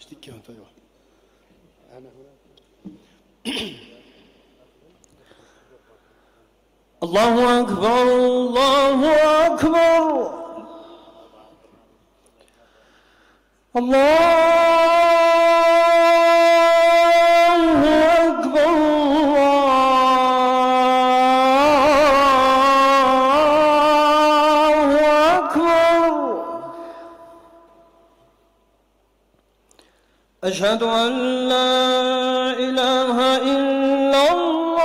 geçtik ya. Allahu Ekber, Allahu Ekber. أشهد أن لا إله إلا الله.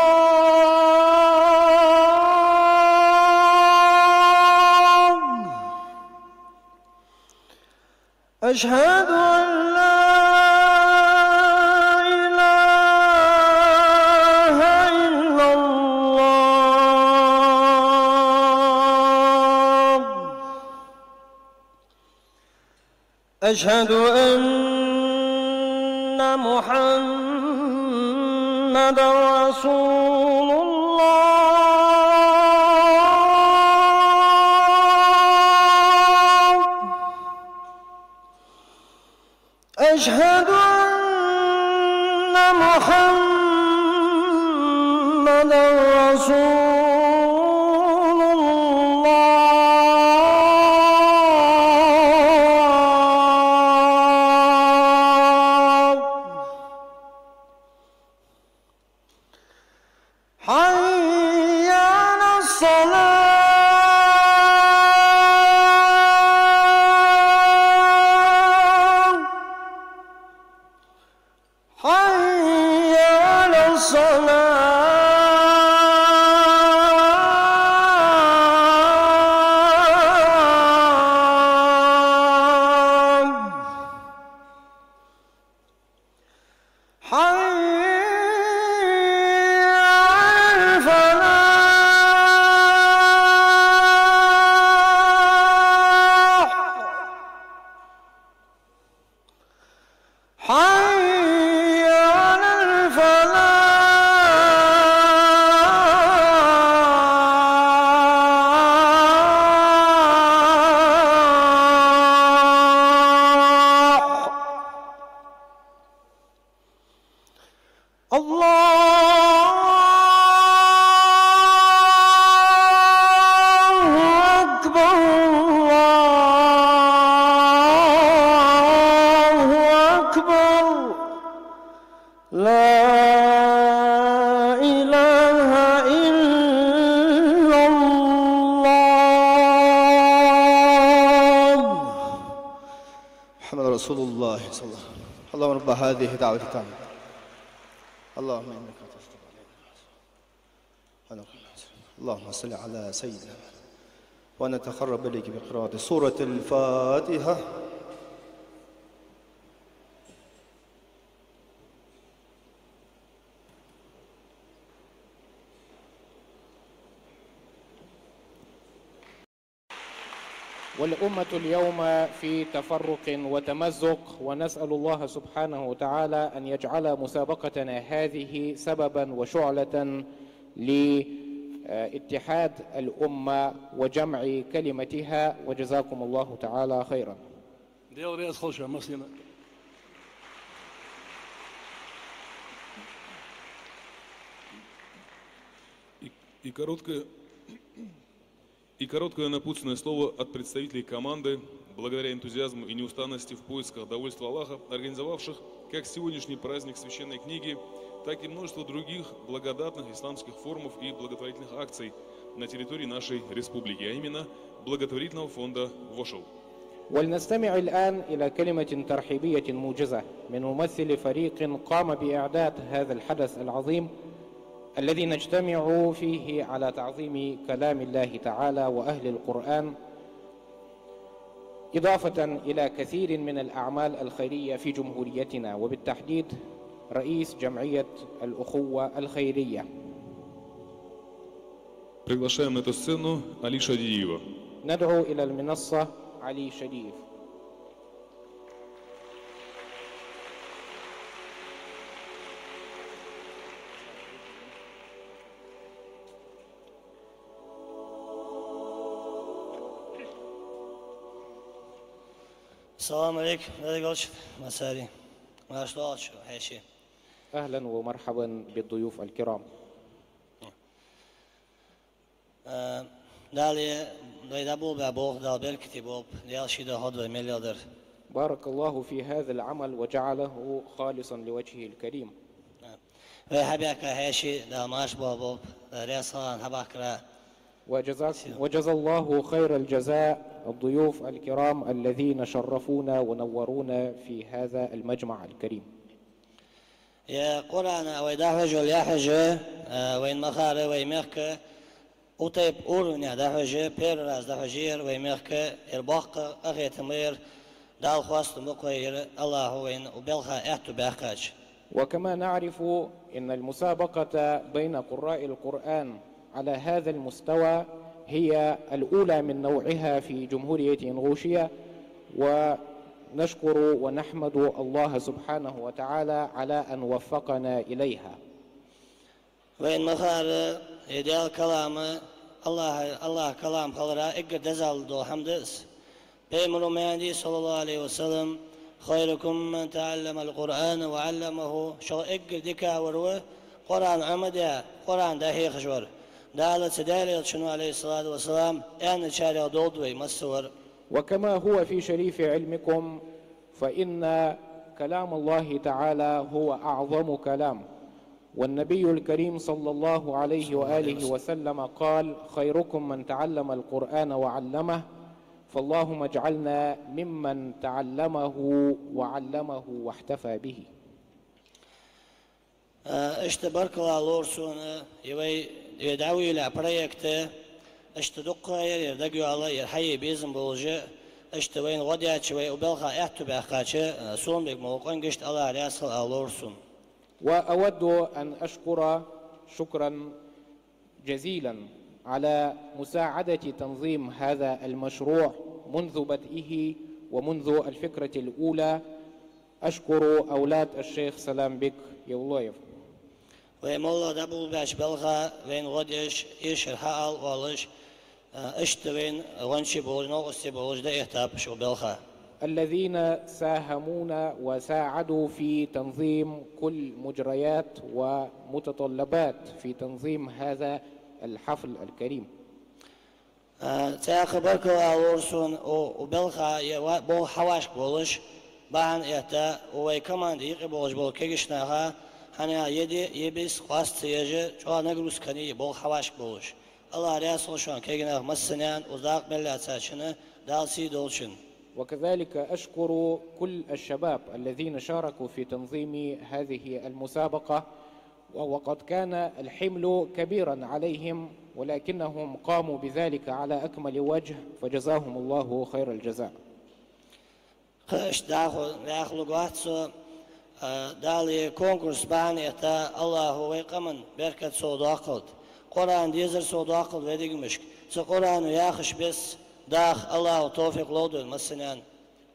أشهد أن لا إله إلا الله. أشهد أن محمد رسول الله. أشهد أن محمد رسول حي على الصلاة. حي على الصلاة. حي حي على الفلاح. الله أكبر، الله أكبر. لا إله إلا الله. محمد رسول الله صلى الله عليه وسلم. اللهم رب هذه دعوة التامة. اللهم إنك تفتح علينا. اللهم صل على سيدنا ونتقرب إليك بقراءة سورة الفاتحة. والأمة اليوم في تفرق وتمزق، ونسأل الله سبحانه وتعالى أن يجعل مسابقتنا هذه سببا وشعلة لاتحاد الأمة وجمع كلمتها، وجزاكم الله تعالى خيرا. И короткое напутственное слово от представителей команды, благодаря энтузиазму и неустанности в поисках довольства Аллаха, организовавших как сегодняшний праздник священной книги, так и множество других благодатных исламских форумов и благотворительных акций на территории нашей республики, а именно благотворительного фонда «Вошел». ولنستمع الآن إلى كلمة ترحيبية موجزة من ممثل فريق قام بإعداد هذا الحدث العظيم الذي نجتمع فيه على تعظيم كلام الله تعالى وأهل القرآن، إضافة إلى كثير من الأعمال الخيرية في جمهوريتنا، وبالتحديد رئيس جمعية الأخوة الخيرية. Приглашаем на эту сцену Али Шадиева. ندعو إلى المنصة علي شديف. السلام عليكم. مساري. أهلا ومرحبا بالضيوف الكرام. بارك الله في هذا العمل وجعله خالصا لوجهه الكريم. وجزا الله خير الجزاء الضيوف الكرام الذين شرفونا ونورونا في هذا المجمع الكريم. يا قرآن ويدحج اليحج وين مخار ويمخك وطيب أورنيا دحج بيرراز دحجير ويمخك الباق أخي تمير دال خواست مقوير الله وين وبلخا احتو باخاج. وكما نعرف أن المسابقة بين قراء القرآن على هذا المستوى هي الأولى من نوعها في جمهورية إنغوشيا، ونشكر ونحمد الله سبحانه وتعالى على أن وفقنا إليها. وين مخار يدال كلام الله كلام خلرا اقر دزال دو حمدس بيمرو مهدي صلى الله عليه وسلم خيركم من تعلم القرآن وعلمه شو اقر ديكا وروه قرآن عمدا قرآن داهي خشور دالت دالت شنو عليه الصلاة والسلام يعني شارع دودوي مصور. وكما هو في شريف علمكم فإن كلام الله تعالى هو أعظم كلام، والنبي الكريم صلى الله عليه وآله وسلم قال خيركم من تعلم القرآن وعلمه، فاللهم اجعلنا ممن تعلمه وعلمه واحتفى به. اشتبرك الله لورسون يدعوي إلى بروجكت اشتدق يردقوا الله يرحي بيزن بولجة اشتوين غديات شوي وبلغا احتو باخاتش سون بك موقعن قشت الله رياسل لورسون. وأود أن أشكر شكرا جزيلا على مساعدة تنظيم هذا المشروع منذ بدئه ومنذ الفكرة الأولى. أشكر أولاد الشيخ سلام بك يولايف. ويمولا دبل باش بلغا وين غديش إيش الحال والش اشتوين وانشي بولج نوغسي بولج دا اهتاب شو بلغا الذين ساهمون وساعدوا في تنظيم كل مجريات ومتطلبات في تنظيم هذا الحفل الكريم. تاخبرك أورسون وبلغا بول حواش بولج بان اهتا وكمان ديق بولج بول كيشناها هنيا يدي يبس قاست يجي شو نقروس كني بول حواش بولج الله رياسل شون كيجنا مسنان وذاق ملات ساشنه دالسي دولشن. وكذلك أشكر كل الشباب الذين شاركوا في تنظيم هذه المسابقة، وقد كان الحمل كبيرا عليهم ولكنهم قاموا بذلك على أكمل وجه، فجزاهم الله خير الجزاء. خش داخل قواتسو دالي كونكورس باني اتا الله ويقمن بركة سود عقد قرآن ديزر سود عقد وديق مشك قرآن ياخش بس داخ الله توفيق لودو المسنان.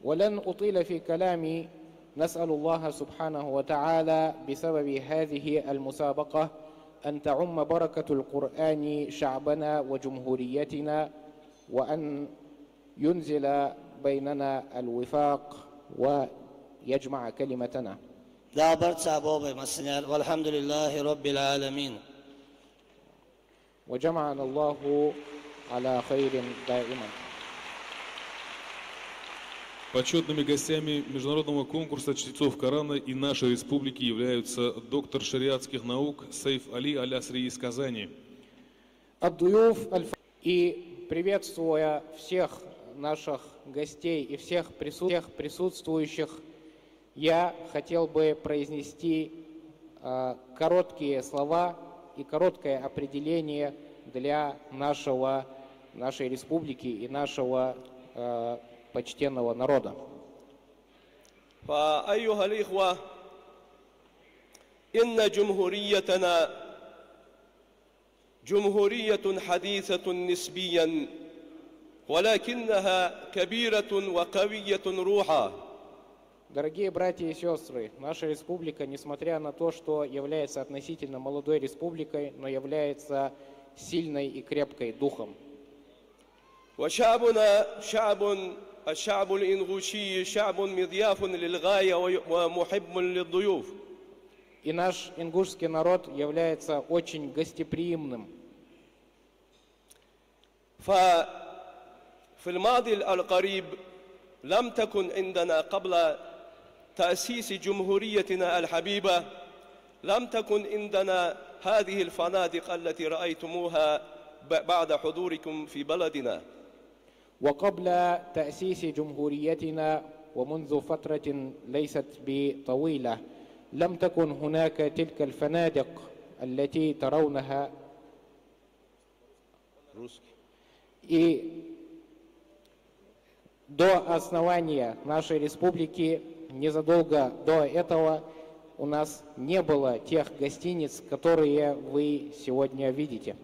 ولن أطيل في كلامي، نسأل الله سبحانه وتعالى بسبب هذه المسابقة أن تعم بركة القرآن شعبنا وجمهوريتنا، وأن ينزل بيننا الوفاق ويجمع كلمتنا. لا برتسا بوبي مسنان والحمد لله رب العالمين. وجمعنا الله على خير دائما. Почетными гостями международного конкурса чтецов Корана и нашей республики являются доктор шариатских наук Сейф Али Алясри из Казани. И приветствуя всех наших гостей и всех присутствующих, я хотел бы произнести короткие слова и короткое определение для нашей республики и нашего почтенного народа. فأيها الإخوة، إن جمهوريتنا جمهورية حديثة نسبيا، ولكنها كبيرة وقوية روحا. Дорогие братья и сестры, наша республика, несмотря на то, что является относительно молодой республикой, но является сильной и крепкой духом. وشعبنا شعب الشعب الإنغوشي شعب مضياف للغاية ومحب للضيوف. И наш ингушский народ является очень гостеприимным. ففي الماضي القريب لم تكن عندنا قبل تأسيس جمهوريتنا الحبيبة لم تكن عندنا هذه الفنادق التي رأيتموها بعد حضوركم في بلدنا. وقبل تأسيس جمهوريتنا ومنذ فترة ليست بطويلة لم تكن هناك تلك الفنادق التي ترونها. И до основания нашей республики, незадолго до этого, у нас не было тех гостиниц, которые вы сегодня видите.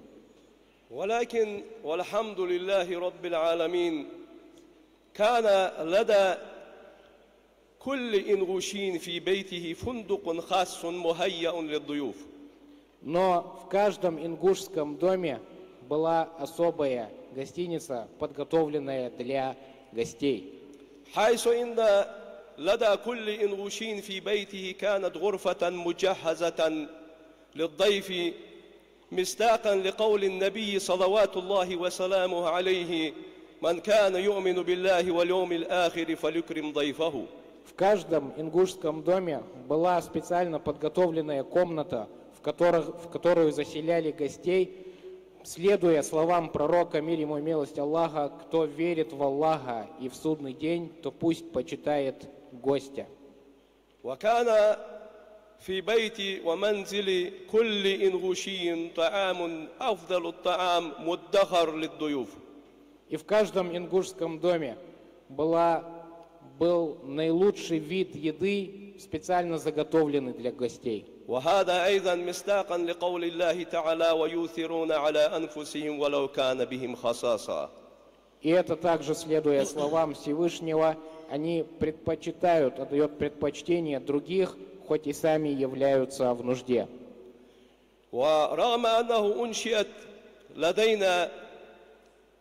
ولكن والحمد لله رب العالمين كان لدى كل إنغوشين في بيته فندق خاص مهيأ للضيوف. Но в каждом ингушском доме была особая гостиница, подготовленная для гостей. حيث إن لدى كل إنغوشين في بيته كانت غرفة مجهزة للضيف مصداقا لقول النبي صلوات الله وسلامه عليه من كان يؤمن بالله واليوم الآخر فليكرم ضيفه. В каждом ингушском доме была специально подготовленная комната, в которую заселяли гостей, следуя словам пророка, мир ему и милость Аллаха: кто верит в Аллаха и в судный день, то пусть почитает гостя. وكان في بيت ومنزل كل إنغوشي طعام أفضل الطعام مدخر للضيوف. И в каждом ингушском доме был наилучший вид еды, специально заготовленный для гостей. وهذا أيضا مصداقا لقول الله تعالى ويؤثرون على أنفسهم ولو كان بهم خصاصة. И это также, следуя словам Всевышнего, они предпочитают, отдают предпочтение других, хоть и сами являются в нужде. ورغم أنه أنشئت لدينا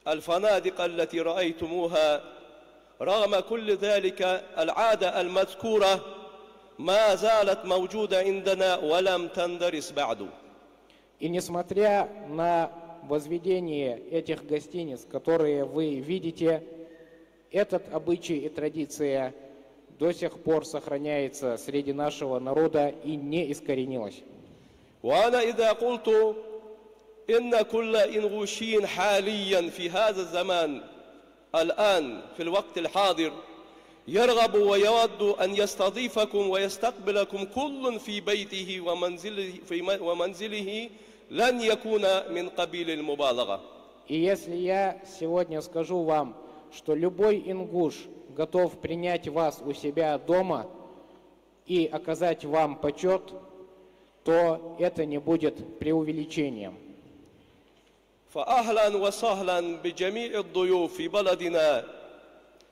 الفنادق التي رأيتموها رغم كل ذلك العادة المذكورة ما زالت موجودة عندنا ولم تندرس بعد. И несмотря на возведение этих гостиниц, которые вы видите, этот обычай и традиция до сих пор сохраняется среди нашего народа и не искоренилась. وأنا إذا قلت إن كل إنغوشي حاليا في هذا الزمان الآن في الوقت الحاضر يرغب ويود أن يستضيفكم ويستقبلكم كل في بيته ومنزله لن يكون من قبيل المبالغة. И если я сегодня скажу вам, что любой ингуш готов принять вас у себя дома и оказать вам почет, то это не будет преувеличением. فأهلا وسهلا بجميع الضيوف في بلدنا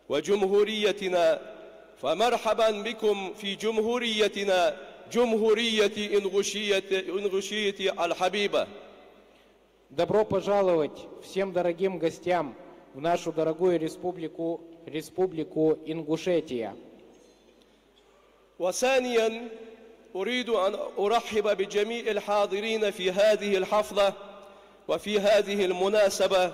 وجمهوريتنا فمرحبا بكم في جمهوريتنا جمهورية إنغوشية الحبيبة. Добро пожаловать всем дорогим гостям в нашу дорогую республику Ингушетия. وثانيا أريد أن أرحب بجميع الحاضرين في هذه الحفلة وفي هذه المناسبة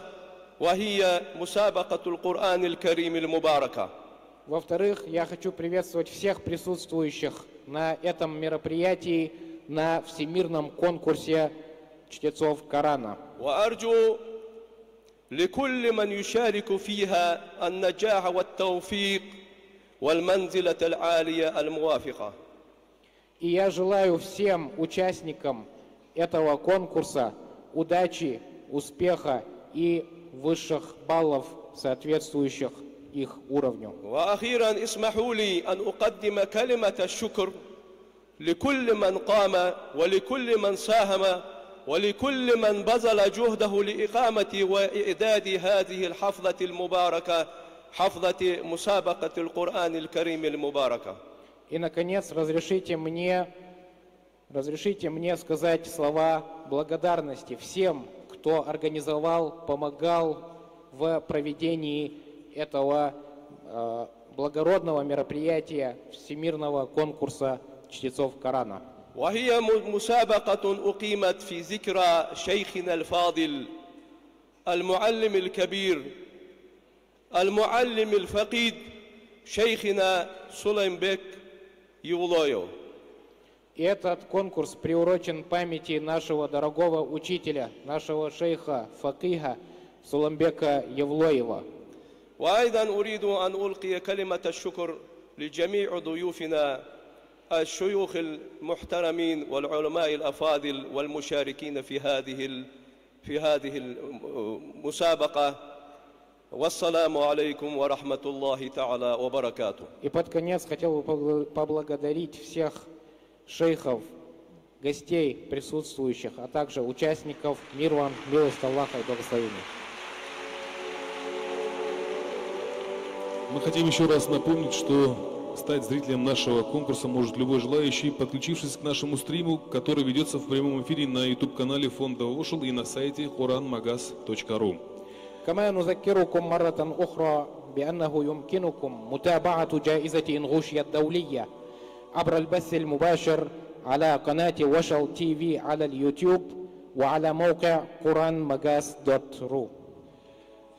وهي مسابقة القرآن الكريم المباركة. Во-вторых, я хочу приветствовать всех присутствующих на этом мероприятии, на всемирном конкурсе чтецов Корана. وأرجو لكل من يشارك فيها النجاح والتوفيق والمنزلة العالية الموافقة. И я желаю всем участникам этого конкурса удачи, успеха и высших баллов, соответствующих их уровню. وأخيرا اسمحوا لي أن أقدم كلمة الشكر لكل من قام ولكل من ساهم ولكل من بذل جهده لإقامة وإعداد هذه الحفلة المباركة حفلة مسابقة القرآن الكريم المباركة. И, наконец, разрешите мне сказать слова благодарности всем, кто организовал, помогал в проведении этого благородного мероприятия Всемирного конкурса чтецов Корана. وهي مسابقة أقيمت في ذكرى شيخنا الفاضل المعلم الكبير المعلم الفقيد شيخنا Сулаймбек Евлоев. И этот конкурс приурочен памяти нашего дорогого учителя, нашего шейха факиха Сулаймбека Евлоева. وأيضا أريد أن ألقي كلمة الشكر لجميع ضيوفنا الشيوخ المحترمين والعلماء الأفاضل والمشاركين في هذه المسابقة. والسلام عليكم ورحمة الله تعالى وبركاته. И под конец хотел бы поблагодарить всех шейхов, гостей, присутствующих, а также участников. Мир вам, милость Аллаха и благословение. Мы хотим еще раз напомнить, что стать зрителем нашего конкурса может любой желающий, подключившись к нашему стриму, который ведется в прямом эфире на YouTube-канале фонда Ошел и на сайте quranmagas.ru. كما نذكركم مرة أخرى بأنه يمكنكم متابعة جائزة إنغوشيا الدولية عبر البث المباشر على قناة وشل تي في على اليوتيوب وعلى موقع quranmagas.ru.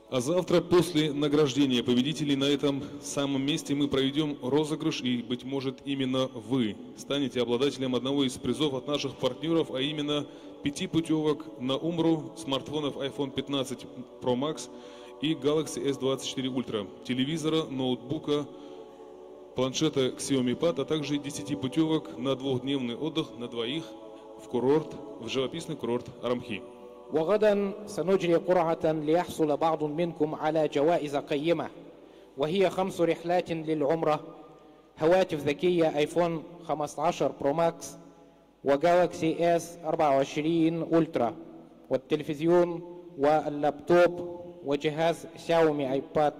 А завтра, после награждения победителей, на этом самом месте мы проведем розыгрыш, и, быть может, именно вы станете обладателем одного из призов от наших партнеров, а именно 5 путевок на Умру, смартфонов iPhone 15 Pro Max и Galaxy S24 Ultra, телевизора, ноутбука, планшета Xiaomi Pad, а также 10 путевок на двухдневный отдых на двоих в живописный курорт Арамхи. وغدا سنجري قرعة ليحصل بعض منكم على جوائز قيمة، وهي 5 رحلات للعمرة، هواتف ذكية ايفون 15 برو ماكس وجالاكسي اس 24 أولترا، والتلفزيون واللابتوب وجهاز شاومي ايباد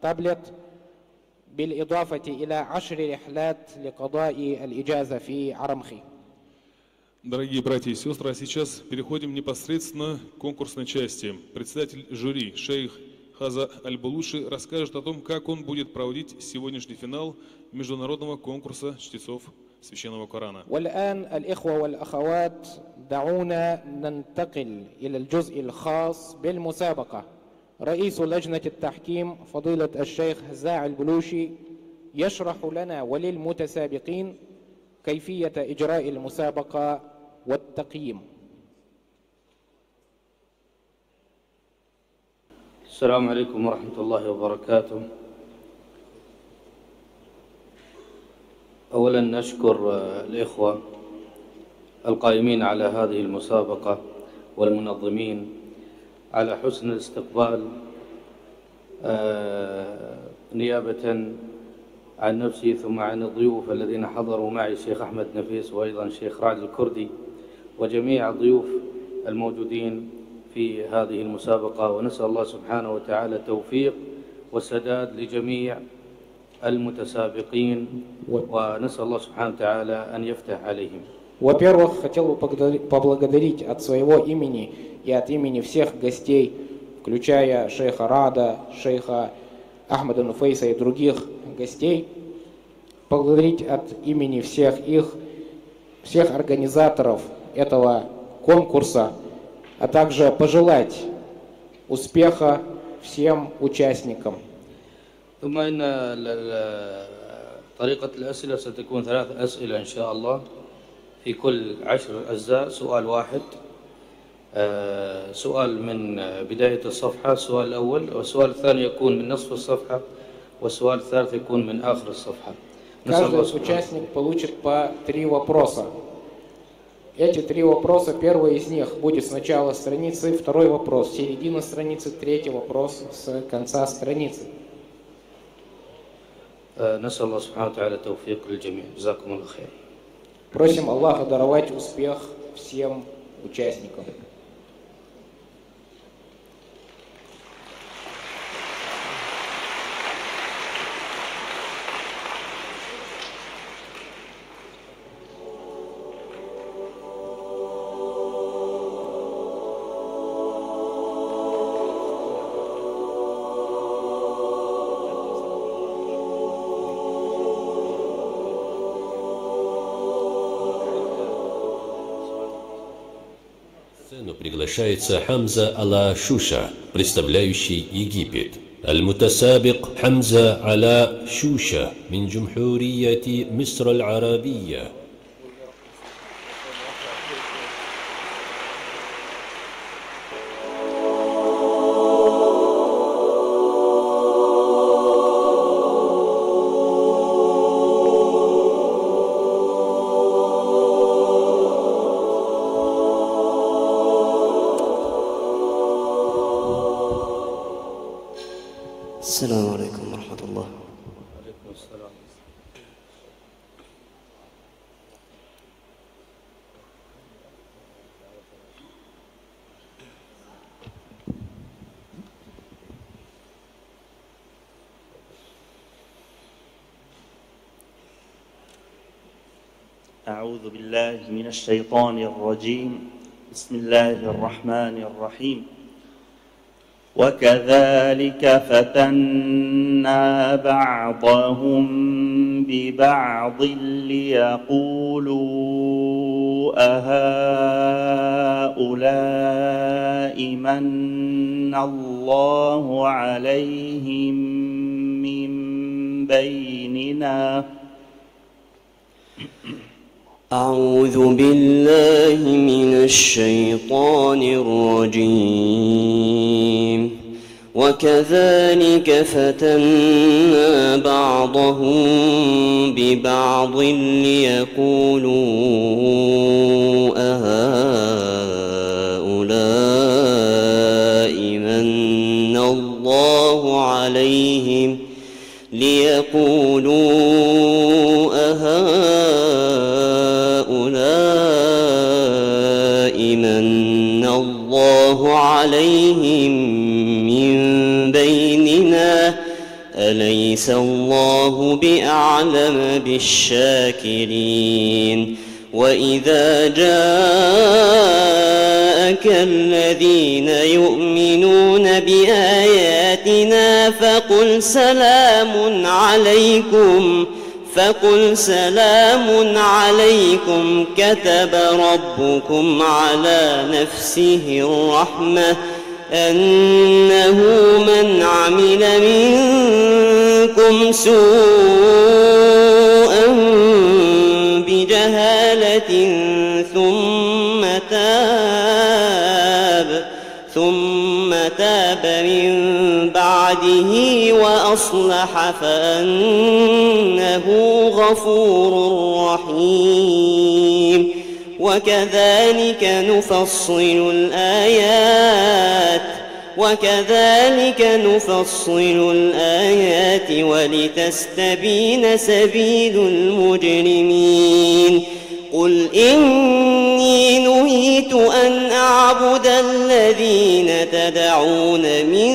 تابلت، بالإضافة إلى 10 رحلات لقضاء الإجازة في عرمخي. Дорогие братья и сестры, а сейчас переходим непосредственно к конкурсной части. Председатель жюри, шейх Хаза Аль-Булуши, расскажет о том, как он будет проводить сегодняшний финал международного конкурса чтецов Священного Корана. والآن الإخوة والأخوات دعونا ننتقل إلى الجزء الخاص بالمسابقة. رئيس لجنة التحكيم فضيلة الشيخ هزاع البلوشي يشرح لنا وللمتسابقين كيفية إجراء المسابقة والتقييم. السلام عليكم ورحمة الله وبركاته. أولا نشكر الإخوة القائمين على هذه المسابقة والمنظمين على حسن الاستقبال، نيابة عن نفسي ثم عن الضيوف الذين حضروا معي، الشيخ أحمد نفيس وأيضا الشيخ رعد الكردي وجميع الضيوف الموجودين في هذه المسابقة. ونسأل الله سبحانه وتعالى التوفيق والسداد لجميع المتسابقين، ونسأل الله سبحانه وتعالى أن يفتح عليهم. Во-первых, хотел бы поблагодарить от своего имени и от имени всех гостей, включая шейха Рада, шейха Ахмада Нуфейса и других гостей, поблагодарить от имени всех организаторов этого конкурса, а также пожелать успеха всем участникам. ثم إن طريقة الأسئلة ستكون 3 أسئلة إن شاء الله في كل 10 أجزاء، سؤال واحد، سؤال من بداية الصفحة السؤال الأول، والسؤال الثاني يكون من نصف الصفحة، والسؤال الثالث يكون من آخر الصفحة. Каждый участник получит по 3 вопроса. Эти 3 вопроса, первый из них будет с начала страницы, второй вопрос с середины страницы, третий вопрос с конца страницы. نسأل الله سبحانه وتعالى التوفيق للجميع. جزاكم الله خير. Просим Аллаха даровать успех всем участникам. Приглашается Хамза Ала Шуша, представляющий Египет. المتسابق حمزة علاء شوشة من جمهورية مصر العربية. السلام عليكم ورحمة الله. وعليكم السلام. أعوذ بالله من الشيطان الرجيم. بسم الله الرحمن الرحيم. وكذلك فتنا بعضهم ببعض ليقولوا أهؤلاء من الله عليهم من بيننا. أعوذ بالله من الشيطان الرجيم. وكذلك فتنا بعضهم ببعض ليقولوا أهؤلاء من الله عليهم من الله عليهم من بيننا أليس الله بأعلم بالشاكرين. وإذا جاءك الذين يؤمنون بآياتنا فقل سلام عليكم كتب ربكم على نفسه الرحمة أنه من عمل منكم سوءا بجهالة ثم تاب من بعده وأصلح فأنه غفور رحيم. وكذلك نفصل الآيات ولتستبين سبيل المجرمين. قل إني نهيت أن أعبد الذين تدعون من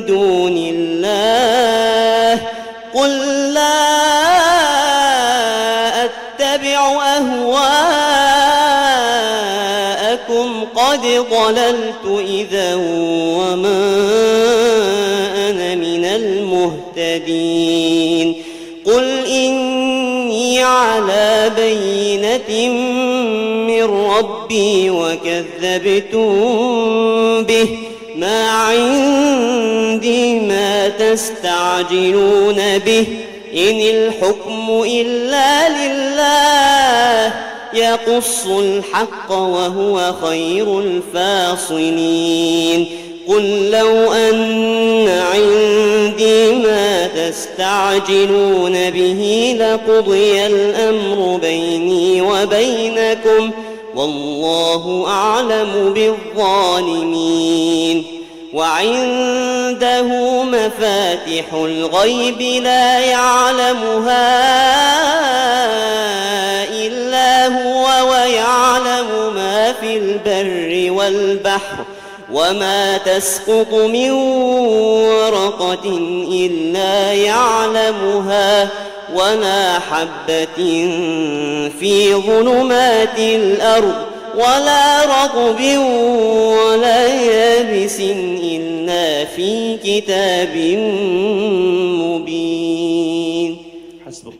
دون الله. قل لا أتبع أهواءكم قد ضللت إذا وما أنا من المهتدين. قل إني على بينة من ربي وكذبتم به ما عندي ما تستعجلون به إن الحكم إلا لله يقص الحق وهو خير الفاصلين. قل لو أن عندي ما تستعجلون به لقضي الأمر بيني وبينكم والله أعلم بالظالمين. وعنده مفاتح الغيب لا يعلمها إلا هو ويعلم ما في البر والبحر وما تسقط من ورقة إلا يعلمها ولا حبة في ظلمات الأرض ولا رطب ولا يابس إلا في كتاب مبين. حسبك.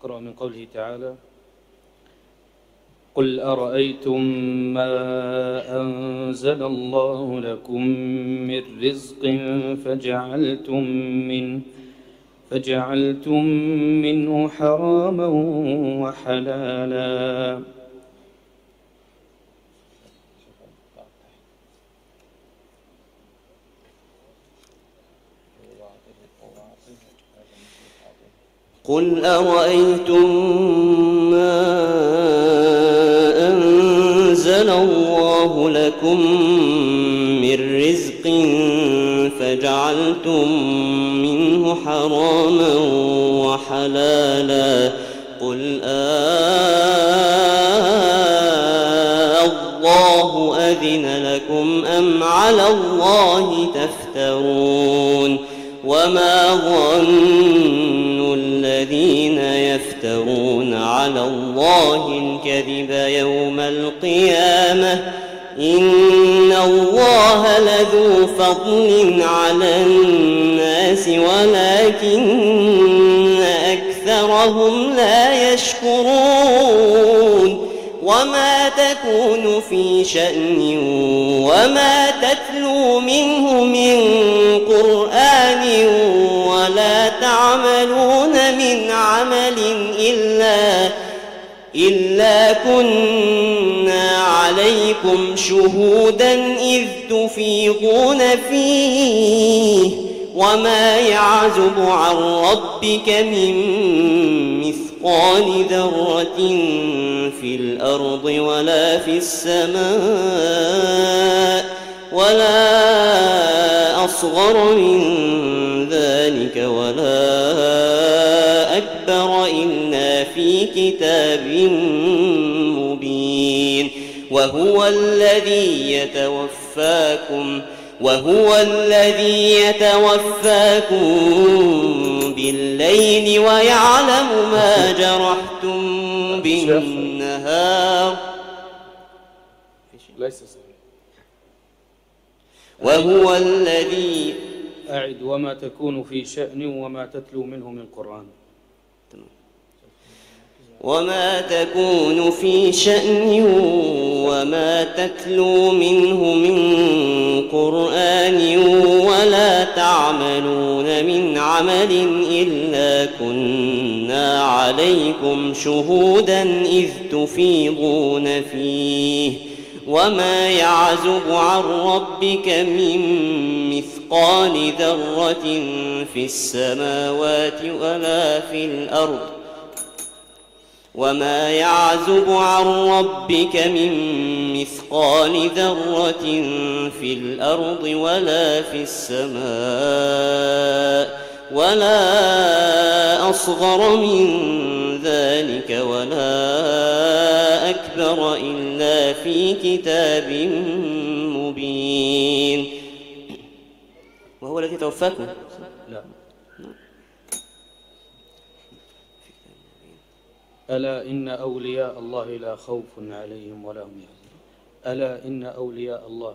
نقرأ من قوله تعالى: قل أرأيتم ما أنزل الله لكم من رزق فجعلتم منه حراما وحلالا. قل أرأيتم ما أنزل الله لكم من رزق فجعلتم منه حراما وحلالا قل الله أذن لكم أم على الله تفترون وما ظن الذين يفترون على الله الكذب يوم القيامة إن الله لذو فضل على الناس ولكن أكثرهم لا يشكرون وما تكون في شأن وما تتلو منه من قرآن ولا تعملون من عمل إلا كنا عليكم شهودا إذ تفيضون فيه وما يعزب عن ربك من مثقال ذرة في الأرض ولا في السماء ولا أصغر من ذلك ولا أكبر إلا في كتاب مبين وهو الذي يتوفاكم بالليل ويعلم ما جرحتم بالنهار وهو الذي أعد وما تكون في شأن وما تتلو منه من قرآن وما تكون في شأن وما تتلو منه من قرآن ولا تعملون من عمل إلا كنا عليكم شهودا إذ تفيضون فيه وما يعزب عن ربك من مثقال ذرة في السماوات ولا في الأرض وما يعزب عن ربك من مثقال ذرة في الأرض ولا في السماء ولا أصغر من ذلك ولا أكبر إلا في كتاب مبين وهو الذي توفاكم لا ألا إن أولياء الله لا خوف عليهم ولا هم يحزنون ألا إن أولياء الله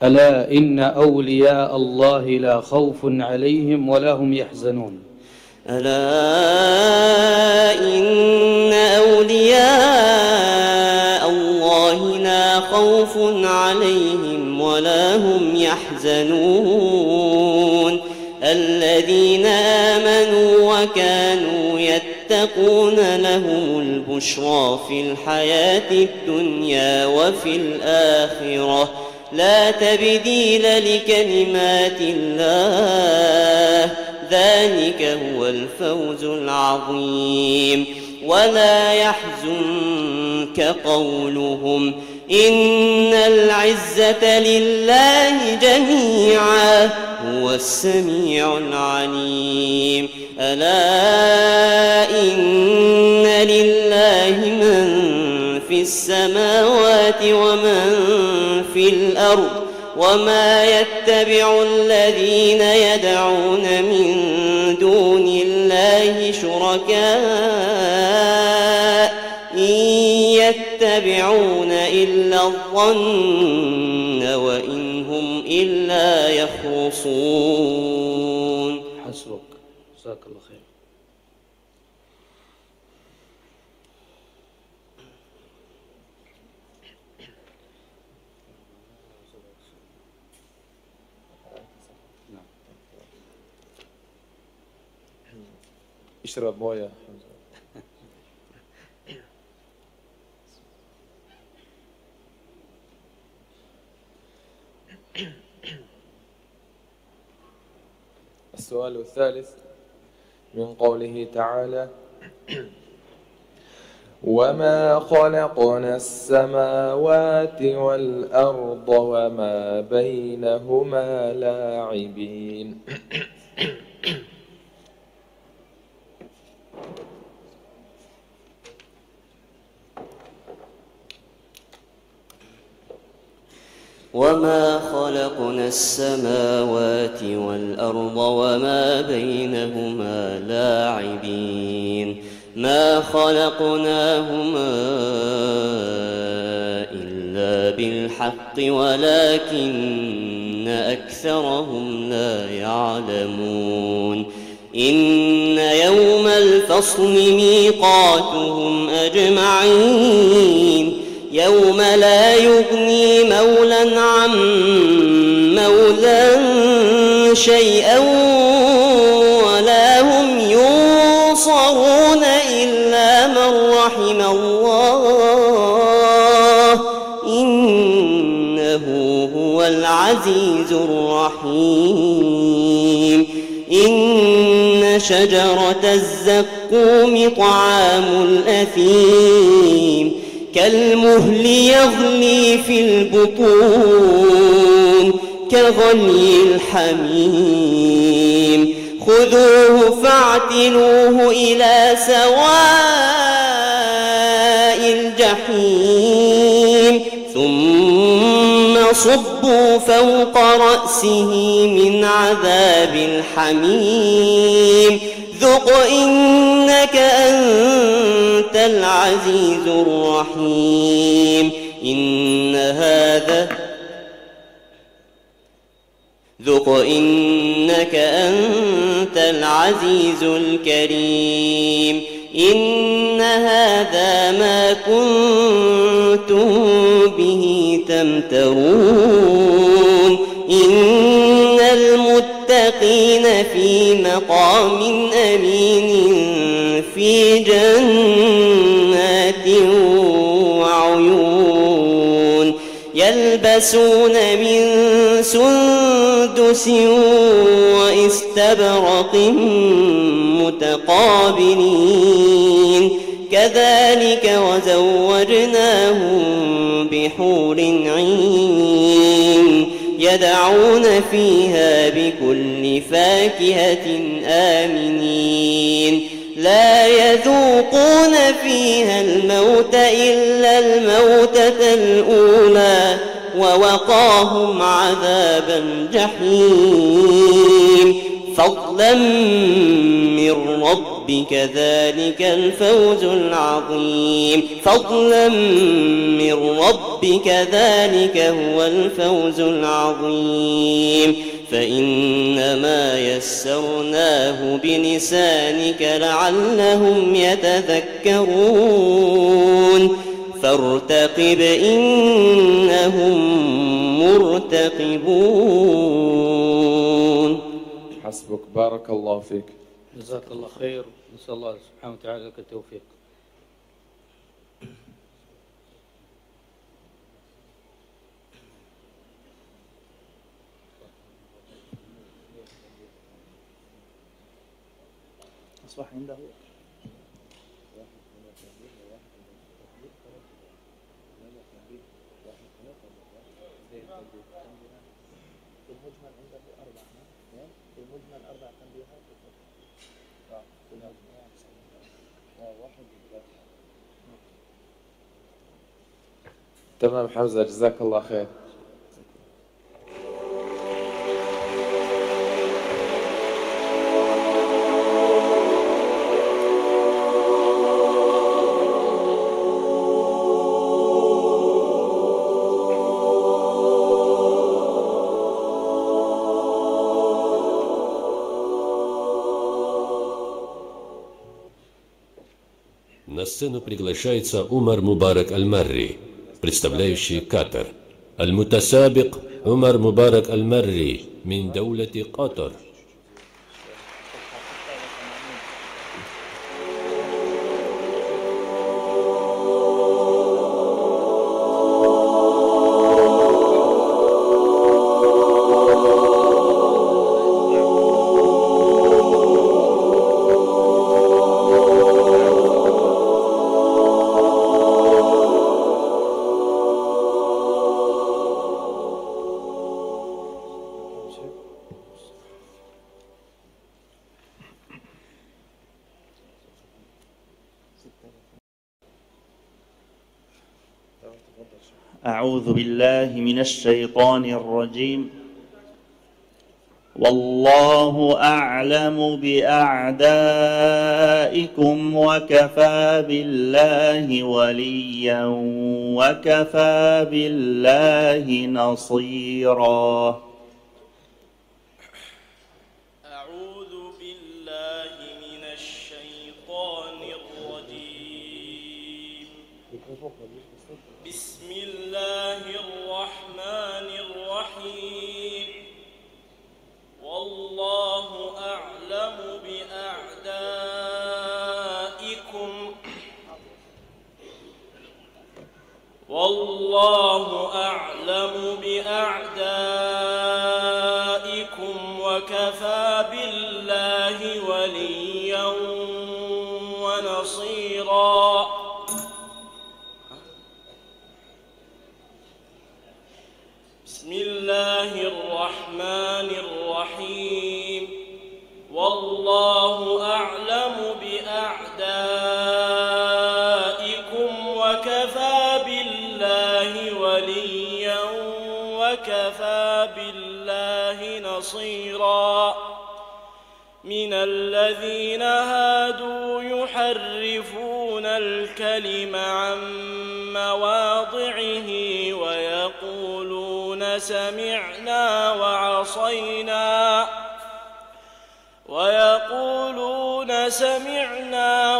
ألا إن أولياء الله لا خوف عليهم ولا هم يحزنون ألا إن أولياء الله لا خوف عليهم ولا هم يحزنون الذين آمنوا وكانوا يتقون لهم البشرى في الحياة الدنيا وفي الآخرة لا تبديل لكلمات الله ذلك هو الفوز العظيم ولا يحزنك قولهم إن العزة لله جميعا هو السميع العليم ألا إن لله من في السماوات ومن في الأرض وما يتبع الذين يدعون من دون الله شركاء إن يتبعون إلا الظن وإن هم إلا يخرصون جزاك الله خير. اشرب مويه. السؤال الثالث من قوله تعالى: وما خلقنا السماوات والأرض وما بينهما لاعبين. وما خلقنا السماوات والأرض وما بينهما لاعبين ما خلقناهما إلا بالحق ولكن أكثرهم لا يعلمون إن يوم الفصل ميقاتهم أجمعين يوم لا يغني مولى عن مولى شيئا ولا هم ينصرون إلا من رحم الله إنه هو العزيز الرحيم إن شجرة الزقوم طعام الأثيم كالمهل يغلي في البطون كغلي الحميم خذوه فاعتلوه إلى سواء الجحيم ثم صبوا فوق رأسه من عذاب الحميم ذق إنك أنت العزيز الرحيم ذق إنك أنت العزيز الكريم إن هذا ما كنتم به تمترون إن المتقين في مقام أمين في جنات وعيون يلبسون من سندس واستبرق متقابلين كذلك وزوجناهم بحور عين يدعون فيها بكل فاكهة آمنين لا يذوقون فيها الموت إلا الموتة الأولى ووقاهم عذاب الجحيم فضلا من ربك ذلك الفوز العظيم فضلا من ربك ذلك هو الفوز العظيم فإنما يسرناه بلسانك لعلهم يتذكرون فارتقب إنهم مرتقبون. حسبك بارك الله فيك. جزاك الله خير. نسأل الله سبحانه وتعالى لك التوفيق. أصبح عنده تمام حمزة جزاك الله خير. На сцену приглашается Умар Мубарак Аль-Марри, представляющий Катар. Аль-Мутасабик Умар Мубарак Аль-Марри мин даулати Катар. أعوذ بالله من الشيطان الرجيم. والله أعلم بأعدائكم وكفى بالله وليا وكفى بالله نصيرا. أعوذ بالله من الشيطان الرجيم. بسم الله الرحمن الرحيم. والله أعلم بأعدائكم وكفى بالله وليا ونصيرا. بسم الله الرحمن الرحيم. والله أعلم بأعدائكم وكفى بالله وليا وكفى بالله نصيرا. من الذين هادوا يحرفون الكلم عن مواضعه ويقولون سمعنا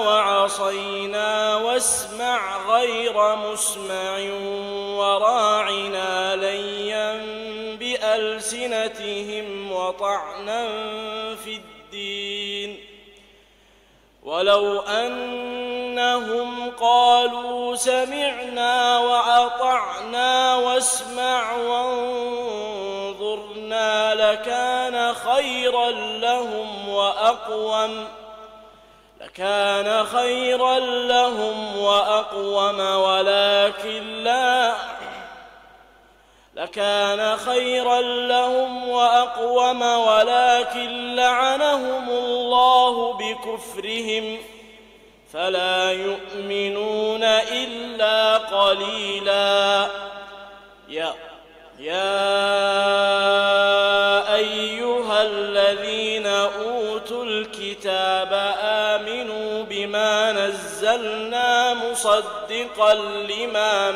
وعصينا واسمع غير مسمع وراعنا ليا بألسنتهم وطعنا في الدين. ولو أنهم قالوا سمعنا وأطعنا واسمع وانظرنا لكان خيرا لهم وأقوم ولكن لعنهم الله بكفرهم فلا يؤمنون إلا قليلا. يا أيها الذين أوتوا الكتاب آمنوا بما نزلنا مصدقا لما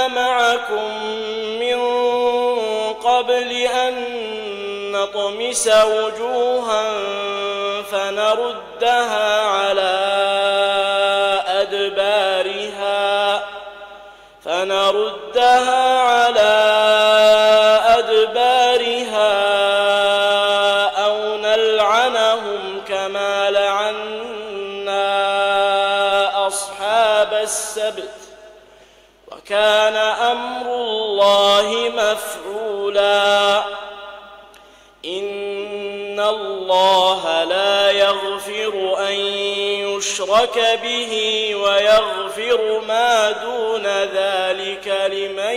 معكم من قبل أن نطمس وجوها فنردها على أدبارها أو نلعنهم كما لعنا أصحاب السبت وكان أمر الله مفعولا. إن الله لا يغفر أن يشرك به ويغفر ما دون ذلك لمن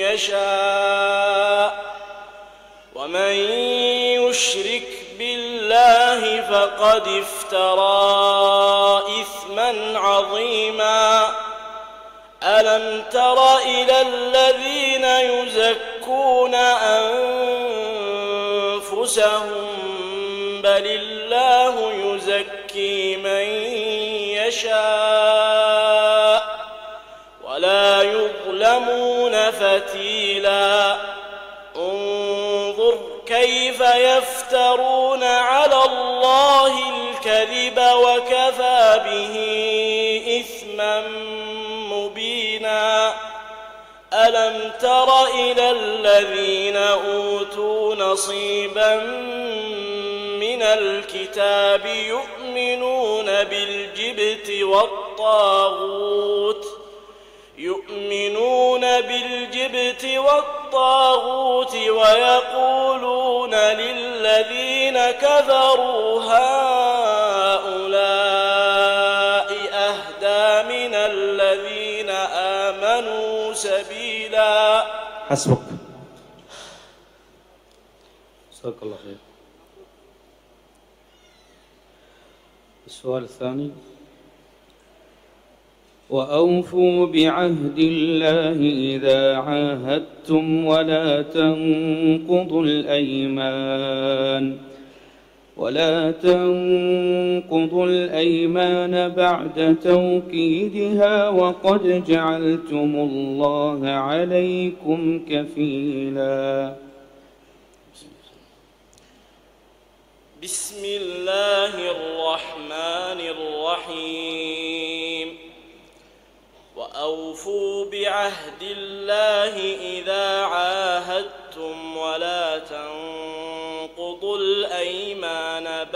يشاء. ومن يشرك بالله فقد افترى إثما عظيما. ألم تر إلى الذين يزكون أنفسهم بل الله يزكي من يشاء ولا يظلمون فتيلا. انظر كيف فكيف يفترون على الله الكذب وكفى به إثما مبينا ألم تر إلى الذين أوتوا نصيبا من الكتاب يؤمنون بالجبت والطاغوت ويقولون للذين كفروا هؤلاء أهدى من الذين آمنوا سبيلا. حسبك. جزاك الله خير. السؤال الثاني: وأوفوا بعهد الله إذا عاهدتم ولا تنقضوا الأيمان بعد توكيدها وقد جعلتم الله عليكم كفيلا. بسم الله الرحمن الرحيم. وأوفوا بعهد الله إذا عاهدتم ولا تنقضوا الأيمان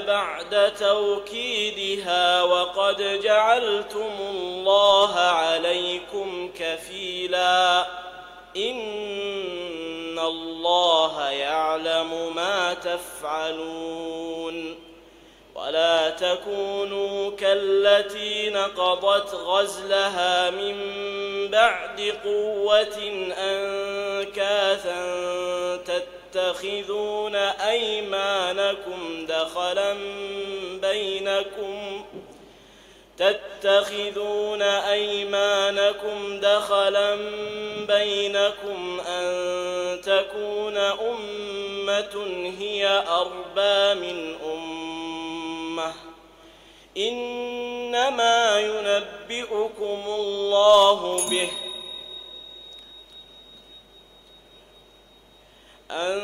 بعد توكيدها وقد جعلتم الله عليكم كفيلا إن الله يعلم ما تفعلون. ولا تكونوا كالتي نقضت غزلها من بعد قوة أنكاثا تتخذون أيمانكم دخلا بينكم أن تكون أمة هي أربى من أمة إنما ينبئكم الله به أن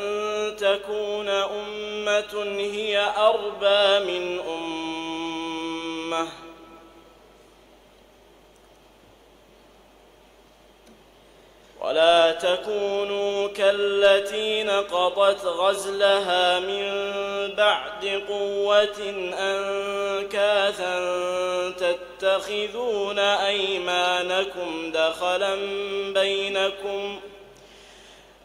تكون أمة هي أربى من أمة ولا تكونوا كالتي نقضت غزلها من بعد قوة أنكاثا تتخذون أيمانكم دخلا بينكم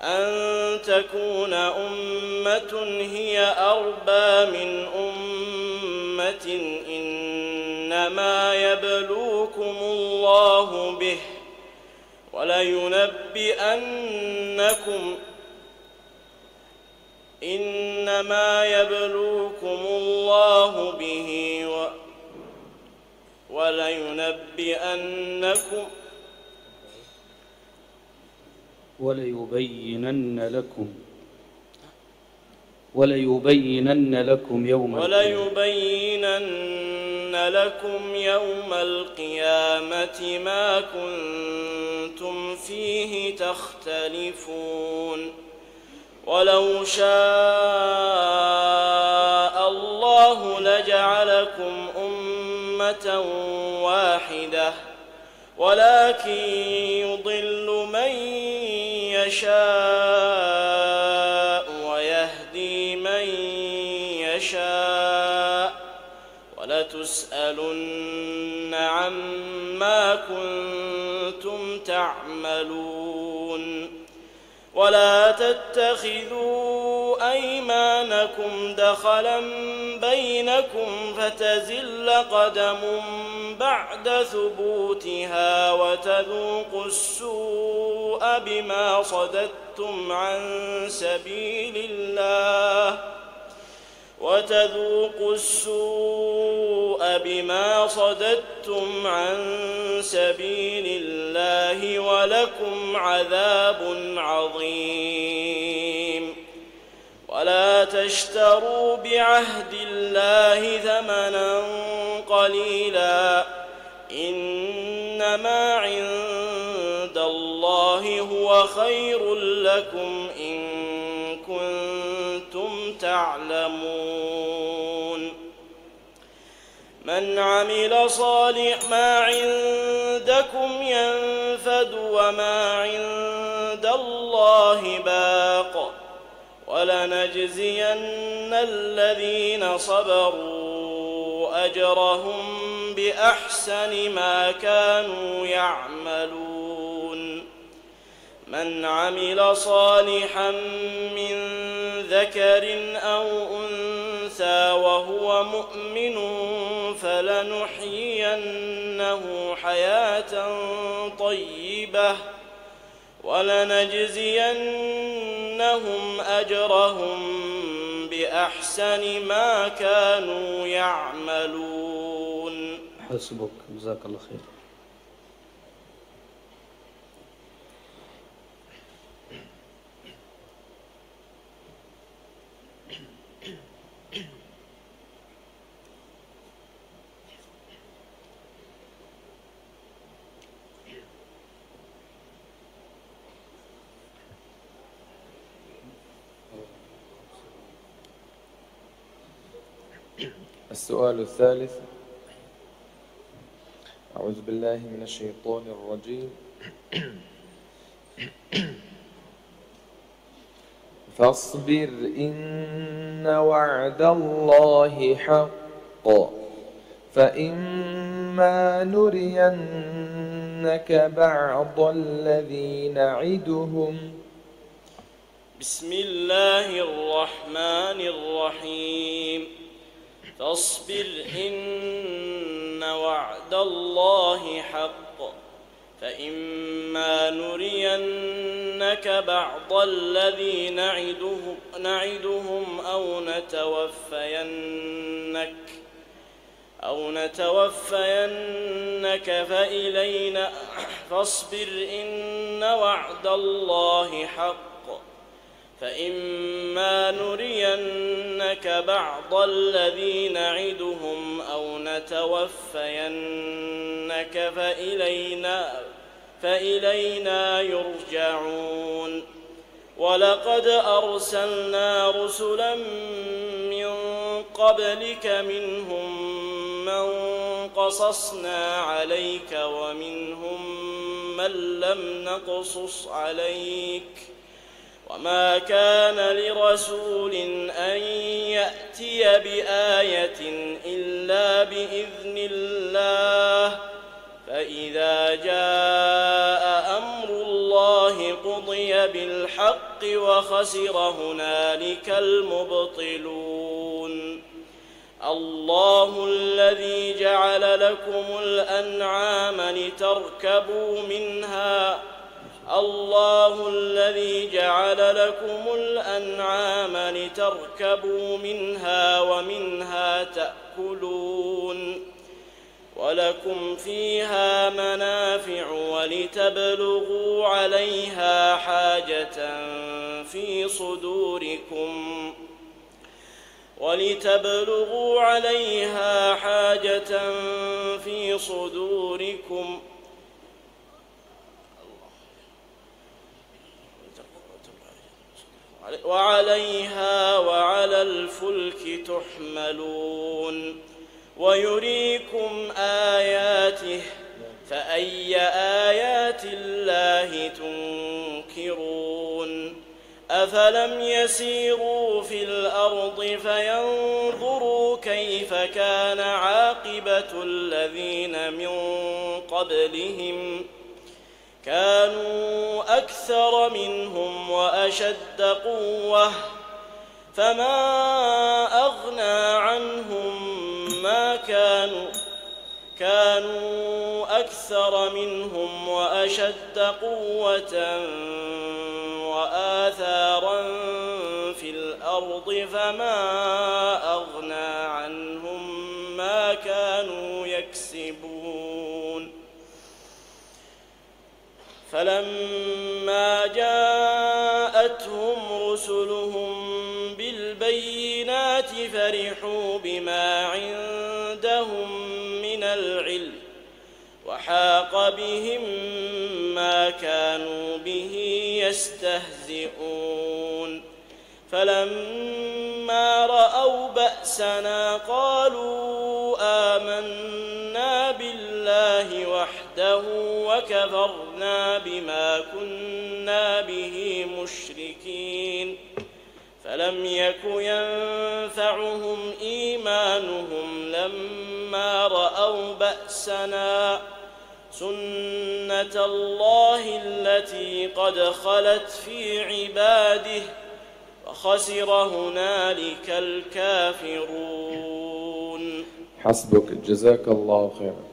أن تكون أمة هي أربى من أمة إنما يبلوكم الله به وليبينن لكم يوم القيامة ما كنتم فيه تختلفون. ولو شاء الله لجعلكم أمة واحدة ولكن يضل من يشاء ويهدي من يشاء ولتسألن عما كنتم تعملون. ولا تتخذوا أيمانكم دخلا بينكم فتزل قدم بعد ثبوتها وتذوقوا السوء بما صددتم عن سبيل الله ولكم عذاب عظيم. ولا تشتروا بعهد الله ثمنا قليلا إنما عند الله هو خير لكم إن كنتم تعلمون. من عمل صالح ما عندكم ينفد وما عند الله باق ولنجزين الذين صبروا أجرهم بأحسن ما كانوا يعملون. من عمل صالحا من ذكر أو أنثى وهو مؤمن فلنحيينه حياة طيبة ولنجزينهم أجرهم بأحسن ما كانوا يعملون. حسبك، جزاك الله خير. السؤال الثالث: أعوذ بالله من الشيطان الرجيم. فاصبر إن وعد الله حق فإما نرينك بعض الذي نعدهم. بسم الله الرحمن الرحيم. فاصبر إن وعد الله حق فإما نرينك بعض الذي نعدهم أو نتوفينك فإلينا. فاصبر إن وعد الله حق فإما نرينك بعض الذي نعدهم أو نتوفينك فإلينا يرجعون. ولقد أرسلنا رسلا من قبلك منهم من قصصنا عليك ومنهم من لم نقصص عليك وما كان لرسول أن يأتي بآية إلا بإذن الله فإذا جاء أمر الله قضي بالحق وخسر هنالك المبطلون. الله الذي جعل لكم الأنعام لتركبوا منها الله الذي جعل لكم الأنعام لتركبوا منها ومنها تأكلون ولكم فيها منافع ولتبلغوا عليها حاجة في صدوركم وعليها وعلى الفلك تحملون ويريكم آياته فأي آيات الله تنكرون. أفلم يسيروا في الأرض فينظروا كيف كان عاقبة الذين من قبلهم كانوا أكثر منهم وأشد قوة فما أغنى عنهم ما كانوا أكثر منهم وأشد قوة وآثارا في الأرض فما أغنى عنهم ما كانوا يكسبون. فلما جاءتهم رسلهم بالبينات فرحوا بما عندهم من العلم وحاق بهم ما كانوا به يستهزئون فلما رأوا بأسنا قالوا آمنا بالله وحده وكفرنا بما كنا به مشركين فلم يك ينفعهم إيمانهم لما رأوا بأسنا سنة الله التي قد خلت في عباده وخسر هنالك الكافرون. حسبك، جزاك الله خيرا.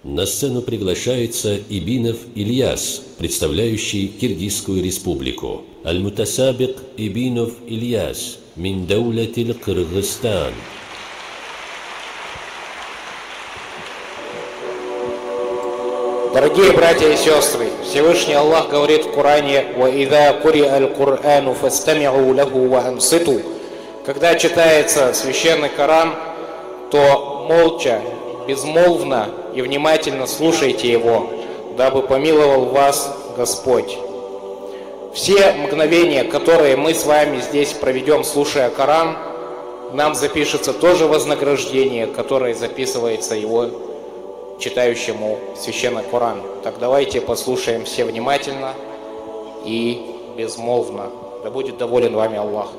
На сцену приглашается Ибинов Ильяс, представляющий Киргизскую республику. Аль-Мутасабик Ибинов Ильяс, мин даулятиль Кыргызстан. Дорогие братья и сестры, Всевышний Аллах говорит в Коране: «Ваида куриа аль-Курану фастами'у лаху ва анситу». Когда читается священный Коран, то молча, безмолвно и внимательно слушайте его, дабы помиловал вас Господь. Все мгновения, которые мы с вами здесь проведем, слушая Коран, нам запишется тоже вознаграждение, которое записывается его читающему священный Коран. Так давайте послушаем все внимательно и безмолвно. Да будет доволен вами Аллах.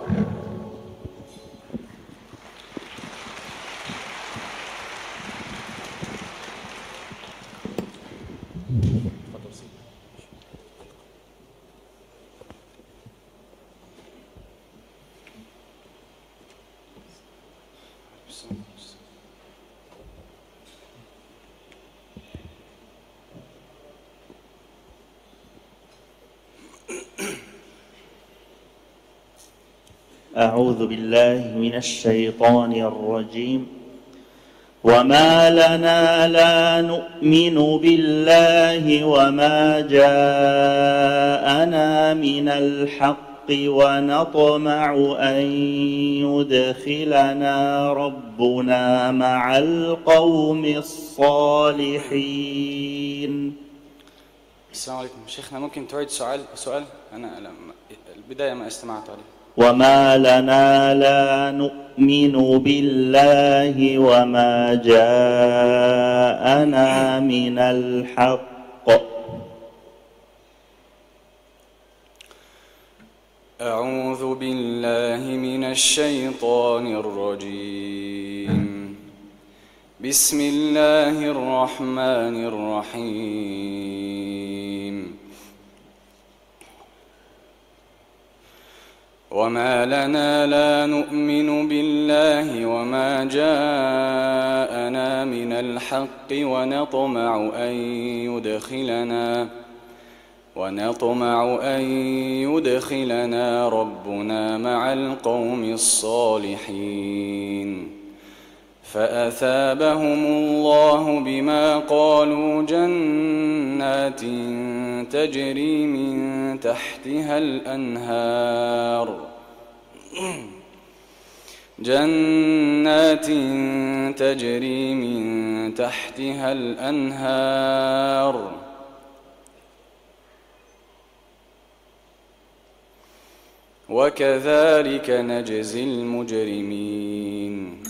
أعوذ بالله من الشيطان الرجيم وما لنا لا نؤمن بالله وما جاءنا من الحق ونطمع أن يدخلنا ربنا مع القوم الصالحين. السلام عليكم شيخنا، ممكن تعيد سؤال؟ أنا البداية ما استمعت عليه. وما لنا لا نؤمن بالله وما جاءنا من الحق. أعوذ بالله من الشيطان الرجيم. بسم الله الرحمن الرحيم. وما لنا لا نؤمن بالله وما جاءنا من الحق ونطمع أن يدخلنا ربنا مع القوم الصالحين فأثابهم الله بما قالوا جنات تجري من تحتها الأنهار وكذلك نجزي المجرمين.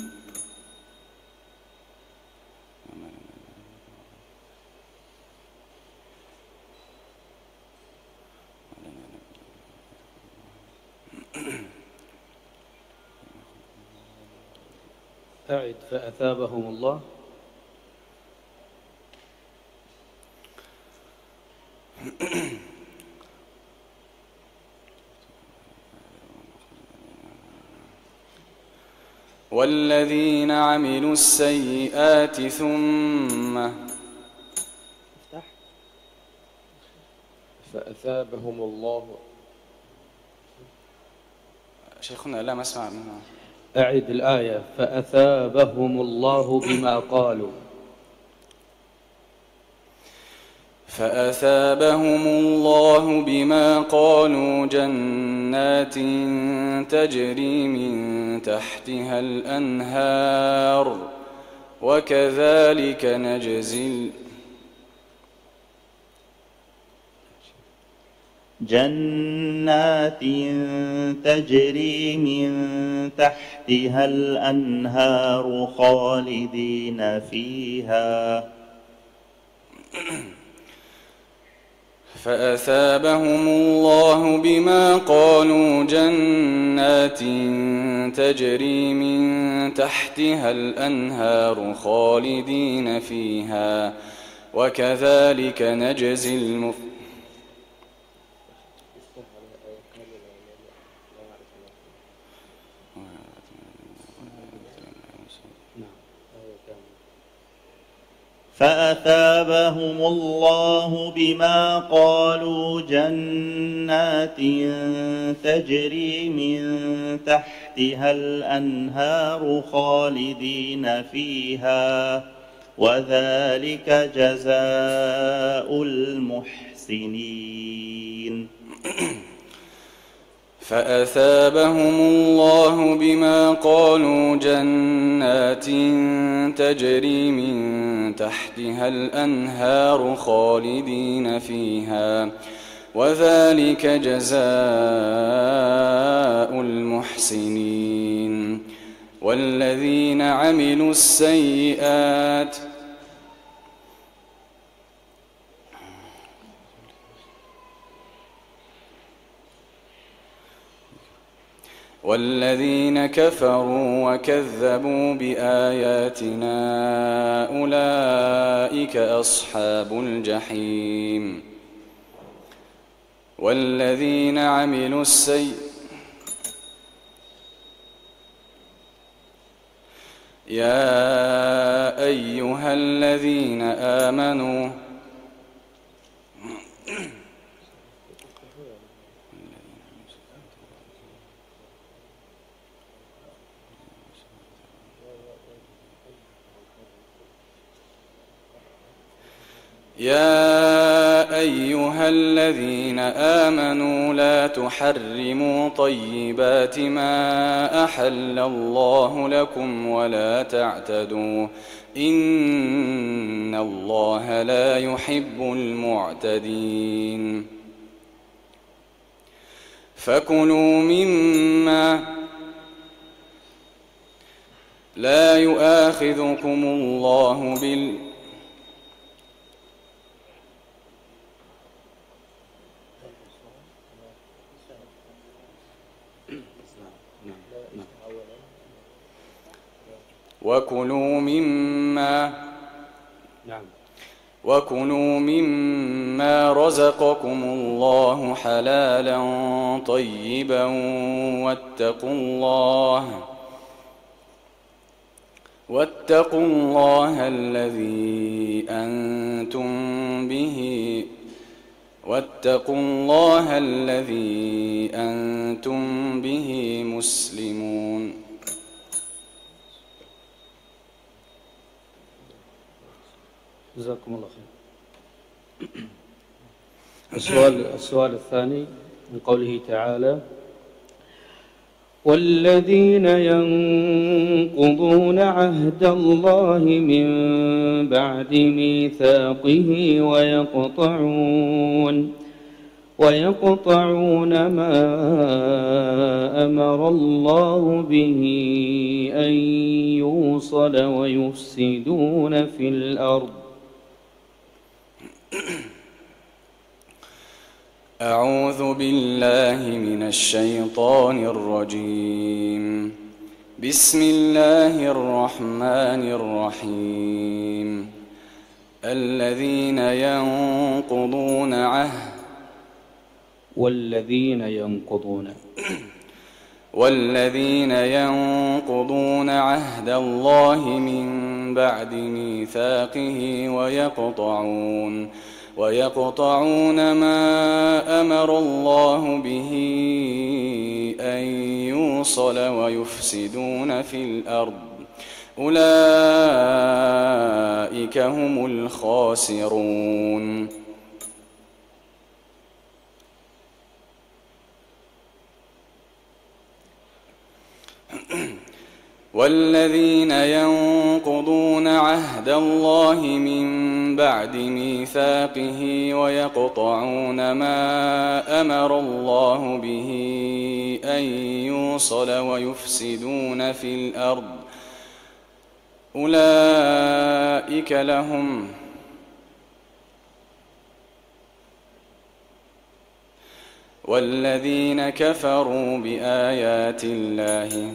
أعد. فأثابهم الله والذين عملوا السيئات ثم فأثابهم الله. شيخنا لا ما أسمع منه. أعد الآية. فأثابهم الله بما قالوا. فأثابهم الله بما قالوا جنات تجري من تحتها الأنهار وكذلك نجزي جنات تجري من تحتها الأنهار خالدين فيها. فأثابهم الله بما قالوا جنات تجري من تحتها الأنهار خالدين فيها وكذلك نجزي المحسنين. فأثابهم الله بما قالوا جنات تجري من تحتها الأنهار خالدين فيها وذلك جزاء المحسنين. فأثابهم الله بما قالوا جنات تجري من تحتها الأنهار خالدين فيها وذلك جزاء المحسنين. والذين عملوا السيئات والذين كفروا وكذبوا بآياتنا أولئك أصحاب الجحيم. والذين عملوا السيئات يا أيها الذين آمنوا يا أيها الذين آمنوا لا تحرموا طيبات ما أحل الله لكم ولا تعتدوا إن الله لا يحب المعتدين. فكلوا مما لا يؤاخذكم الله وكلوا مما رزقكم الله حلالا طيبا واتقوا الله الذي أنتم به مسلمون. جزاكم الله خير. السؤال الثاني من قوله تعالى: والذين ينقضون عهد الله من بعد ميثاقه ويقطعون ما أمر الله به أن يوصل ويفسدون في الأرض. أعوذ بالله من الشيطان الرجيم. بسم الله الرحمن الرحيم. الذين ينقضون عهد الله من بعد ميثاقه ويقطعون ما أمر الله به أن يوصل ويفسدون في الأرض أولئك هم الخاسرون. والذين ينقضون عهد الله من بعد ميثاقه ويقطعون ما أمر الله به أن يوصل ويفسدون في الأرض أولئك لهم والذين كفروا بآيات الله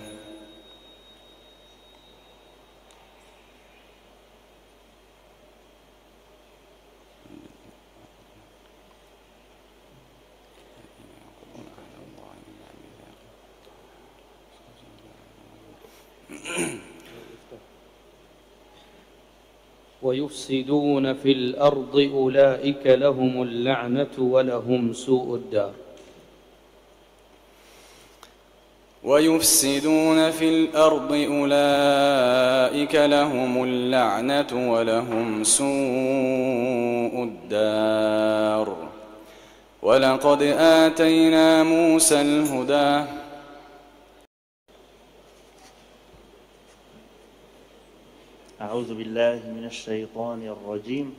ويفسدون في الأرض أولئك لهم اللعنة ولهم سوء الدار. ويفسدون في الأرض أولئك لهم اللعنة ولهم سوء الدار. ولقد آتينا موسى الهدى أعوذ بالله من الشيطان الرجيم.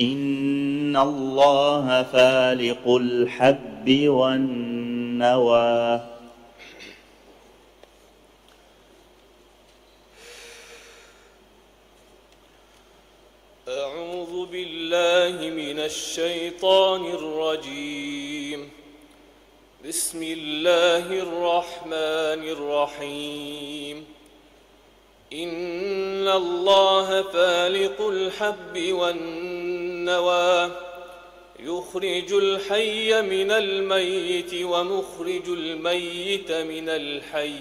إن الله فالق الحب والنوى أعوذ بالله من الشيطان الرجيم. بسم الله الرحمن الرحيم. إن الله فالق الحب والنوى يخرج الحي من الميت ومخرج الميت من الحي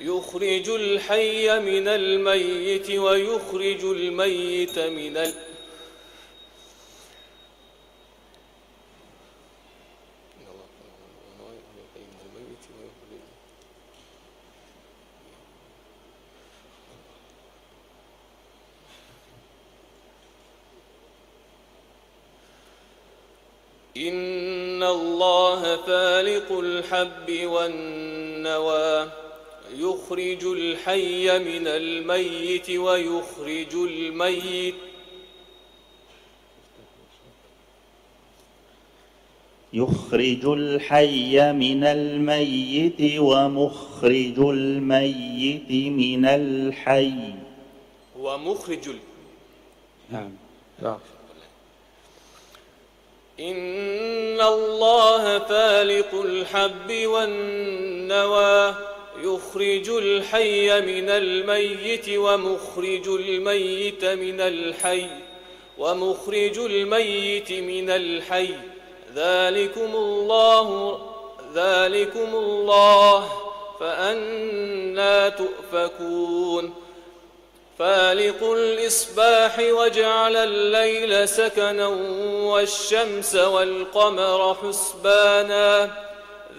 يخرج الحي من الميت ويخرج الميت من إن الله فالق الحب والنوى يخرج الحي من الميت ويخرج الميت يخرج الحي من الميت ومخرج الميت من الحي نعم. إن الله فالق الحب والنوى يخرج الحي من الميت ومخرج الميت من الحي من الحي ذلكم الله فأنى تؤفكون. فالق الإصباح وجعل الليل سكنا والشمس والقمر حسبانا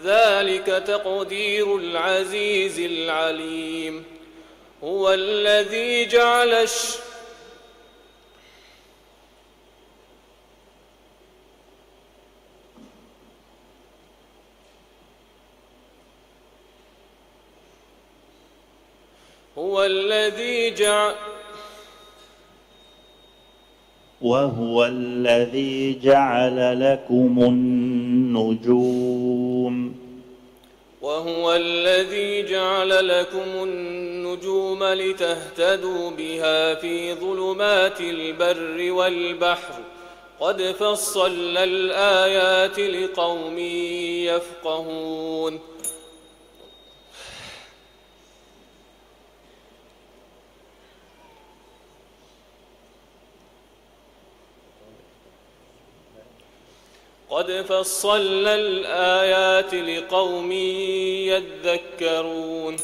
ذلك تقدير العزيز العليم. هو الذي جعل وهو الذي جعل لكم النجوم لتهتدوا بها في ظلمات البر والبحر قد فصلنا الآيات لقوم يفقهون. قد فصلنا الآيات لقوم يذكرون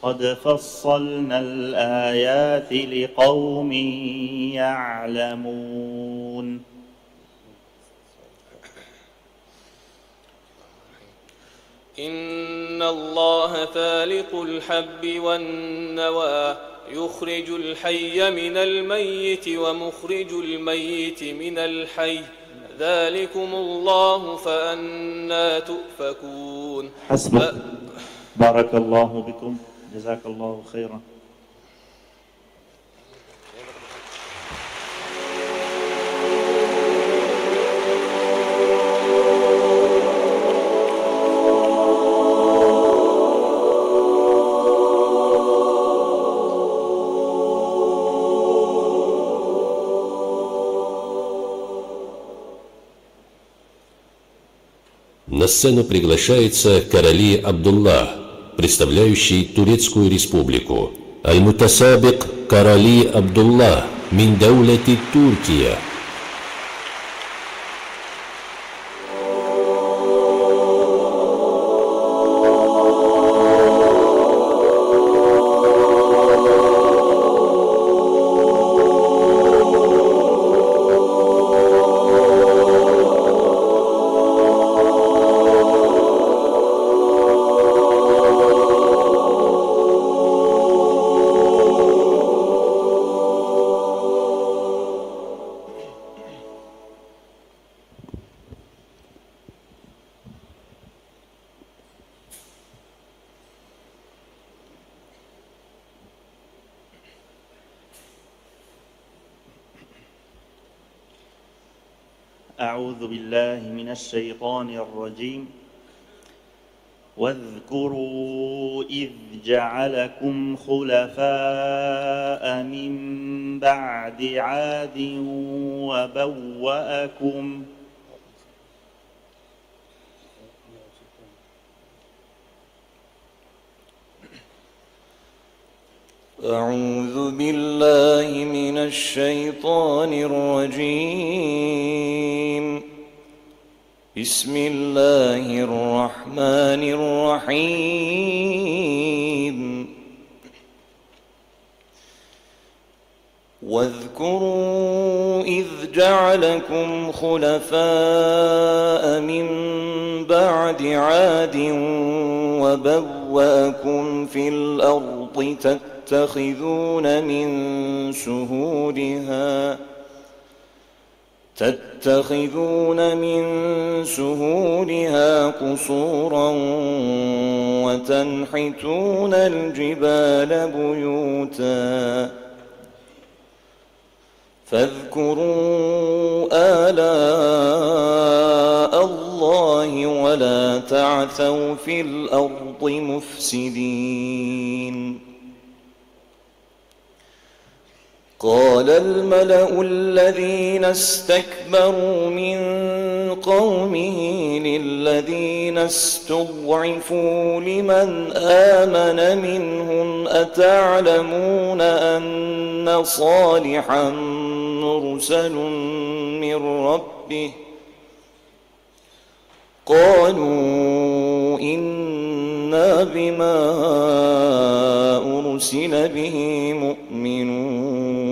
قد فصلنا الآيات لقوم يعلمون إن الله فالق الحب والنوى يخرج الحي من الميت ومخرج الميت من الحي ذلكم الله فأنى تؤفكون. حسبك. بارك الله بكم، جزاك الله خيرا. На сцену приглашается Карали Абдуллах, представляющий Турецкую республику. Аль-Мутасабик Карали Абдуллах мин даулати Туркия. أعوذ بالله من الشيطان الرجيم. واذكروا إذ جعلكم خلفاء من بعد عاد وبوأكم أعوذ بالله من الشيطان الرجيم. بسم الله الرحمن الرحيم. واذكروا إذ جعلكم خلفاء من بعد عاد وبوأكم في الأرض تتخذون من سهولها قصورا وتنحتون الجبال بيوتا فاذكروا آلاء الله ولا تعثوا في الأرض مفسدين. قال الملأ الذين استكبروا من قومه للذين استضعفوا لمن آمن منهم أتعلمون أن صالحا مرسل من ربه قالوا إنا بما أرسل به مؤمنون.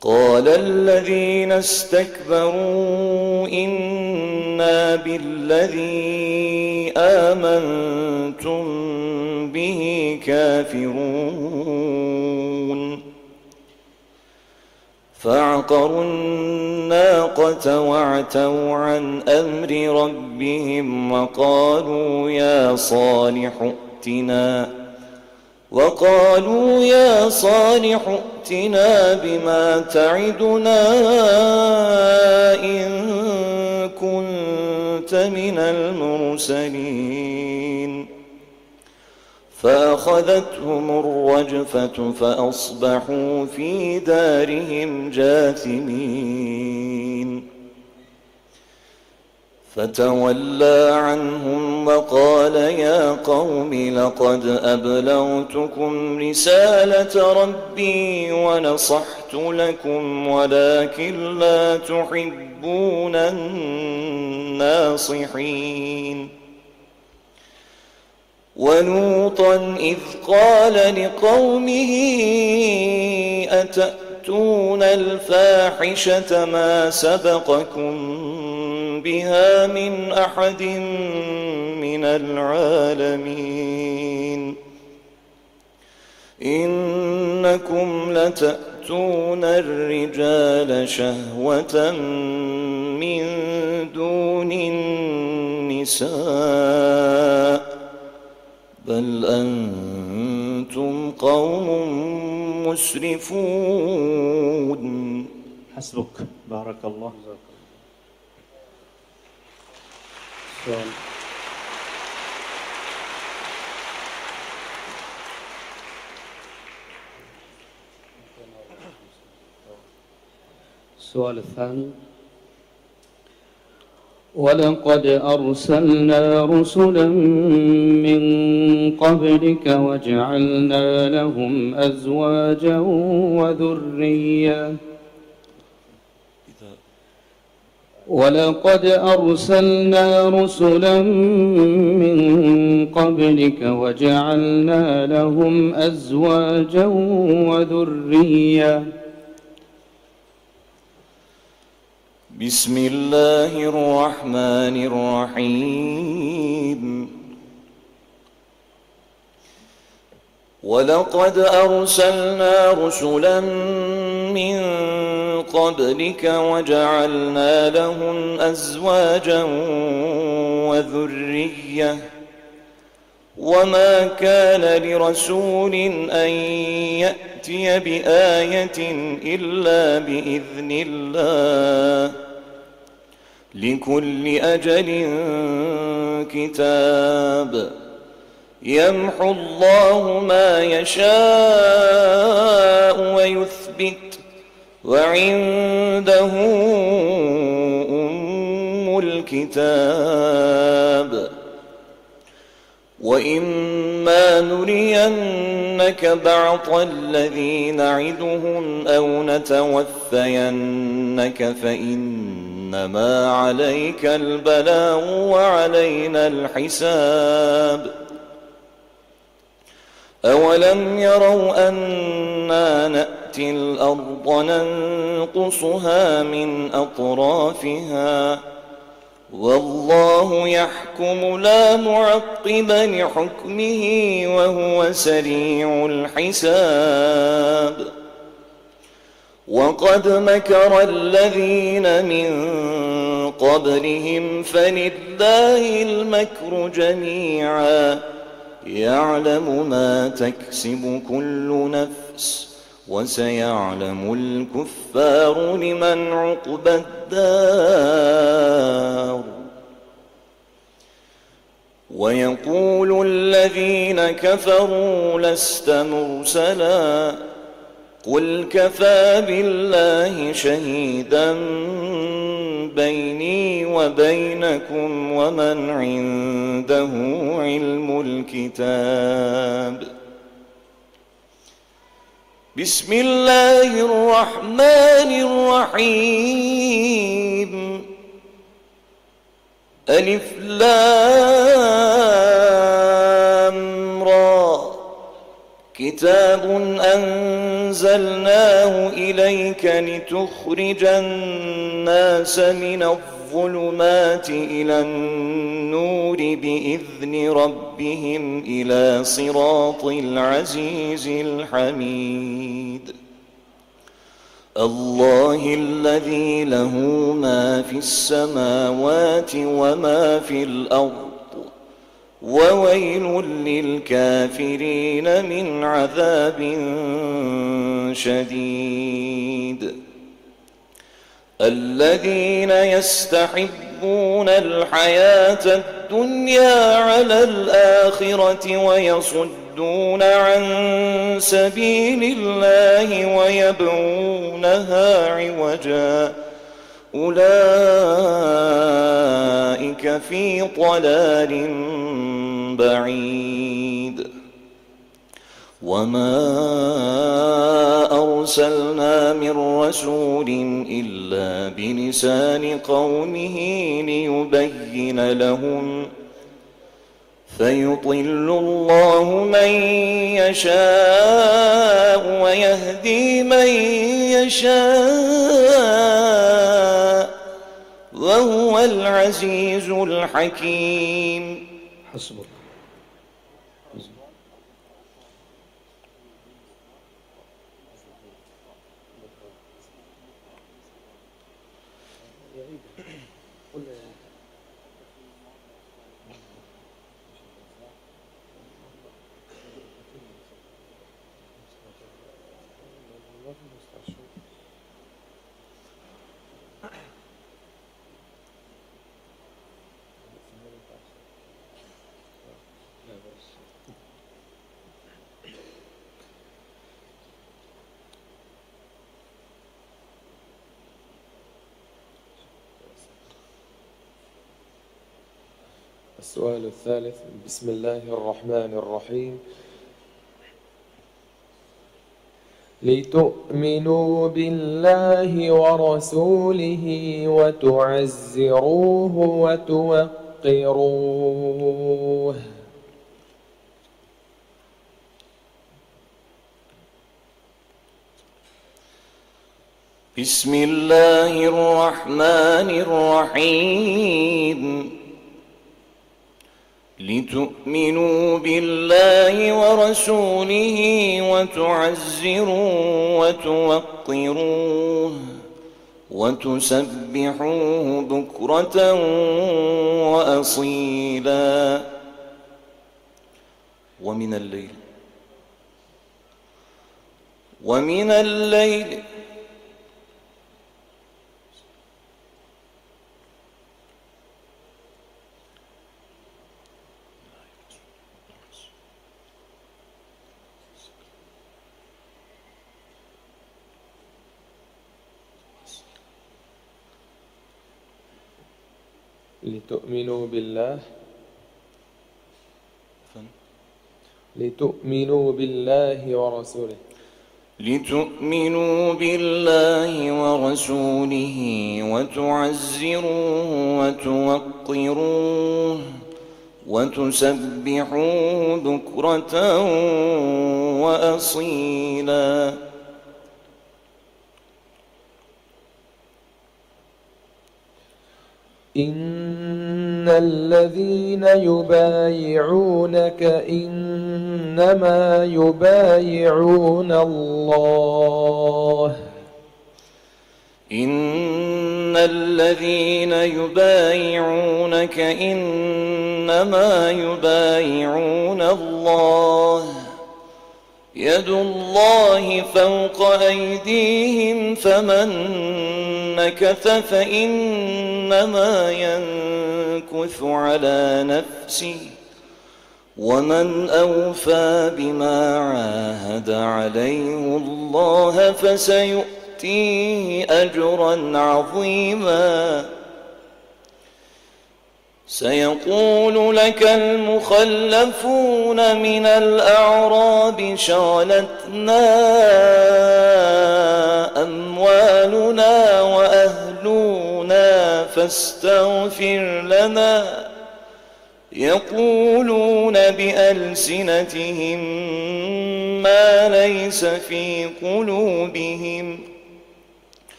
قال الذين استكبروا إنا بالذي آمنتم به كافرون. فعقروا الناقة وعتوا عن أمر ربهم وقالوا يا صالح ائتنا بما تعدنا إن كنت من المرسلين. فأخذتهم الرجفة فأصبحوا في دارهم جاثمين. فتولى عنهم وقال يا قوم لقد أبلغتكم رسالة ربي ونصحت لكم ولكن لا تحبون الناصحين. ولوطا إذ قال لقومه أتأتون الفاحشة ما سبقكم بها من أحد من العالمين إنكم لتأتون الرجال شهوة من دون النساء بل أنتم قوم مسرفون. حسبك. بارك الله. السؤال الثاني: ولقد أرسلنا رسلا من قبلك وجعلنا لهم أزواجا وذرية ولقد أرسلنا رسلا من قبلك وجعلنا لهم أزواجا وذرية. بسم الله الرحمن الرحيم. ولقد أرسلنا رسلا من قبلك وجعلنا لهم أزواجا وذرية وما كان لرسول أن يأتي بآية إلا بإذن الله لكل أجل كتاب يمحو الله ما يشاء ويثبت وعنده أم الكتاب. وإما نرينك بعض الذي نعدهم أو نتوفينك فإنما عليك البلاغ وعلينا الحساب. أولم يروا أنا نأتي الأرض ننقصها من أطرافها والله يحكم لا معقب لحكمه وهو سريع الحساب. وقد مكر الذين من قبلهم فلله المكر جميعا يعلم ما تكسب كل نفس وسيعلم الكفار لمن عقبى الدار. ويقول الذين كفروا لست مرسلا قل كفى بالله شهيدا بيني وبينكم ومن عنده علم الكتاب. بسم الله الرحمن الرحيم. ألف لام را كتاب أنزلناه إليك لتخرج الناس من الظلمات إلى النور بإذن ربهم إلى صراط العزيز الحميد. الله الذي له ما في السماوات وما في الأرض وويل للكافرين من عذاب شديد. الذين يستحبون الحياة الدنيا على الآخرة ويصدون عن سبيل الله ويبغونها عوجا أولئك في ضلال بعيد. وما أرسلنا من رسول إلا بلسان قومه ليبين لهم فيضل الله من يشاء ويهدي من يشاء وهو العزيز الحكيم. حسبك. السؤال الثالث. بسم الله الرحمن الرحيم. لتؤمنوا بالله ورسوله وتعزروه وتوقروه. بسم الله الرحمن الرحيم. لتؤمنوا بالله ورسوله وتعزروه وتوقروه وتسبحوه بكرة وأصيلا. ومن الليل لتؤمنوا بالله ورسوله. لتؤمنوا بالله ورسوله وتعزروه وتوقروه وتسبحوه بكرة وأصيلا. إن الذين يبايعونك إنما يبايعون الله. إن الذين يبايعونك إنما يبايعون الله يد الله فوق أيديهم فمن نكث فإنما ينكث على نفسه ومن أوفى بما عاهد عليه الله فسيؤتيه أجرا عظيما. سيقول لك المخلفون من الأعراب شغلتنا أموالنا وأهلنا فاستغفر لنا. يقولون بألسنتهم ما ليس في قلوبهم.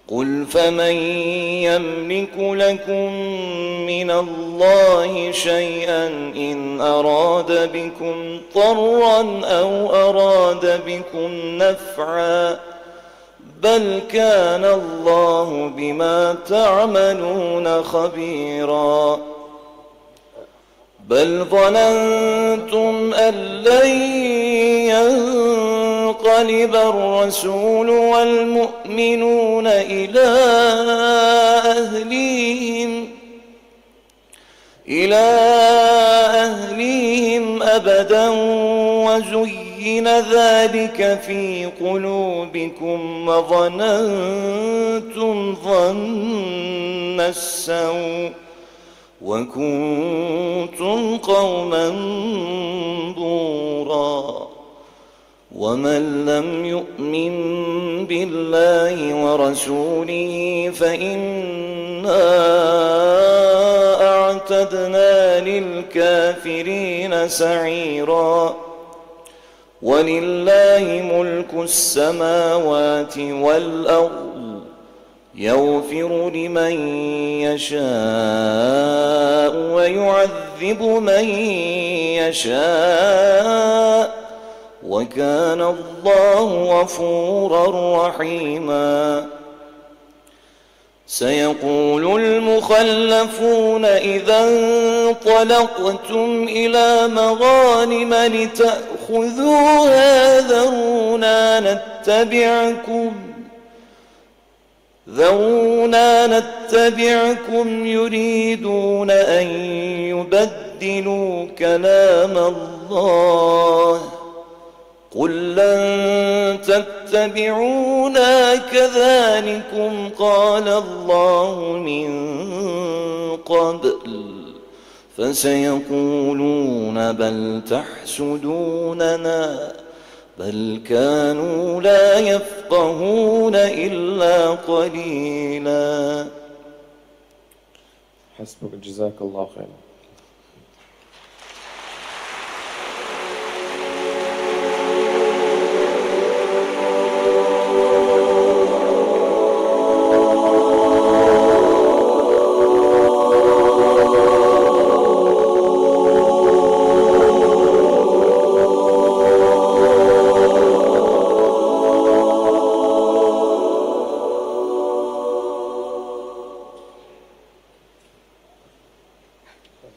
قل فمن يملك لكم من الله شيئا إن أراد بكم ضرا أو أراد بكم نفعا بل كان الله بما تعملون خبيرا. بل ظننتم أن لن ينقلب الرسول والمؤمنون إلى أهليهم أبدا زين ذلك في قلوبكم وظننتم ظن السوء وكنتم قوما بورا ومن لم يؤمن بالله ورسوله فإنا أعتدنا للكافرين سعيرا ولله ملك السماوات والأرض يغفر لمن يشاء ويعذب من يشاء وكان الله غفورا رحيما سيقول المخلفون إذا انطلقتم إلى مغانم لتأخذوها ذرونا نتبعكم يريدون أن يبدلوا كلام الله قل لن تتبعونا كذلكم قال الله من قبل فسيقولون بل تحسدوننا بل كانوا لا يفقهون إلا قليلا. حسبك جزاك الله خيرا.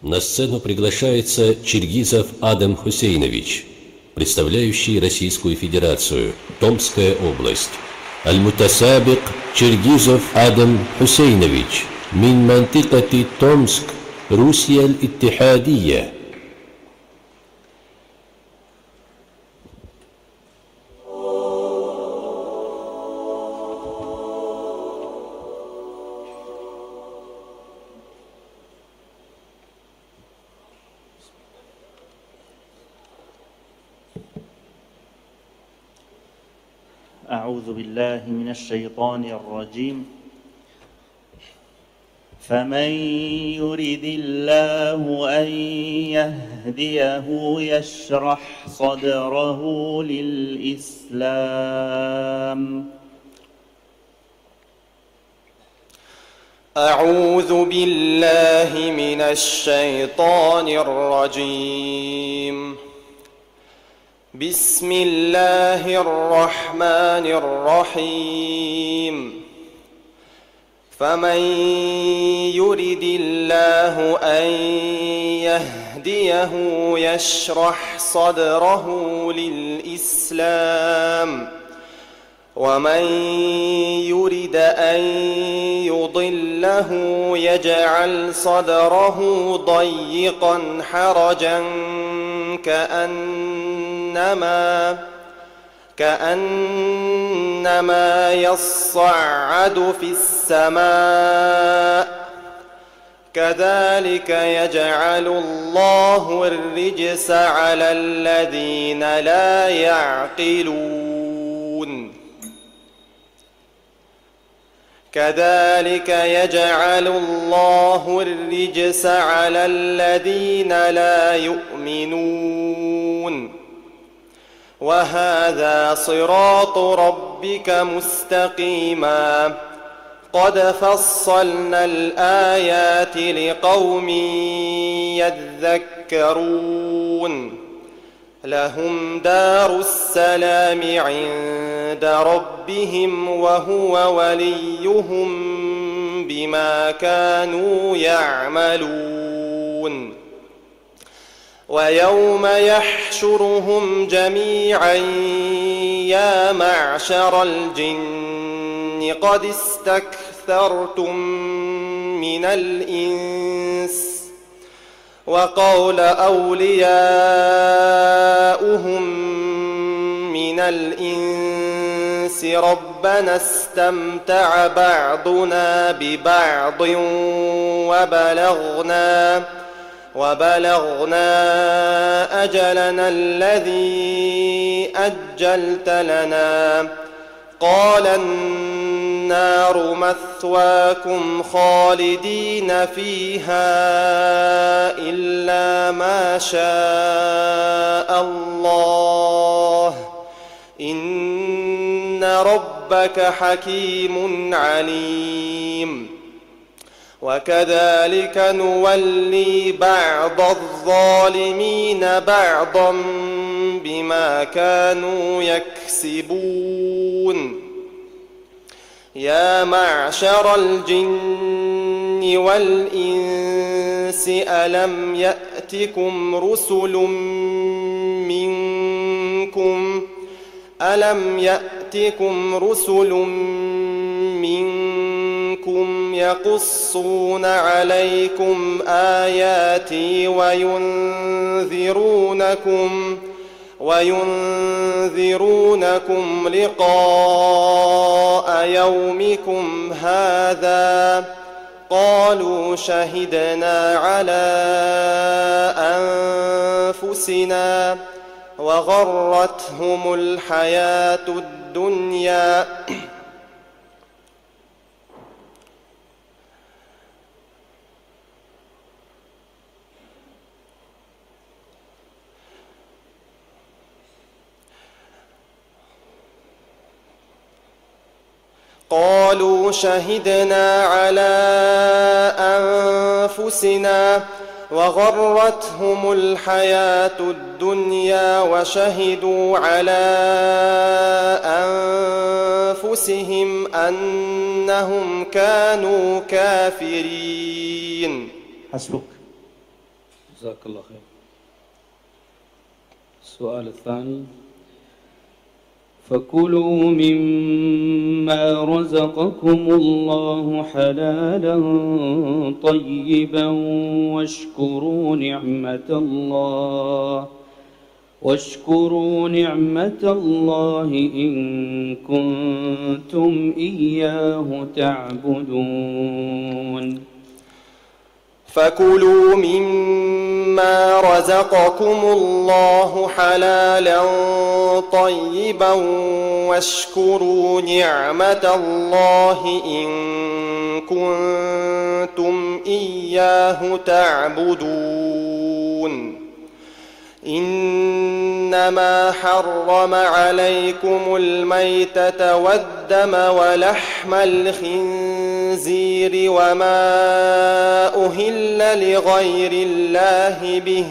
На сцену приглашается Чиргизов Адам Хусейнович, представляющий Российскую Федерацию, Томская область. Аль-Мутасабик Чиргизов Адам Хусейнович, мин мантикати Томск, Русия Аль-Иттихадия. أعوذ بالله من الشيطان الرجيم فمن يرد الله أن يهديه يشرح صدره للإسلام. أعوذ بالله من الشيطان الرجيم بسم الله الرحمن الرحيم فمن يرد الله أن يهديه يشرح صدره للإسلام ومن يرد أن يضله يجعل صدره ضيقا حرجا كأنما يصعد في السماء كذلك يجعل الله الرجس على الذين لا يعقلون كذلك يجعل الله الرجس على الذين لا يؤمنون وهذا صراط ربك مستقيما قد فصلنا الآيات لقوم يذكرون لهم دار السلام عند ربهم وهو وليهم بما كانوا يعملون ويوم يحشرهم جميعا يا معشر الجن قد استكثرتم من الإنس وقول أولياؤهم من الإنس ربنا استمتع بعضنا ببعض وبلغنا أجلنا الذي أجلت لنا قال النار مثواكم خالدين فيها إلا ما شاء الله إن ربك حكيم عليم وكذلك نولي بعض الظالمين بعضا بما كانوا يكسبون يا معشر الجن والإنس ألم يأتكم رسل منكم يقصون عليكم آياتي وينذرونكم لقاء يومكم هذا قالوا شهدنا على أنفسنا وغرتهم الحياة الدنيا قالوا شهدنا على أنفسنا وغرتهم الحياة الدنيا وشهدوا على أنفسهم أنهم كانوا كافرين. حسبك. جزاك الله خير. السؤال الثاني: فكلوا مما رزقكم الله حلالا طيبا واشكروا نعمة الله إن كنتم إياه تعبدون. فكلوا مما رزقكم الله حلالا طيبا واشكروا نعمة الله إن كنتم إياه تعبدون. إنما حرم عليكم الميتة والدم ولحم الخنزير وما أهل لغير الله به،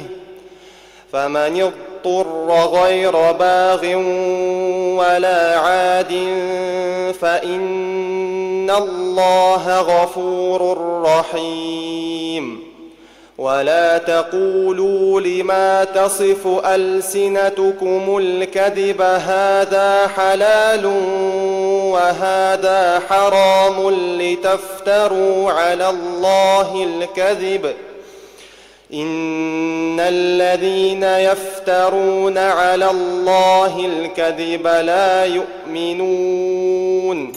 فمن اضطر غير باغ ولا عاد فإن الله غفور رحيم. ولا تقولوا لما تصف ألسنتكم الكذب هذا حلال وهذا حرام لتفتروا على الله الكذب، إن الذين يفترون على الله الكذب لا يؤمنون.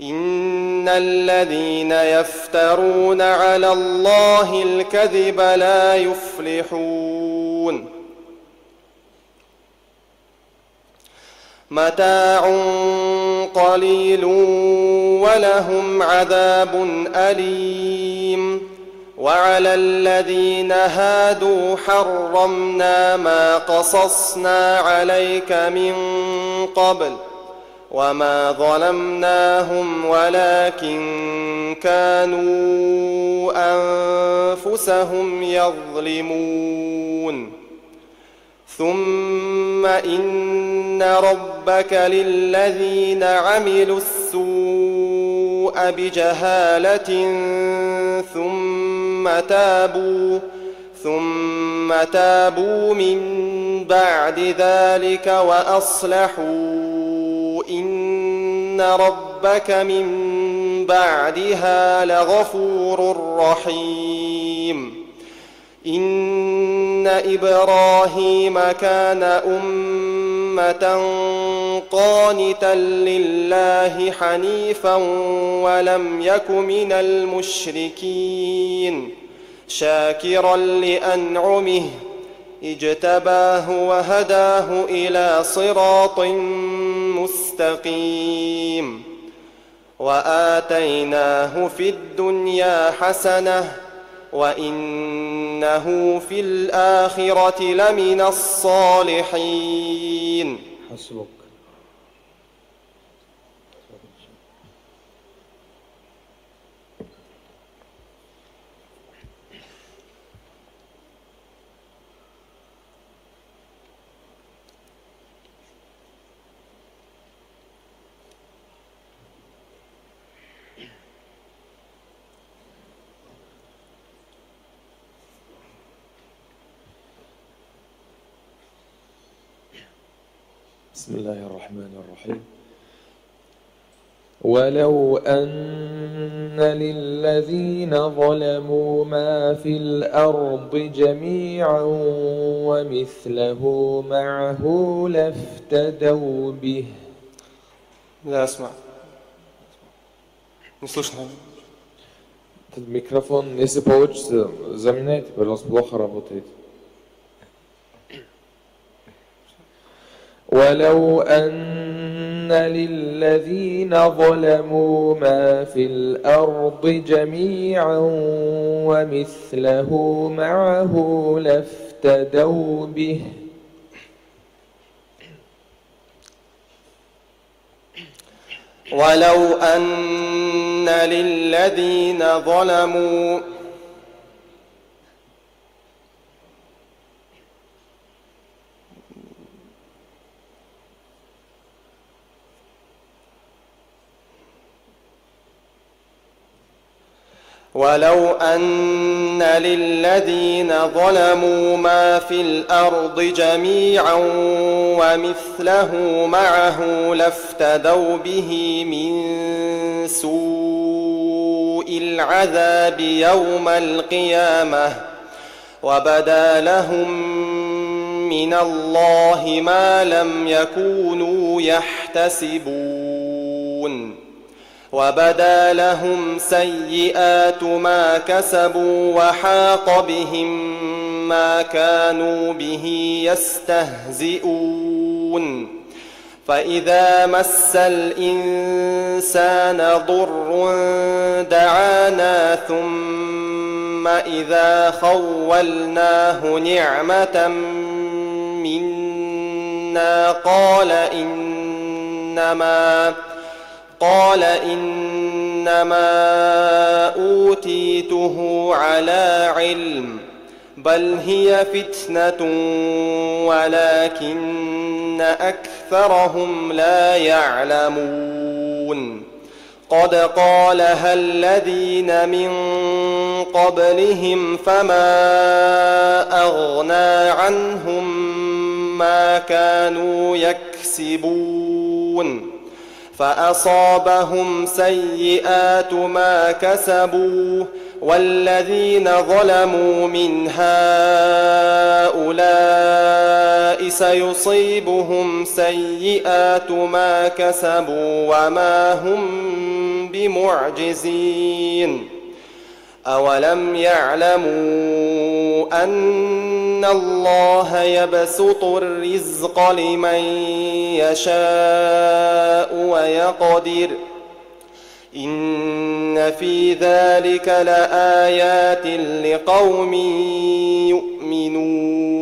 إن الذين يفترون على الله الكذب لا يفلحون. متاع قليل ولهم عذاب أليم. وعلى الذين هادوا حرمنا ما قصصنا عليك من قبل وما ظلمناهم ولكن كانوا أنفسهم يظلمون. ثم إن ربك للذين عملوا السوء بجهالة ثم تابوا من بعد ذلك وأصلحوا إن ربك من بعدها لغفور رحيم. إن إبراهيم كان أمة قانتا لله حنيفا ولم يك من المشركين شاكرا لأنعمه اجتباه وهداه إلى صراط مستقيم وآتيناه في الدنيا حسنة وإنه في الآخرة لمن الصالحين. حسبك. بسم الله الرحمن الرحيم. ولو أن للذين ظلموا ما في الأرض جميعا ومثله معه لافتدوا به. لا أسمع. Не слышно. Этот микрофон, если получится, заменяйте, пожалуйста, плохо работает. ولو أن للذين ظلموا ما في الأرض جميعا ومثله معه لافتدوا به. ولو أن للذين ظلموا ما في الأرض جميعا ومثله معه لافتدوا به من سوء العذاب يوم القيامة وبدا لهم من الله ما لم يكونوا يحتسبون وبدا لهم سيئات ما كسبوا وحاق بهم ما كانوا به يستهزئون فإذا مس الإنسان ضر دعانا ثم إذا خولناه نعمة منا قال إنما أوتيته على علم بل هي فتنة ولكن أكثرهم لا يعلمون قد قالها الذين من قبلهم فما أغنى عنهم ما كانوا يكسبون فأصابهم سيئات ما كسبوا والذين ظلموا من هؤلاء سيصيبهم سيئات ما كسبوا وما هم بمعجزين أولم يعلموا أن الله يبسط الرزق لمن يشاء ويقدر إن في ذلك لآيات لقوم يؤمنون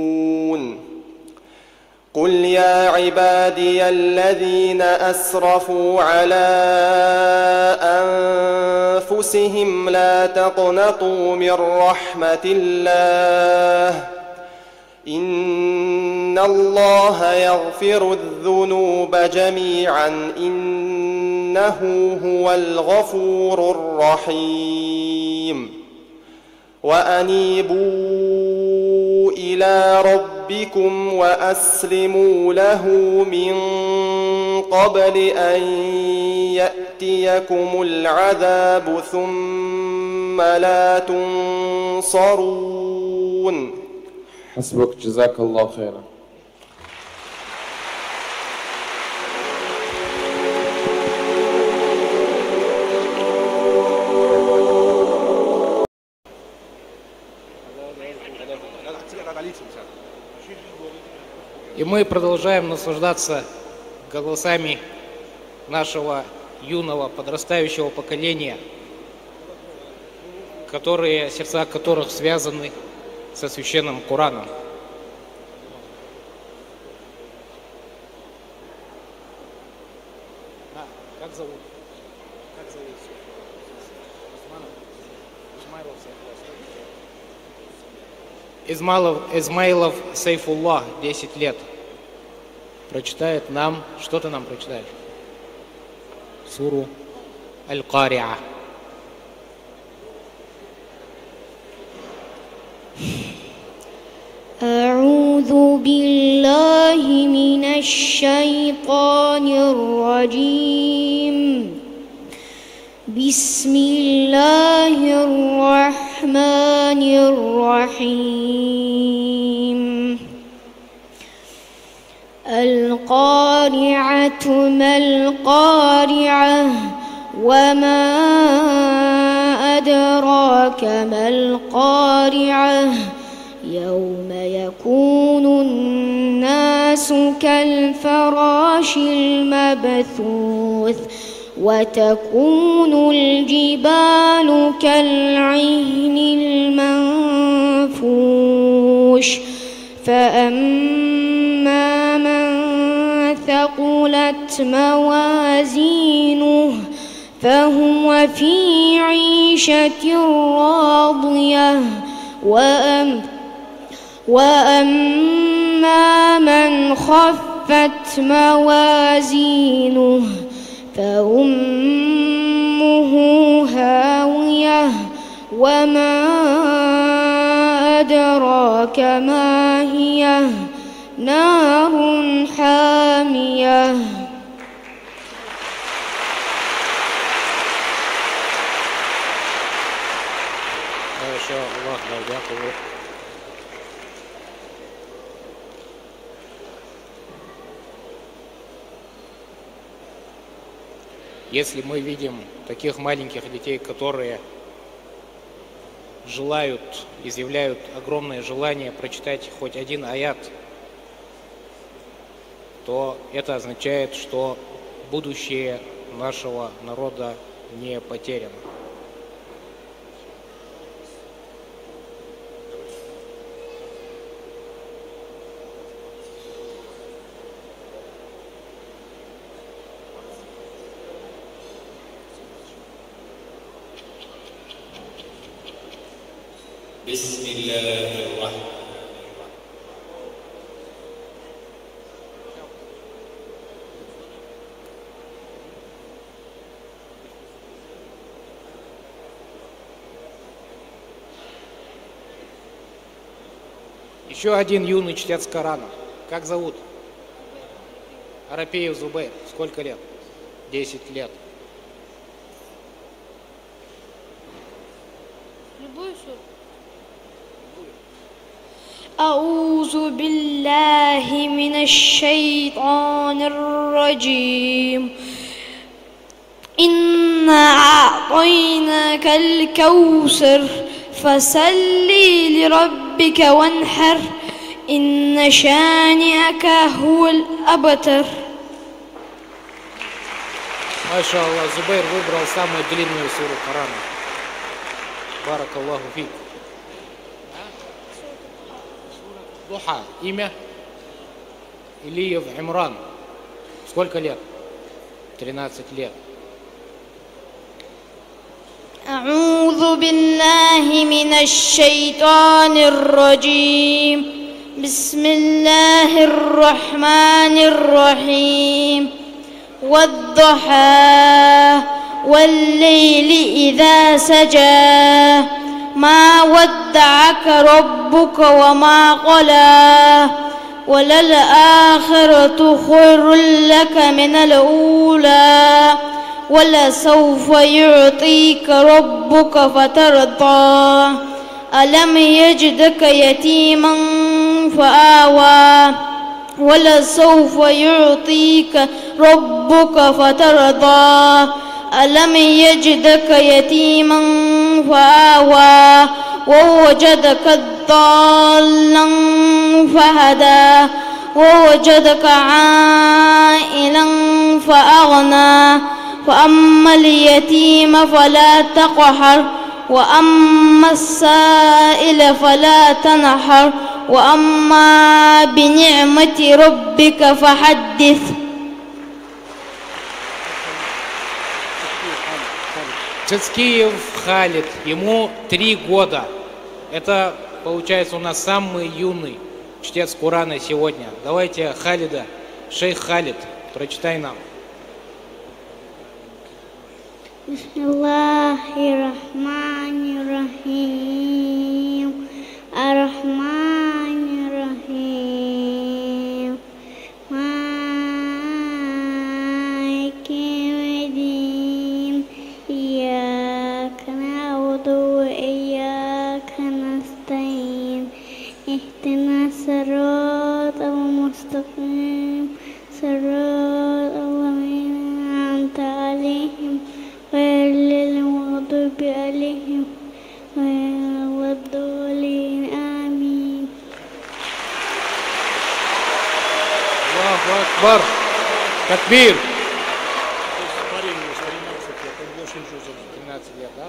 قل يا عبادي الذين أسرفوا على أنفسهم لا تقنطوا من رحمة الله إن الله يغفر الذنوب جميعا إنه هو الغفور الرحيم وأنيبوا إلى ربكم وأسلموا له من قبل أن يأتيكم العذاب ثم لا تنصرون حسبك جزاك الله خيرا. И мы продолжаем наслаждаться голосами нашего юного подрастающего поколения, сердца которых связаны со священным Кораном. Как зовут? Измайлов Сейфуллах, 10 лет. Прочитает нам, что ты нам прочитаешь? Суру Аль-Кариа. أعوذ بالله من الشيطان الرجيم بسم الله الرحمن الرحيم القارعة ما القارعة وما أدراك ما القارعة يوم يكون الناس كالفراش المبثوث وتكون الجبال كالعهن المنفوش فأما من ثقلت موازينه فهو في عيشة راضية وأما من خفت موازينه فأمه هاوية وما أدراك ما هي نار حامية. ما شاء الله لا يقوى. Если мы видим таких маленьких детей, которые изъявляют огромное желание прочитать хоть один аят, то это означает, что будущее нашего народа не потеряно. بسم الله الرحمن Еще один юный чтец Корана. Как зовут? Арапеев Зубейр. Сколько лет? 10 лет. Любую суру. أعوذ بالله من الشيطان الرجيم إنا أعطيناك الكوثر فصل لربك وانحر إن شانئك هو الأبتر. Маша Аллах, Зубейр выбрал самую длинную суру Корана. Барак Аллаху фик. Духа. Имя? Илиев Имран. Сколько лет? 13 лет. أعوذ بالله من الشيطان الرجيم بسم الله الرحمن الرحيم والضحى والليل إذا سجى ما ودعك ربك وما قلى وللآخرة خير لك من الأولى ولسوف يعطيك ربك فترضى ألم يجدك يتيما فآوى ولسوف يعطيك ربك فترضى ألم يجدك يتيما فآوى ووجدك ضالا فهدى ووجدك عائلا فأغنى فأما اليتيم فلا تقهر وأما السائل فلا تنحر وأما بنعمة ربك فحدث. Цицкиев Халид, ему 3 года. Это, получается, у нас самый юный чтец Курана сегодня. Давайте Халида, шейх Халид, прочитай нам. Бисмиллахир-рахманир-рахим. Ар-рахманир-рахим. Малики-йомид-дин. Ияка нa'буду ва ияка наста'ин. Ихдина сиротал мустақим. Сиротал лазина ан'амта алейхим. غير المغضوب عليهم غير الضالين آمين. الله أكبر. Такбир. 13 лет, да?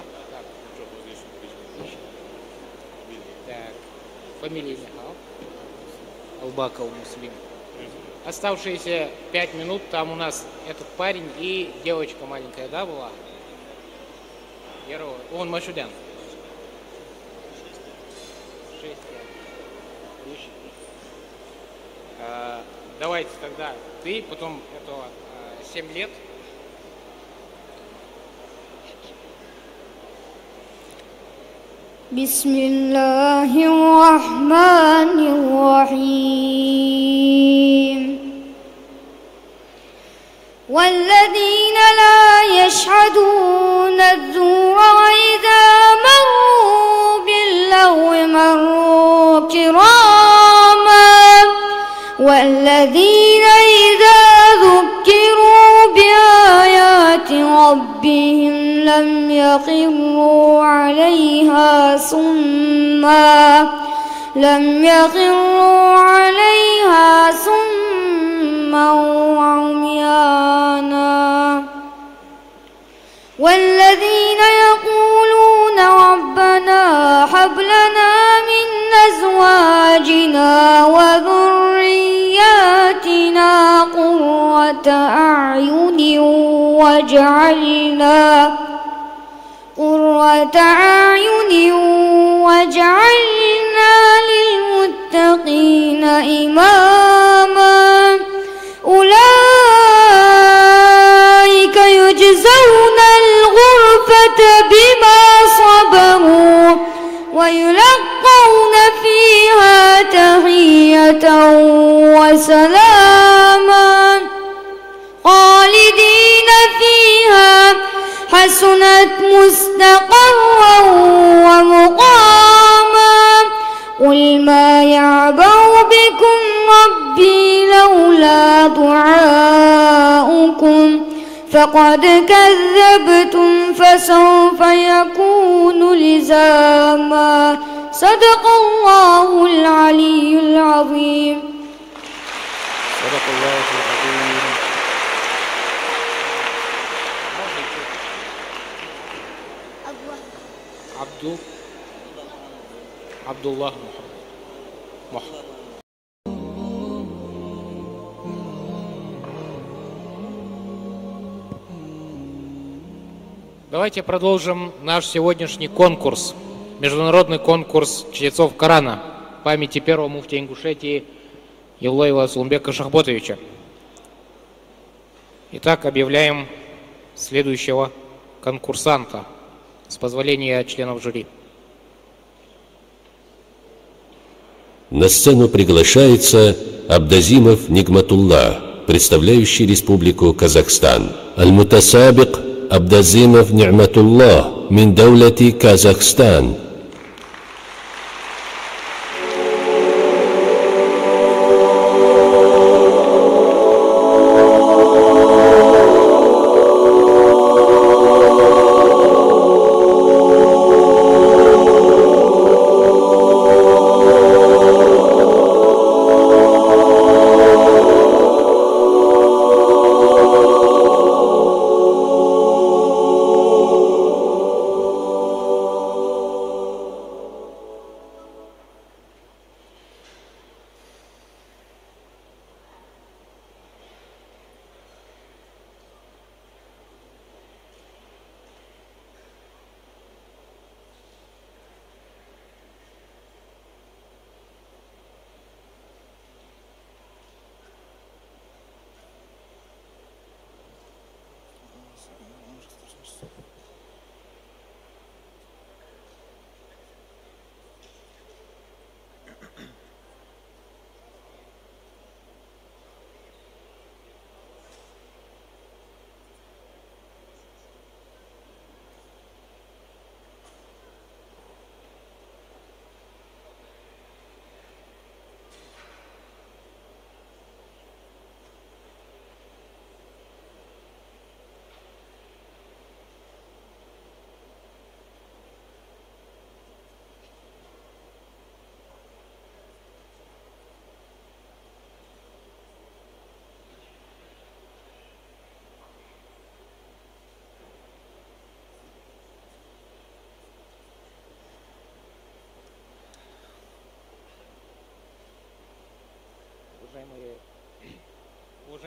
Так. Фамилия Михаил. Албаков Муслим. Оставшиеся 5 минут, там у нас этот парень и девочка маленькая, да, была? Он Машудян. 6 лет. Давайте тогда ты, потом этого 7 лет. Бисмиллахир-рахманир-рахим. والذين لا يشهدون الزور وإذا مروا باللغو مروا كراما والذين إذا ذكروا بآيات ربهم لم يخروا عليها صما وعميانا والذين يقولون ربنا هب لنا من أزواجنا وذرياتنا قرة أعين واجعلنا للمتقين إماما أولئك يجزون الغرفة بما صبروا ويلقون فيها تحية وسلاما خالدين فيها حسنت مستقرا ومقاما قل ما يعبأ بكم ربي لولا دعاؤكم فقد كذبتم فسوف يكون لزاما صدق الله العلي العظيم. صدق الله العظيم. Абдуллах Мухаммад. Давайте продолжим наш сегодняшний конкурс, международный конкурс чтецов Корана в памяти первого муфтия Ингушетии Евлоева Сулумбека Шахботовича. Итак, объявляем следующего конкурсанта с позволения членов жюри. На сцену приглашается Абдазимов Нигматулла, представляющий Республику Казахстан. Аль-Мутасабик Абдазимов Ни'матуллах мин даулати Казахстан.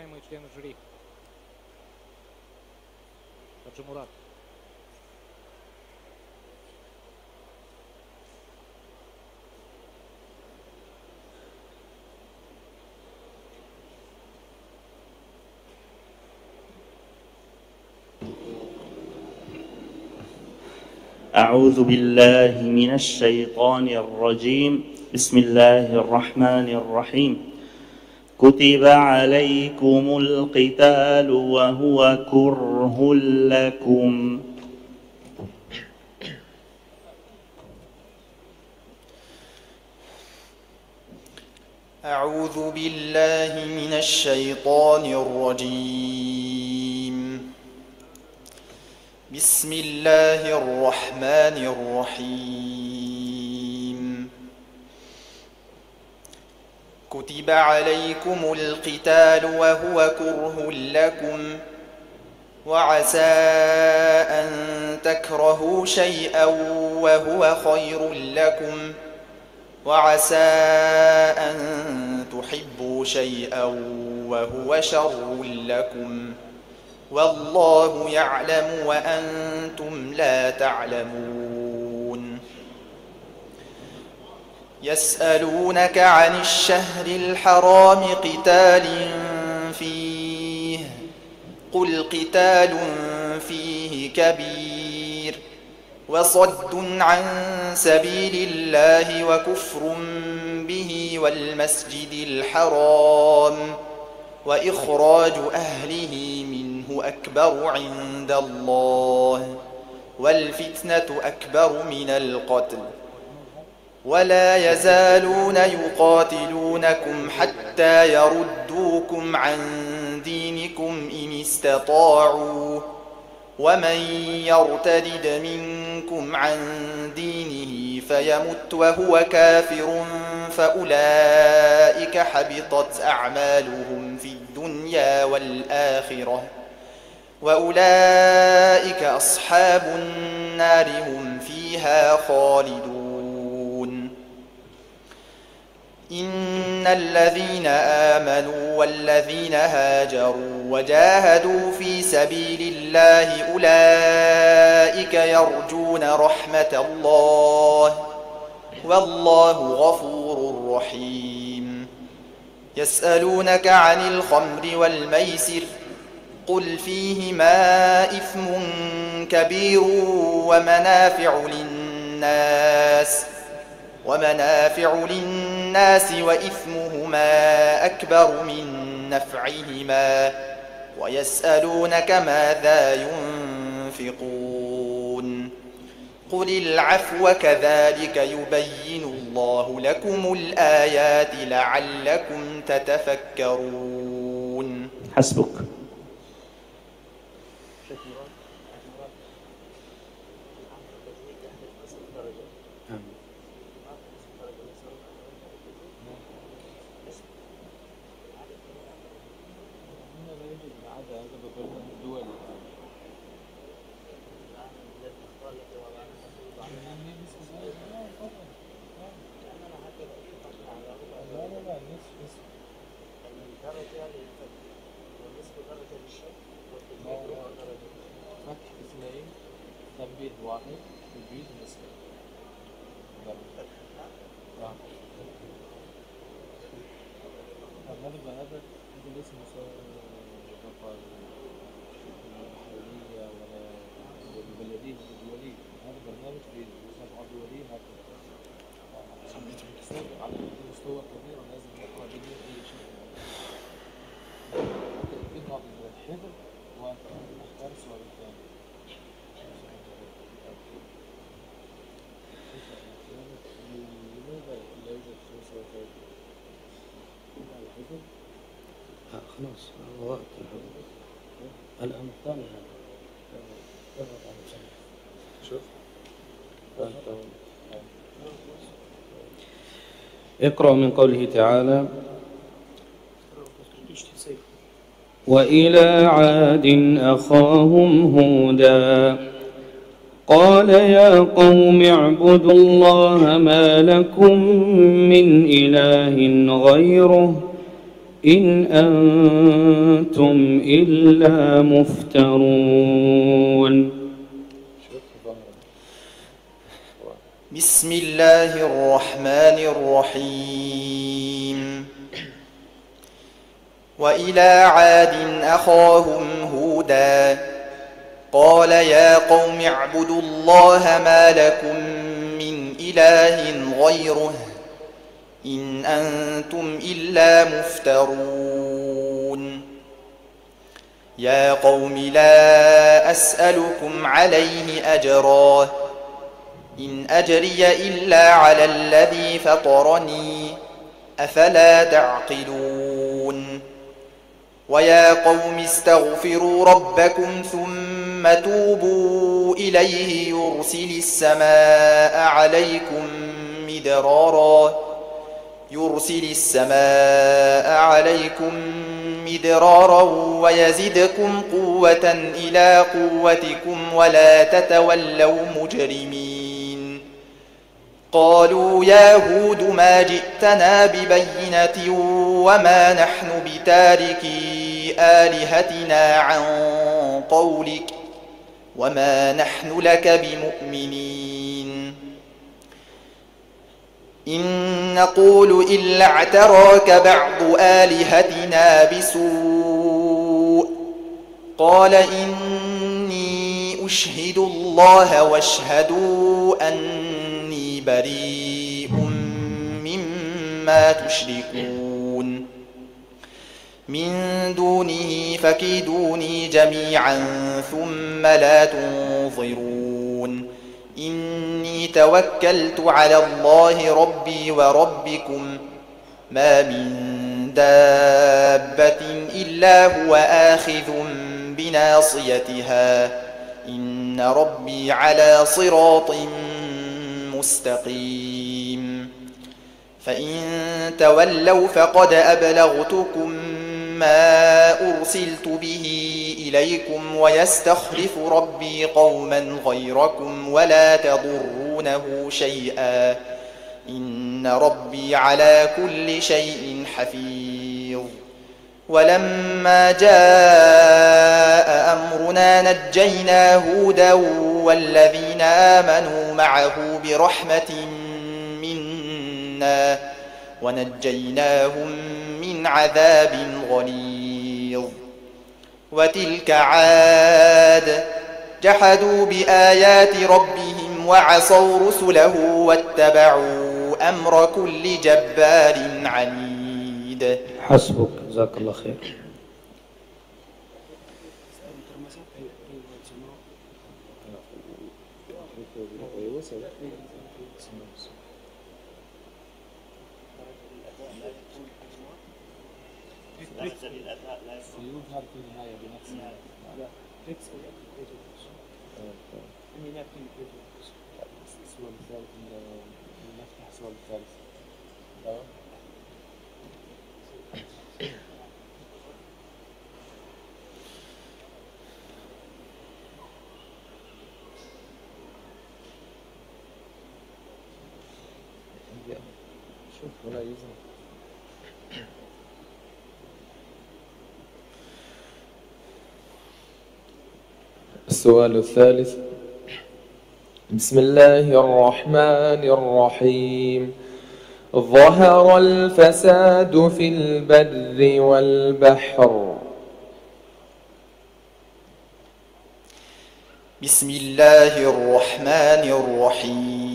уважаемые члены жюри. Хаджи Мурат. أعوذ بالله من الشيطان الرجيم. بسم الله الرحمن الرحيم. كتب عليكم القتال وهو كره لكم. أعوذ بالله من الشيطان الرجيم. بسم الله الرحمن الرحيم. كتب عليكم القتال وهو كره لكم وعسى أن تكرهوا شيئا وهو خير لكم وعسى أن تحبوا شيئا وهو شر لكم والله يعلم وأنتم لا تعلمون. يسألونك عن الشهر الحرام قتال فيه قل قتال فيه كبير وصد عن سبيل الله وكفر به والمسجد الحرام وإخراج أهله منه أكبر عند الله والفتنة أكبر من القتل ولا يزالون يقاتلونكم حتى يردوكم عن دينكم إن استطاعوا ومن يرتد منكم عن دينه فيمت وهو كافر فأولئك حبطت أعمالهم في الدنيا والآخرة وأولئك أصحاب النار هم فيها خالدون. إن الذين آمنوا والذين هاجروا وجاهدوا في سبيل الله أولئك يرجون رحمة الله والله غفور رحيم. يسألونك عن الخمر والميسر قل فيهما إثم كبير ومنافع للناس وإثمهما أكبر من نفعهما ويسألونك ماذا ينفقون قل العفو كذلك يبين الله لكم الآيات لعلكم تتفكرون. حسبك. خلاص وقت الآن الثاني شوف اقرأ من قوله تعالى وإلى عاد أخاهم هودا قال يا قوم اعبدوا الله ما لكم من إله غيره إن أنتم إلا مفترون. بسم الله الرحمن الرحيم. وإلى عاد أخاهم هودا قال يا قوم اعبدوا الله ما لكم من إله غيره إن أنتم إلا مفترون. يا قوم لا أسألكم عليه أجرا إن أجري إلا على الذي فطرني أفلا تعقلون. ويا قوم استغفروا ربكم ثم توبوا إليه يرسل السماء عليكم مدرارا ويزدكم قوة إلى قوتكم ولا تتولوا مجرمين. قالوا يا هود ما جئتنا ببينة وما نحن بتاركي آلهتنا عن قولك وما نحن لك بمؤمنين. إن نقول إلا اعتراك بعض آلهتنا بسوء قال إني أشهد الله واشهدوا أني بريء مما تشركون. من دونه فكيدوني جميعا ثم لا تنظرون. إني توكلت على الله ربي وربكم ما من دابة إلا هو آخذ بناصيتها إن ربي على صراط مستقيم. فإن تولوا فقد أبلغتكم ما أرسلت به إليكم ويستخلف ربي قوما غيركم ولا تضرونه شيئا إن ربي على كل شيء حفيظ. ولما جاء أمرنا نجينا هودا والذين آمنوا معه برحمة منا ونجيناهم من عذاب غليظ. وتلك عاد جحدوا بآيات ربهم وعصوا رسله واتبعوا أمر كل جبار عنيد. حسبك، جزاك الله خير. سيظهر في النهاية بنفسه. لا إكس أو إني نفتح السؤال الثالث نفتح السؤال الثالث. شوف ولا يظهر. السؤال الثالث. بسم الله الرحمن الرحيم. ظهر الفساد في البر والبحر. بسم الله الرحمن الرحيم.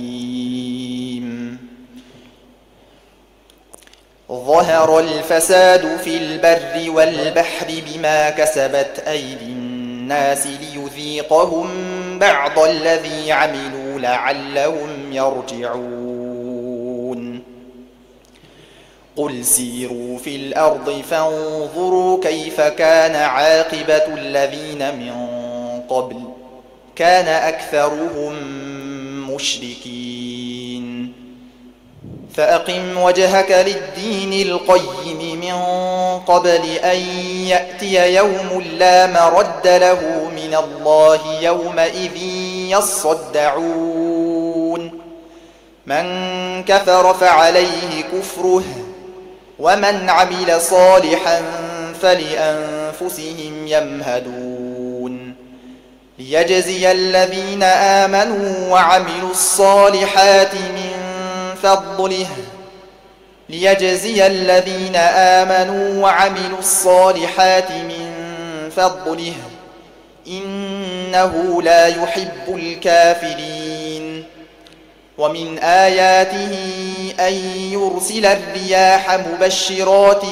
ظهر الفساد في البر والبحر بما كسبت أيدي الناس ليذيقهم بعض الذي عملوا لعلهم يرجعون. قل سيروا في الأرض فانظروا كيف كان عاقبة الذين من قبل كان أكثرهم مشركين. فأقم وجهك للدين القيم من قبل أن يأتي يوم لا مرد له من الله يومئذ يصدعون. من كفر فعليه كفره ومن عمل صالحا فلأنفسهم يمهدون ليجزي الذين آمنوا وعملوا الصالحات من فضله إنه لا يحب الكافرين ومن آياته أن يرسل الرياح مبشرات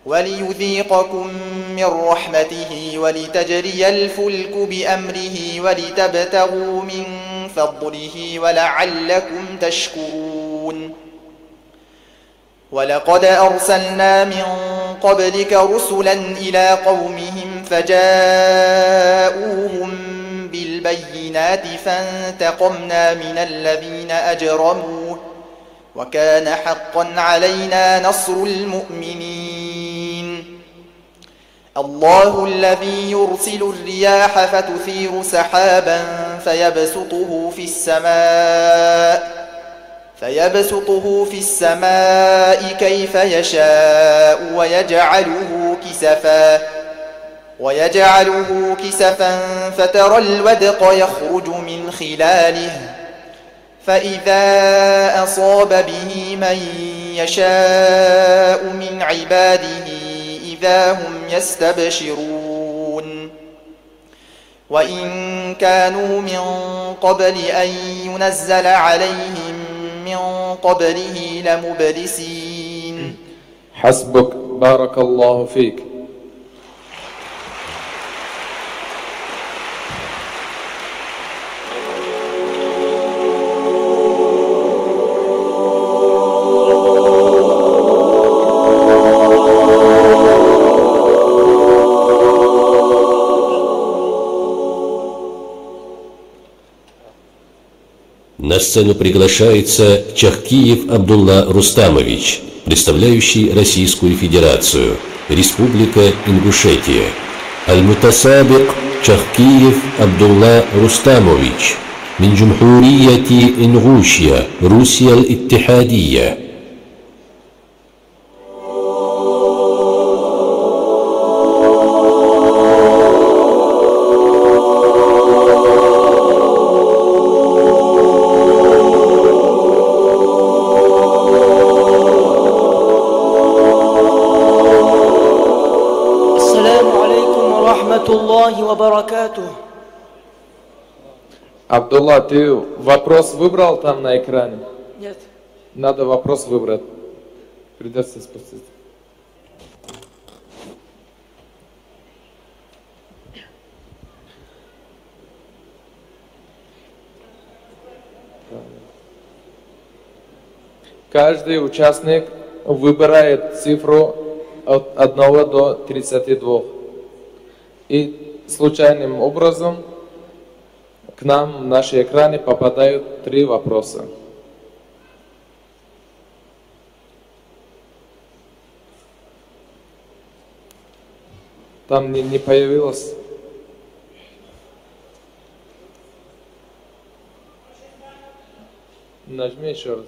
وليذيقكم من رحمته ولتجري الفلك بأمره ولتبتغوا من فضله ولعلكم تشكرون ولقد أرسلنا من قبلك رسلا إلى قومهم فجاءوهم بالبينات فانتقمنا من الذين أجرموا وكان حقا علينا نصر المؤمنين الله الذي يرسل الرياح فتثير سحابا فيبسطه في السماء كيف يشاء ويجعله كسفا فترى الودق يخرج من خلاله فإذا أصاب به من يشاء من عباده إذا هم يستبشرون وإن كانوا من قبل أن ينزل عليهم من قبله لمبلسين. حسبك بارك الله فيك. На сцену приглашается Чахкиев Абдулла Рустамович, представляющий Российскую Федерацию, Республика Ингушетия. Аль-Мутасабик Чахкиев Абдулла Рустамович, من جمهورية إنغوشيا روسيا الاتحادية. وبركاته. Абдулла, ты вопрос выбрал там на экране? Нет. Надо вопрос выбрать. Придется спуститься. Каждый участник выбирает цифру от 1 до 32. И случайным образом к нам в наши экраны попадают 3 вопроса. Там не появилось. Нажми еще раз.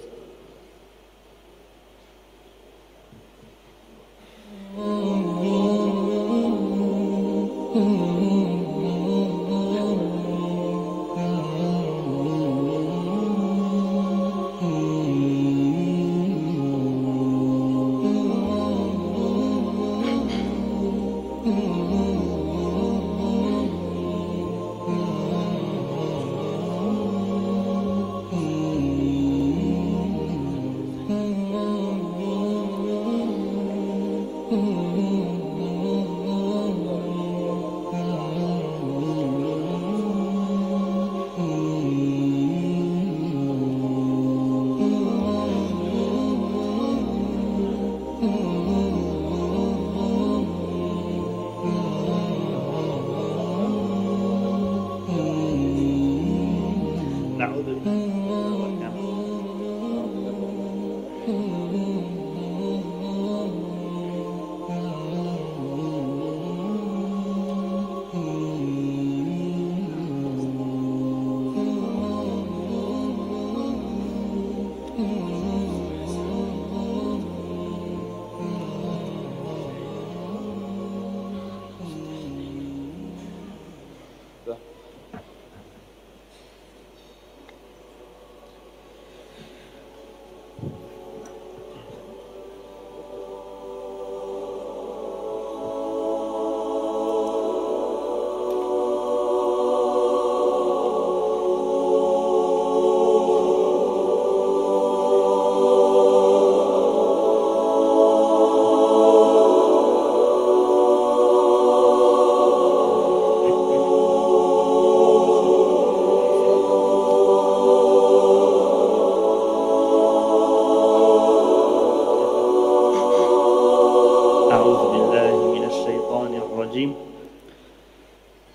الرجيم.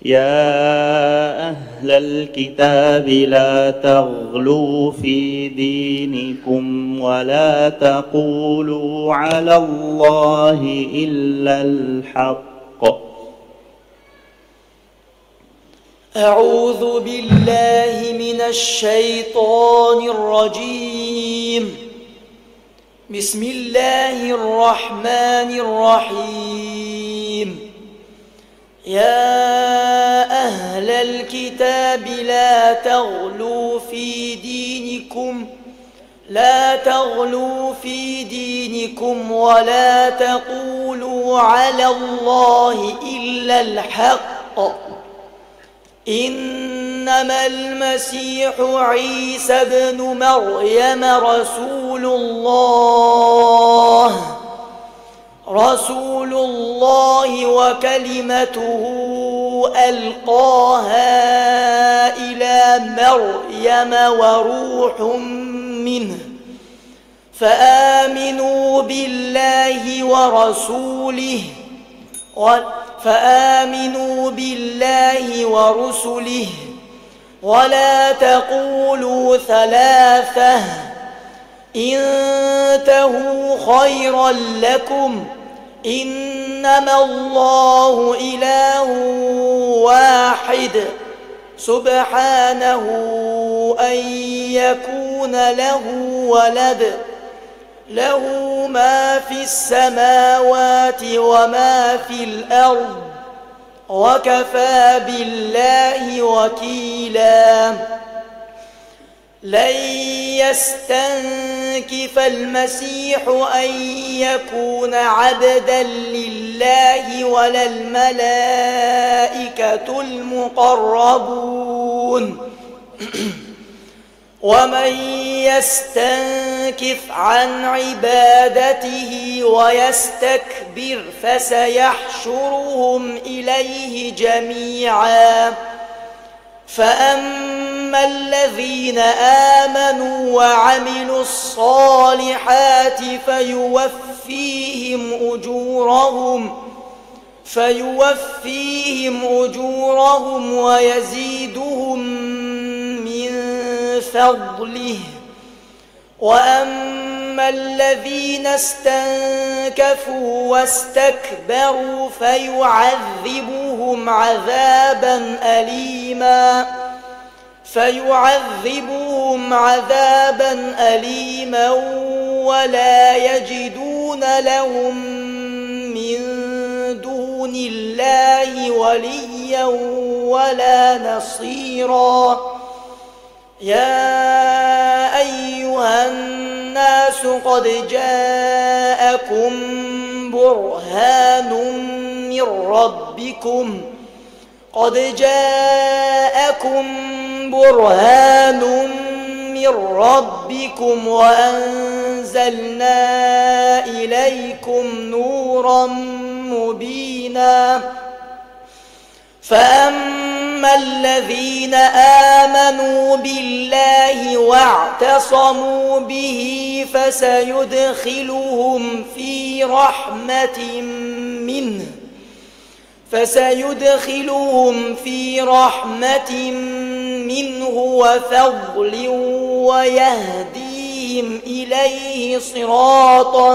يا أهل الكتاب لا تغلوا في دينكم ولا تقولوا على الله إلا الحق. أعوذ بالله من الشيطان الرجيم. بسم الله الرحمن الرحيم. يا أهل الكتاب لا تغلوا في دينكم ولا تقولوا على الله إلا الحق. إنما المسيح عيسى ابن مريم رسول الله وكلمته ألقاها إلى مريم وروح منه، فآمنوا بالله ورسله ولا تقولوا ثلاثة، انتهوا خيرا لكم، إنما الله إله واحد سبحانه أن يكون له ولد، له ما في السماوات وما في الأرض وكفى بالله وكيلا. لن يستنكف المسيح أن يكون عبدا لله ولا الملائكة المقربون، ومن يستنكف عن عبادته ويستكبر فسيحشرهم إليه جميعا. فأما الذين آمنوا وعملوا الصالحات فيوفيهم أجورهم ويزيدهم من فضله. وأما الذين استنكفوا واستكبروا فيعذبهم عذابا أليما ولا يجدون لهم من دون الله وليا ولا نصيرا. يا أيها الناس قد جاءكم برهان من ربكم وأنزلنا إليكم نورا مبينا. فأما الذين آمنوا بالله واعتصموا به فسيدخلهم في رحمة منه وفضل ويهديهم إليه صراطا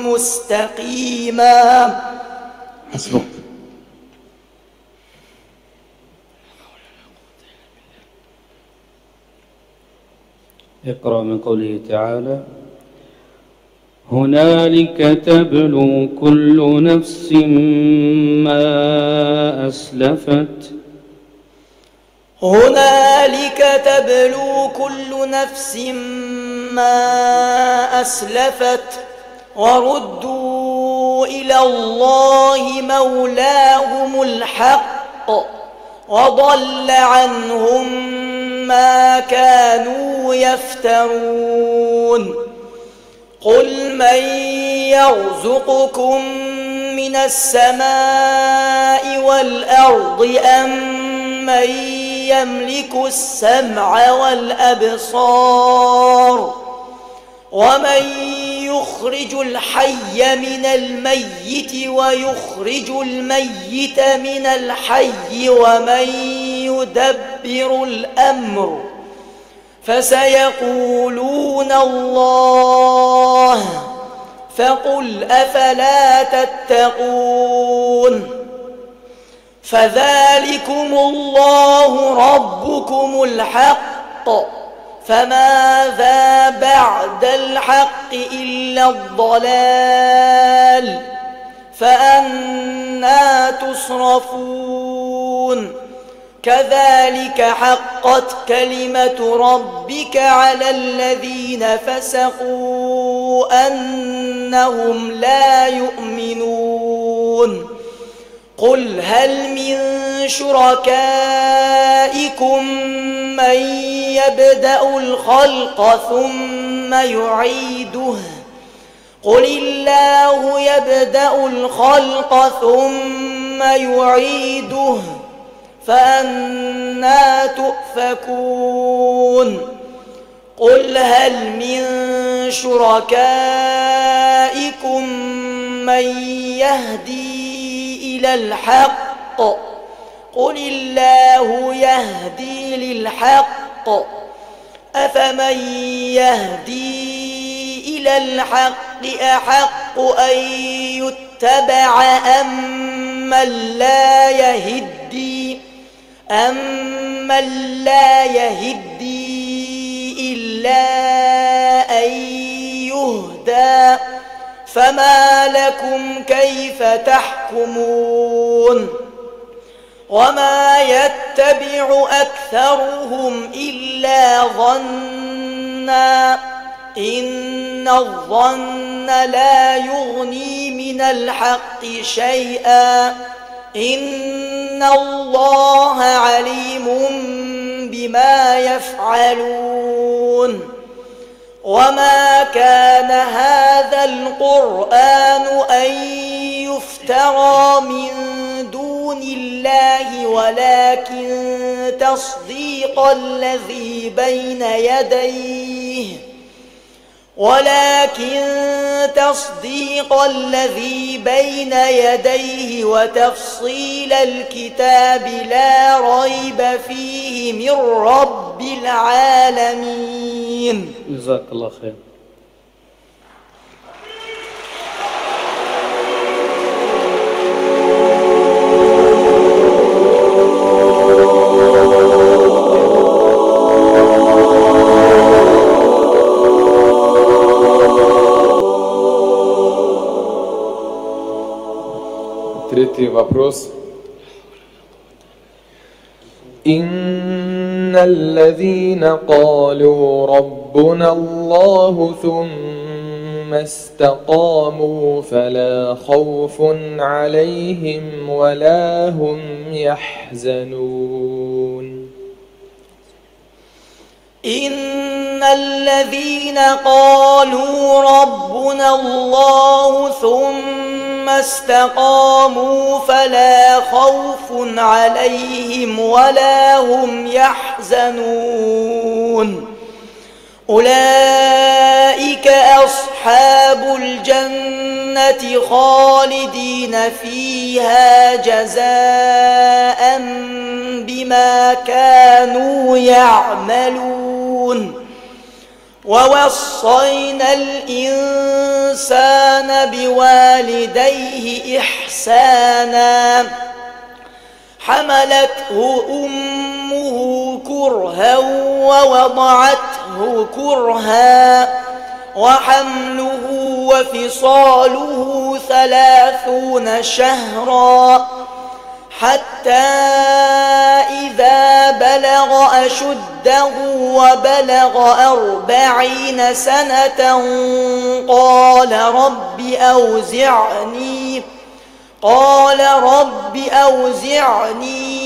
مستقيما. حسبك. اقرأ من قوله تعالى: هنالك تبلو كل نفس ما أسلفت. هنالك تبلو كل نفس ما أسلفت وردوا إلى الله مولاهم الحق وضل عنهم ما كانوا يفترون. قل من يرزقكم من السماء والأرض أم من يملك السمع والأبصار ومن يخرج الحي من الميت ويخرج الميت من الحي ومن يدبر الأمر فسيقولون الله فقل أفلا تتقون فذلكم الله ربكم الحق فماذا بعد الحق إلا الضلال فأنى تصرفون كذلك حقت كلمة ربك على الذين فسقوا أنهم لا يؤمنون قل هل من شركائكم من يبدأ الخلق ثم يعيده قل الله يبدأ الخلق ثم يعيده فأنى تؤفكون قل هل من شركائكم من يهدي إلى الحق قل الله يهدي للحق أفمن يهدي إلى الحق أحق أن يتبع أمن لا يهدي إلا أن يهدى فما لكم كيف تحكمون وما يتبع أكثرهم إلا ظنا إن الظن لا يغني من الحق شيئا إن الله عليم بما يفعلون وما كان هذا القرآن أن يفترى من دون الله ولكن تصديق الذي بين يديه وتفصيل الكتاب لا ريب فيه من رب العالمين. جزاك الله خير. Третий вопрос. إن الذين قالوا ربنا الله ثم استقاموا فلا خوف عليهم ولا هم يحزنون. إن الذين قالوا ربنا الله ثم استقاموا فلا خوف عليهم ولا هم يحزنون أولئك أصحاب الجنة خالدين فيها جزاء بما كانوا يعملون ووصينا الإنسان بوالديه إحسانا حملته أمه كرها ووضعته كرها وحمله وفصاله 30 شهرا حتى إذا بلغ أشده وبلغ 40 سنة قال رب أوزعني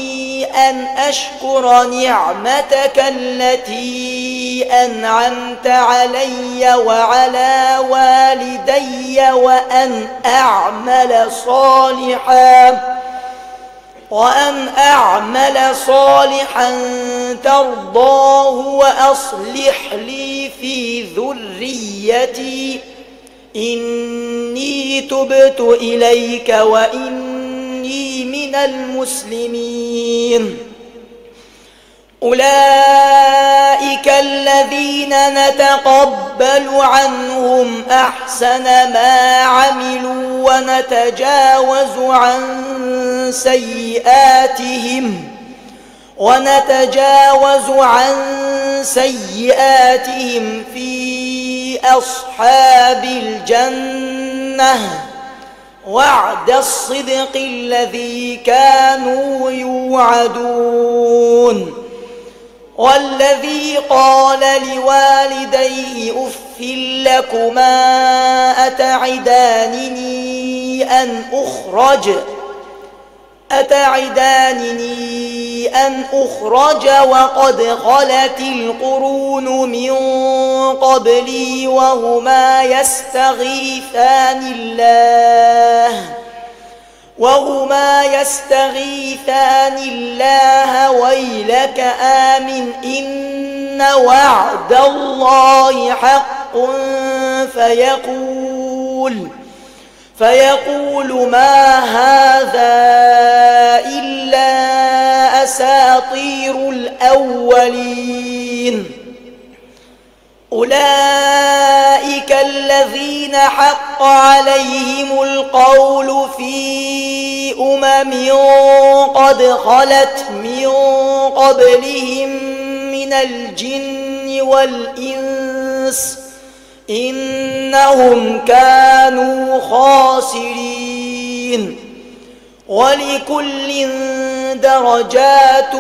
أن أشكر نعمتك التي أنعمت علي وعلى والدي وأن أعمل صالحا ترضاه وأصلح لي في ذريتي إني تبت إليك وإني من المسلمين أولئك الذين نتقبل عنهم أحسن ما عملوا ونتجاوز عن سيئاتهم في أصحاب الجنة وعد الصدق الذي كانوا يوعدون والذي قال لوالديه أف لكما أتعدانني أن أخرج وقد خلت القرون من قبلي وهما يستغيثان الله ويلك آمن إن وعد الله حق فيقول ما هذا إلا أساطير الأولين أولئك الذين حق عليهم القول في قد خلت من قبلهم من الجن والإنس إنهم كانوا خاسرين ولكل درجات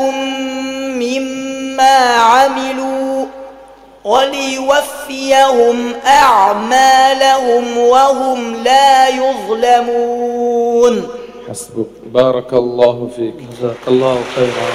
مما عملوا وليوفيهم أعمالهم وهم لا يظلمون. حسبك. بارك الله فيك. جزاك الله خيرا.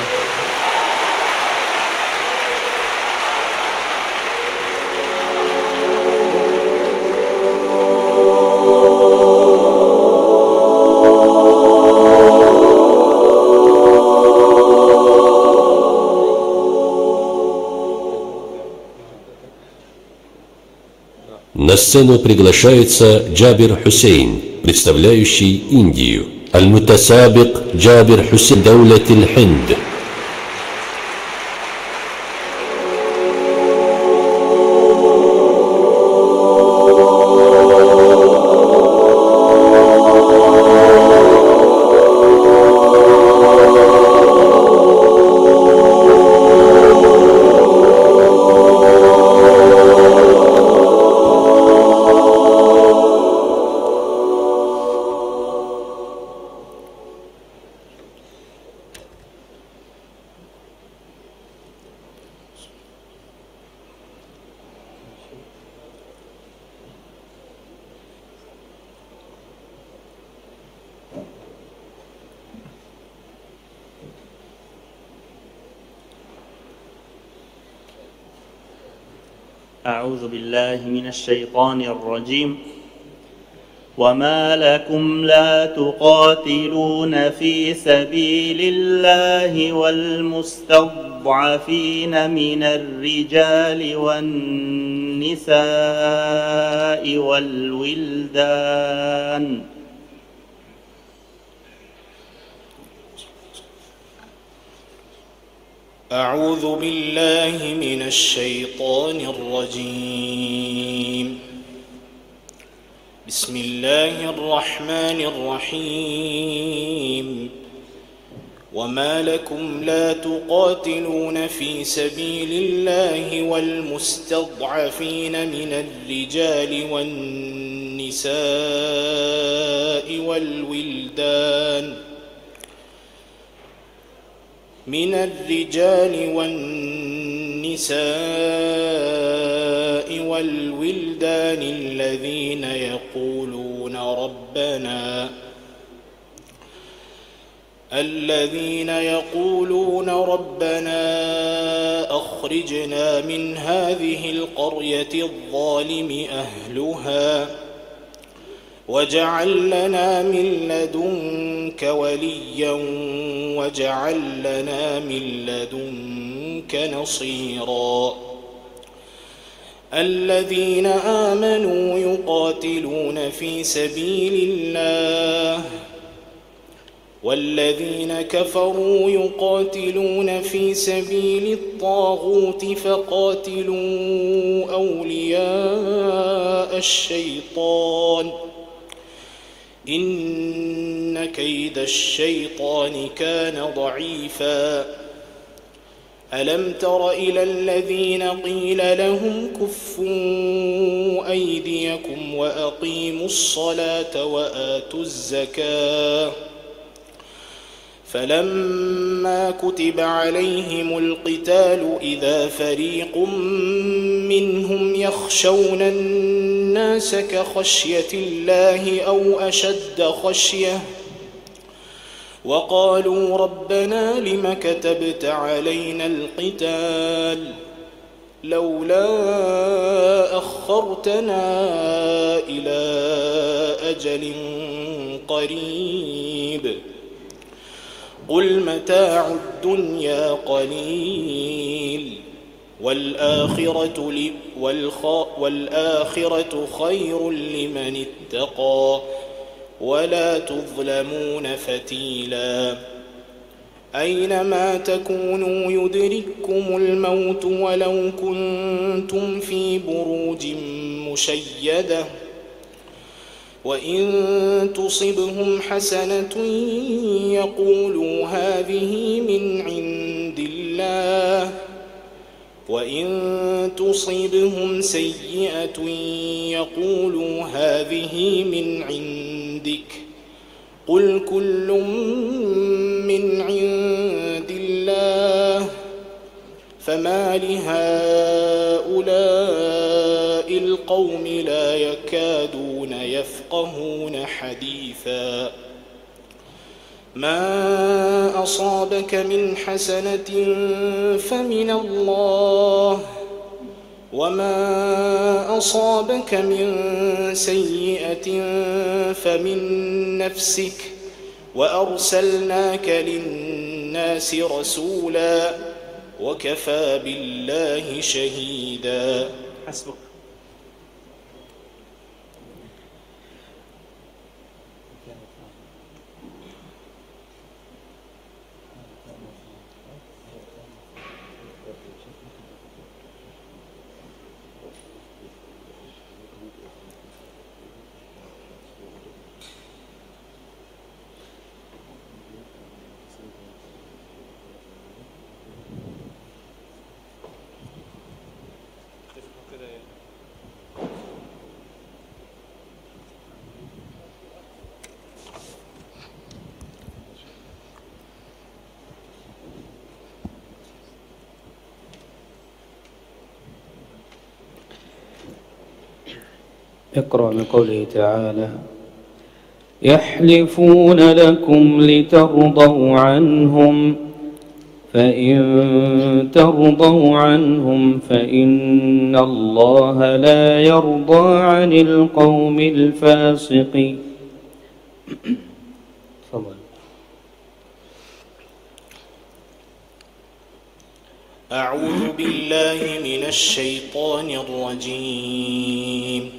На сцену приглашается Джабир Хусейн, представляющий Индию. Аль-Мутасабик Джабир Хусейн, Даулат аль-Хинд. أعوذ بالله من الشيطان الرجيم. وما لكم لا تقاتلون في سبيل الله والمستضعفين من الرجال والنساء والولدان أعوذ بالله من الشيطان الرجيم. بسم الله الرحمن الرحيم. وما لكم لا تقاتلون في سبيل الله والمستضعفين من الرجال والنساء والولدان الذين يقولون ربنا أخرجنا من هذه القرية الظالم أهلها واجعل لنا من لدنك وليا واجعل لنا من لدنك نصيرا. الذين آمنوا يقاتلون في سبيل الله والذين كفروا يقاتلون في سبيل الطاغوت فقاتلوا أولياء الشيطان إن كيد الشيطان كان ضعيفا ألم تر إلى الذين قيل لهم كفوا أيديكم وأقيموا الصلاة وآتوا الزكاة فلما كتب عليهم القتال إذا فريق منهم يخشون الناس كخشية الله أو أشد خشية وقالوا ربنا لم كتبت علينا القتال لولا أخرتنا إلى أجل قريب قل متاع الدنيا قليل والآخرة خير لمن اتقى ولا تظلمون فتيلا أينما تكونوا يدرككم الموت ولو كنتم في بروج مشيدة وإن تصبهم حسنة يقولوا هذه من عند الله وإن تصبهم سيئة يقولوا هذه من عندك قل كل من عند الله فما لهؤلاء القوم لا يكادون يفقهون حديثا ما أصابك من حسنة فمن الله وما أصابك من سيئة فمن نفسك وأرسلناك للناس رسولا وكفى بالله شهيدا حسبك. اقرأ من قوله تعالى يحلفون لكم لترضوا عنهم فإن ترضوا عنهم فإن الله لا يرضى عن القوم الفاسقين. أعوذ بالله من الشيطان الرجيم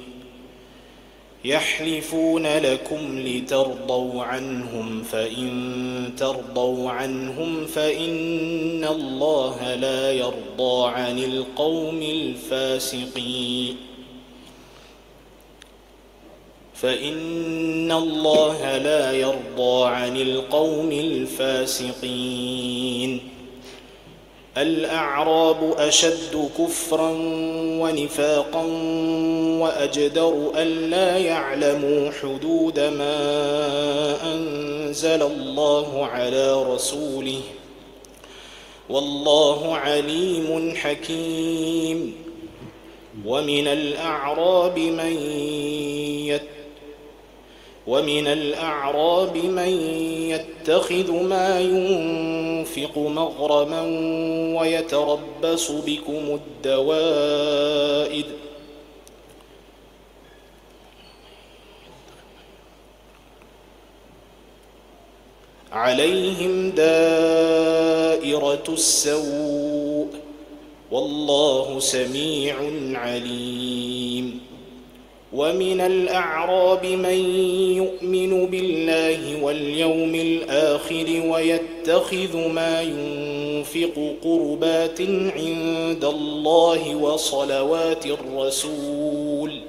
يحلفون لكم لترضوا عنهم فإن ترضوا عنهم فإن الله لا يرضى عن القوم الفاسقين فإن الله لا يرضى عن القوم الفاسقين. الأعراب أشد كفرا ونفاقا وأجدر ألا يعلموا حدود ما أنزل الله على رسوله والله عليم حكيم. ومن الأعراب من يتخذ ما ينفق مغرما ويتربص بكم الدوائر عليهم دائرة السوء والله سميع عليم. ومن الأعراب من يؤمن بالله واليوم الآخر ويتخذ ما ينفق قربات عند الله وصلوات الرسول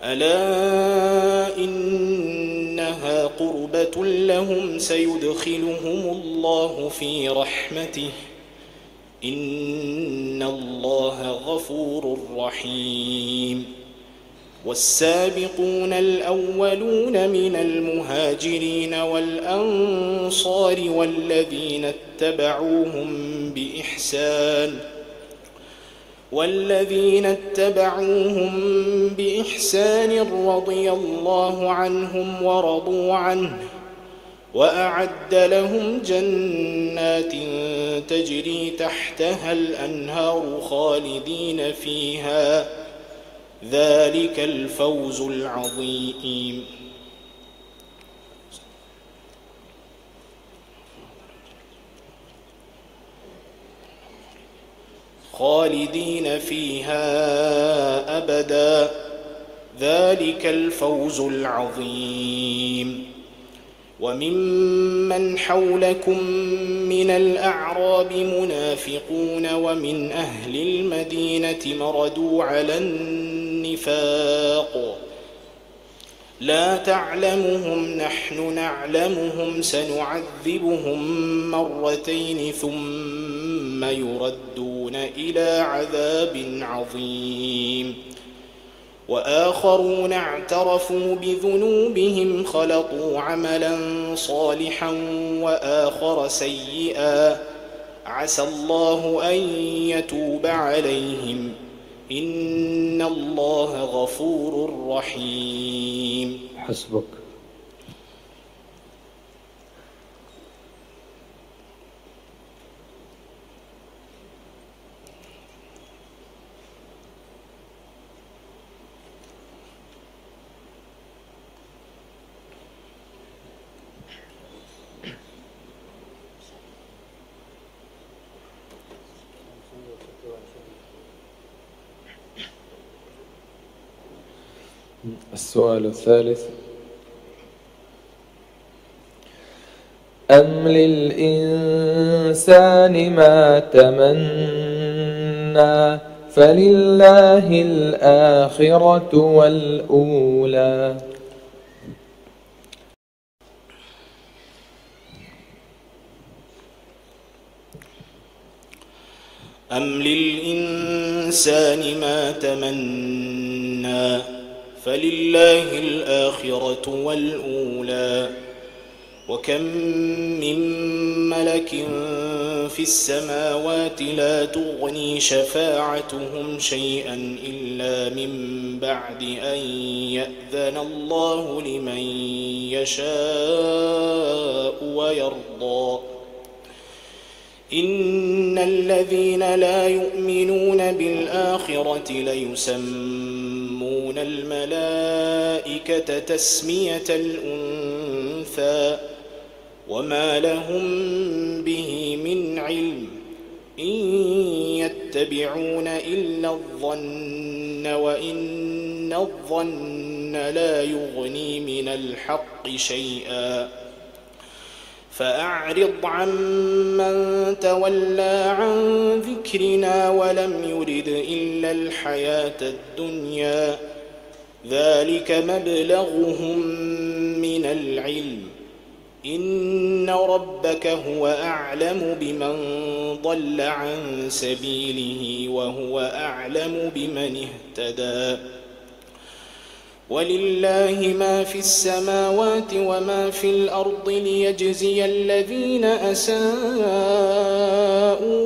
ألا إنها قربة لهم سيدخلهم الله في رحمته إن الله غفور رحيم. والسابقون الأولون من المهاجرين والأنصار والذين اتبعوهم بإحسان رضي الله عنهم ورضوا عنه وأعد لهم جنات تجري تحتها الأنهار خالدين فيها ذلك الفوز العظيم. خالدين فيها أبدا ذلك الفوز العظيم. وممن حولكم من الأعراب منافقون ومن أهل المدينة مردوا على النفاق لا تعلمهم نحن نعلمهم سنعذبهم مرتين ثم يردون إلى عذاب عظيم. وآخرون اعترفوا بذنوبهم خلطوا عملا صالحا وآخر سيئا عسى الله أن يتوب عليهم إن الله غفور رحيم. حسبك. السؤال الثالث: أم للإنسان ما تمنى فلله الآخرة والأولى. أم للإنسان ما تمنى فلله الآخرة والأولى. وكم من ملك في السماوات لا تغني شفاعتهم شيئا إلا من بعد أن يأذن الله لمن يشاء ويرضى. إن الذين لا يؤمنون بالآخرة ليسمون الملائكة تسمية الأنثى وما لهم به من علم إن يتبعون إلا الظن وإن الظن لا يغني من الحق شيئا. فأعرض عمن تولى عن ذكرنا ولم يرد إلا الحياة الدنيا ذلك مبلغهم من العلم إن ربك هو أعلم بمن ضل عن سبيله وهو أعلم بمن اهتدى. ولله ما في السماوات وما في الأرض ليجزي الذين أساءوا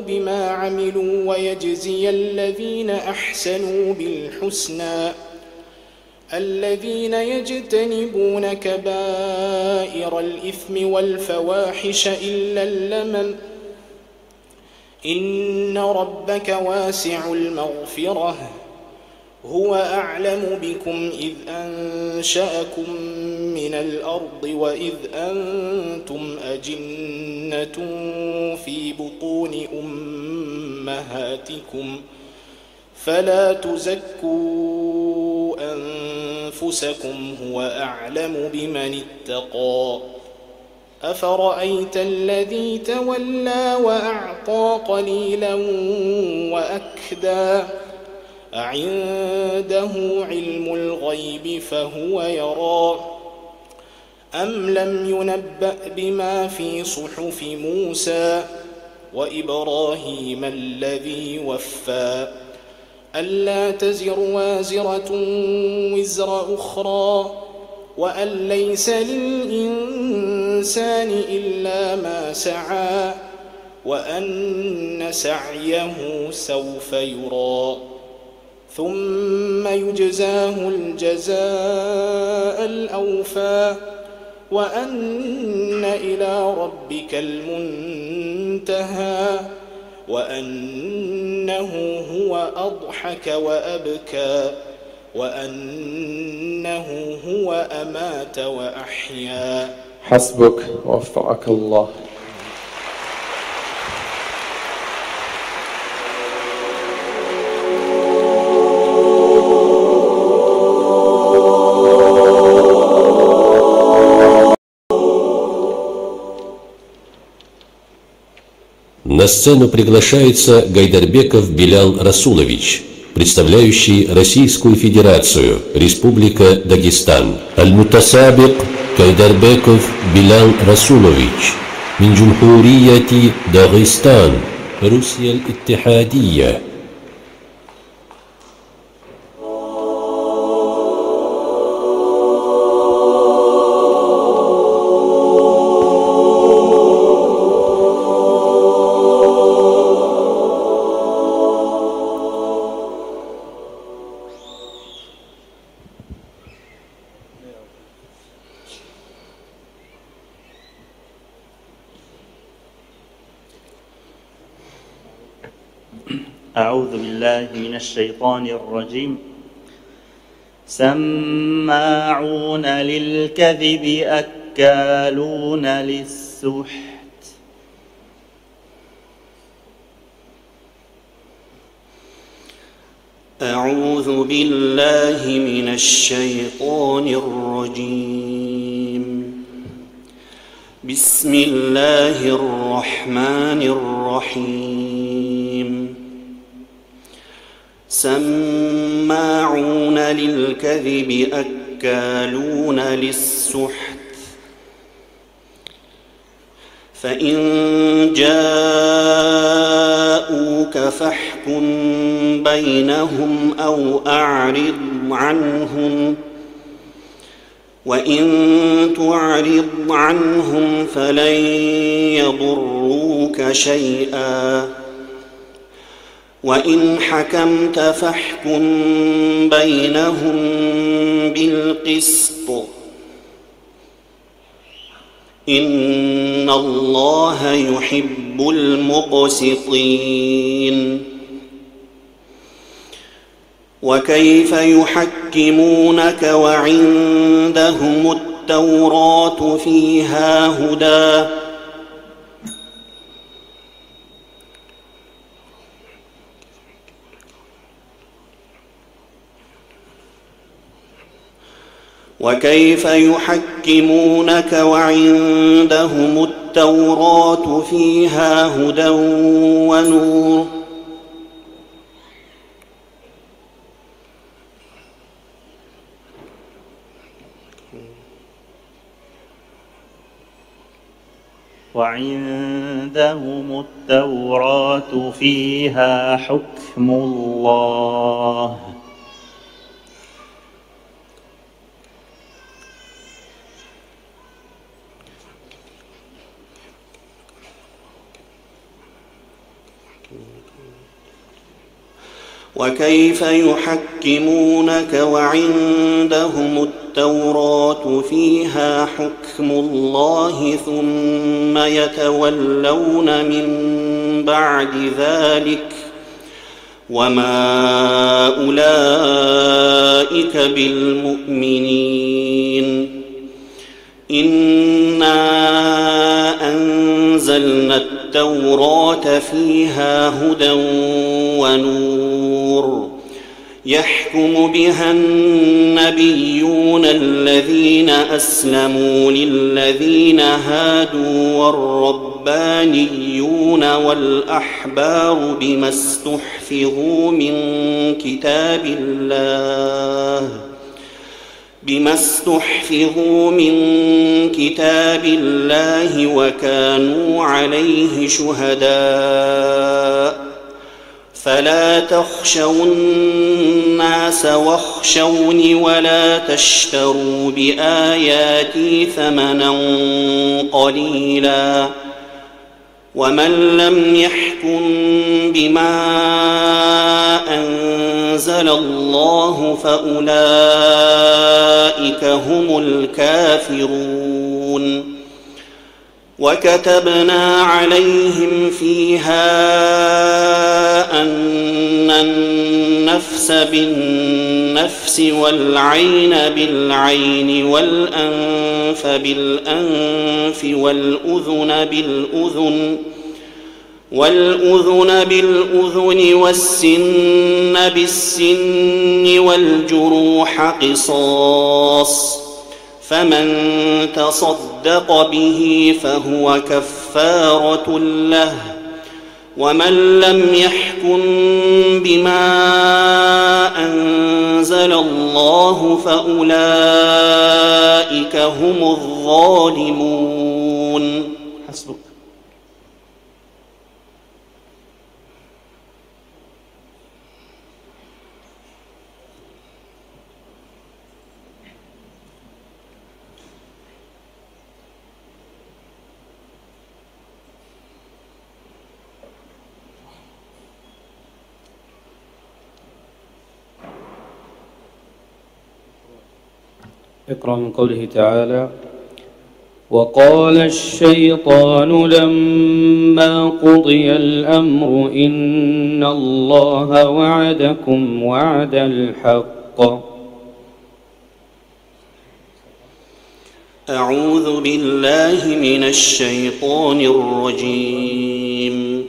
بما عملوا ويجزي الذين أحسنوا بالحسنى الذين يجتنبون كبائر الإثم والفواحش إلا اللمم إن ربك واسع المغفرة هو أعلم بكم إذ أنشأكم من الأرض وإذ أنتم أجنة أجنة في بطون أمهاتكم فلا تزكوا أنفسكم هو أعلم بمن اتقى أفرأيت الذي تولى وأعطى قليلا وأكدى أعنده علم الغيب فهو يرى أم لم ينبأ بما في صحف موسى وإبراهيم الذي وفى ألا تزر وازرة وزر أخرى وأن ليس للإنسان إلا ما سعى وأن سعيه سوف يرى ثم يجزاه الجزاء الأوفى وأن إلى ربك المنتهى وأنه هو أضحك وأبكى وأنه هو أمات وأحيا. حسبك وفقك الله. На сцену приглашается Гайдарбеков Белял Расулович, представляющий Российскую Федерацию, Республика Дагестан. Аль-Мутасабик Гайдарбеков Белял Расулович, мин Джумхурияти Дагестан, Руссия Аль-Иттихадия. أعوذ بالله من الشيطان الرجيم. سماعون للكذب أكالون للسحت أعوذ بالله من الشيطان الرجيم. بسم الله الرحمن الرحيم. سماعون للكذب أكالون للسحت فإن جاءوك فاحكم بينهم أو أعرض عنهم وإن تعرض عنهم فلن يضروك شيئا وإن حكمت فاحكم بينهم بالقسط إن الله يحب المقسطين. وكيف يحكمونك وعندهم التوراة فيها هدى وكيف يحكمونك وعندهم التوراة فيها هدى ونور وعندهم التوراة فيها حكم الله وكيف يحكمونك وعندهم التوراة فيها حكم الله ثم يتولون من بعد ذلك وما أولئك بالمؤمنين. إنا أنزلنا أنزلنا التوراة فيها هدى ونور يحكم بها النبيون الذين أسلموا للذين هادوا والربانيون والأحبار بما استحفظوا من كتاب الله وكانوا عليه شهداء فلا تخشوا الناس واخشوني ولا تشتروا بآياتي ثمنا قليلا ومن لم يحكم بما أنزل الله فأولئك هم الكافرون وكتبنا عليهم فيها أن النفس بالنفس والعين بالعين والأنف بالأنف والأذن بالأذن والسن بالسن والجروح قصاص فمن تصدق به فهو كفارة له ومن لم يحكم بما أنزل الله فأولئك هم الظالمون. حسبك. اقرأ من قوله تعالى: وقال الشيطان لما قضي الأمر إن الله وعدكم وعد الحق. أعوذ بالله من الشيطان الرجيم.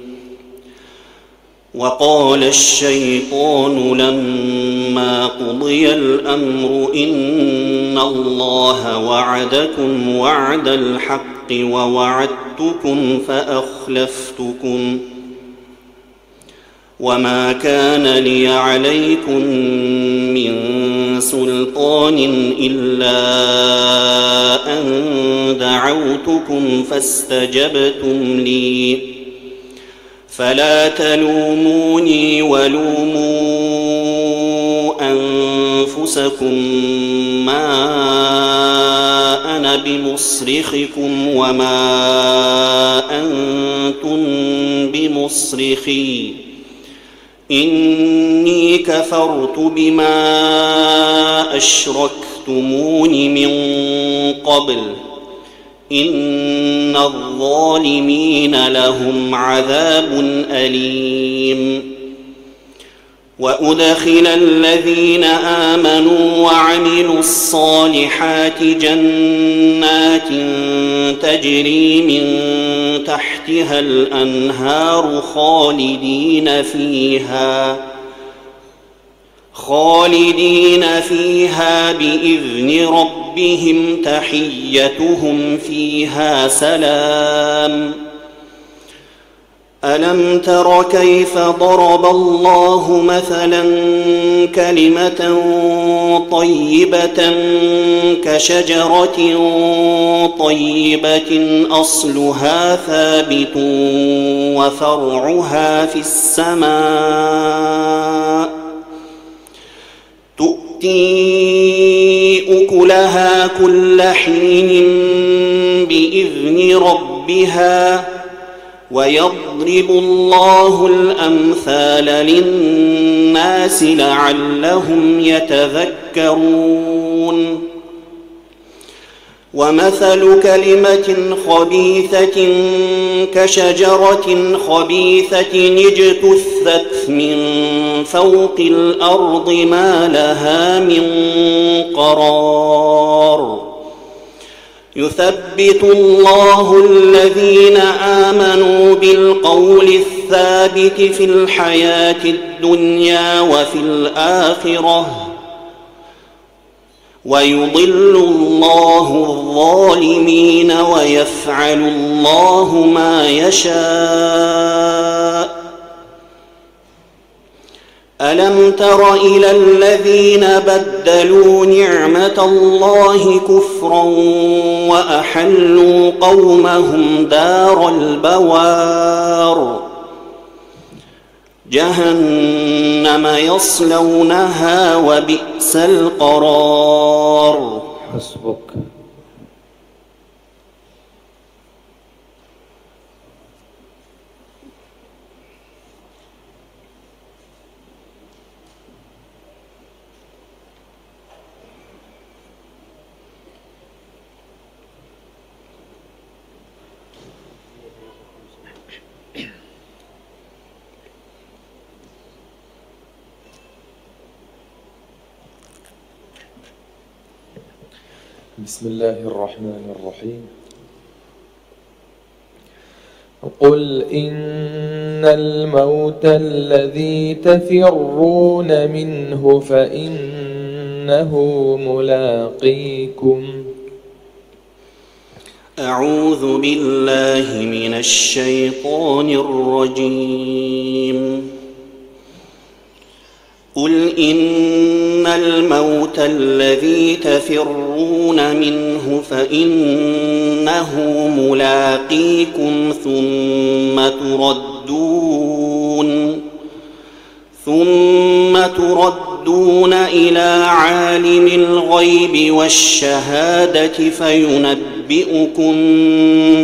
وقال الشيطان لما قضي الأمر إن الله وعدكم وعد الحق ووعدتكم فأخلفتكم وما كان لي عليكم من سلطان إلا أن دعوتكم فاستجبتم لي فلا تلوموني ولوموا أنفسكم ما أنا بمصرخكم وما أنتم بمصرخي إني كفرت بما أشركتمون من قبل إن الظالمين لهم عذاب أليم. وأدخل الذين آمنوا وعملوا الصالحات جنات تجري من تحتها الأنهار خالدين فيها بإذن ربهم تحيتهم فيها سلام. ألم تر كيف ضرب الله مثلا كلمة طيبة كشجرة طيبة أصلها ثابت وفرعها في السماء تؤتي أكلها كل حين بإذن ربها ويضرب الله الأمثال للناس لعلهم يتذكرون. ومثل كلمة خبيثة كشجرة خبيثة اجتثت من فوق الأرض ما لها من قرار يثبت الله الذين آمنوا بالقول الثابت في الحياة الدنيا وفي الآخرة ويضل الله الظالمين ويفعل الله ما يشاء. ألم تر إلى الذين بدلوا نعمة الله كفرا وأحلوا قومهم دار البوار جهنم يصلونها وبئس القرار. حسبك. بسم الله الرحمن الرحيم. قل إن الموت الذي تفرون منه فإنه ملاقيكم. أعوذ بالله من الشيطان الرجيم. قل إن الموت الذي تفرون منه فإنه ملاقيكم ثم تردون إلى عالم الغيب والشهادة فينبئكم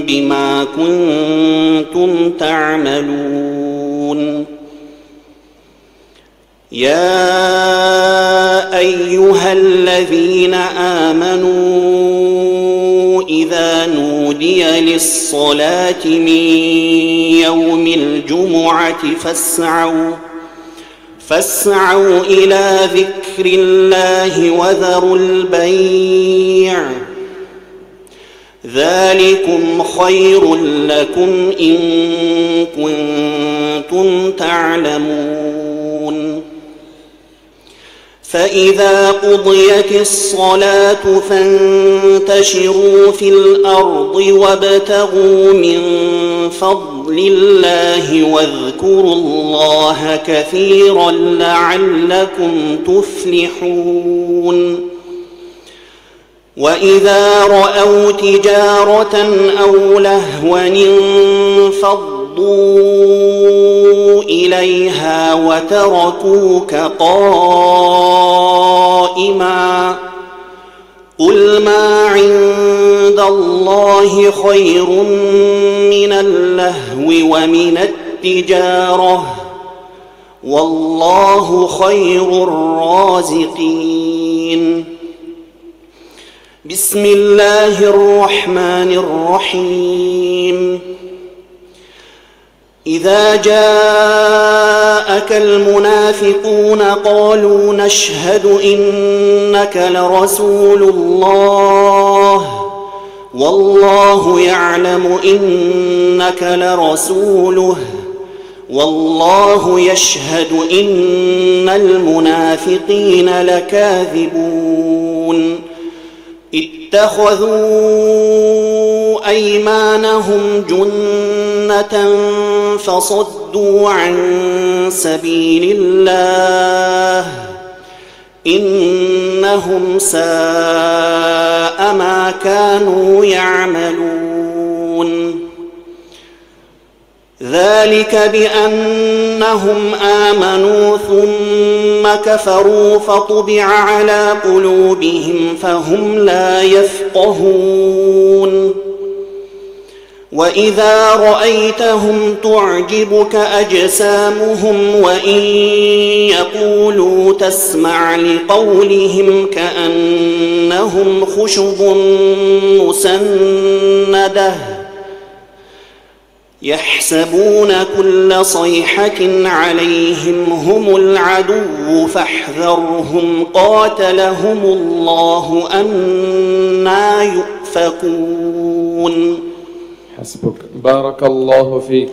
بما كنتم تعملون. يا أيها الذين آمنوا إذا نودي للصلاة من يوم الجمعة فاسعوا إلى ذكر الله وذروا البيع ذلكم خير لكم إن كنتم تعلمون. فإذا قضيت الصلاة فانتشروا في الأرض وابتغوا من فضل الله واذكروا الله كثيرا لعلكم تفلحون. وإذا رأوا تجارة أو لهوا انفضوا إليها وتركوك قائما قل ما عند الله خير من اللهو ومن التجارة والله خير الرازقين. بسم الله الرحمن الرحيم. إذا جاءك المنافقون قالوا نشهد إنك لرسول الله والله يعلم إنك لرسوله والله يشهد إن المنافقين لكاذبون. اتخذوا أيمانهم جنة فصدوا عن سبيل الله إنهم ساء ما كانوا يعملون. ذلك بأنهم آمنوا ثم كفروا فطبع على قلوبهم فهم لا يفقهون. وإذا رأيتهم تعجبك أجسامهم وإن يقولوا تسمع لقولهم كأنهم خشب مسندة يحسبون كل صيحة عليهم هم العدو فاحذرهم قاتلهم الله أنى يؤفكون. يؤفكون. حسبك. بارك الله فيك.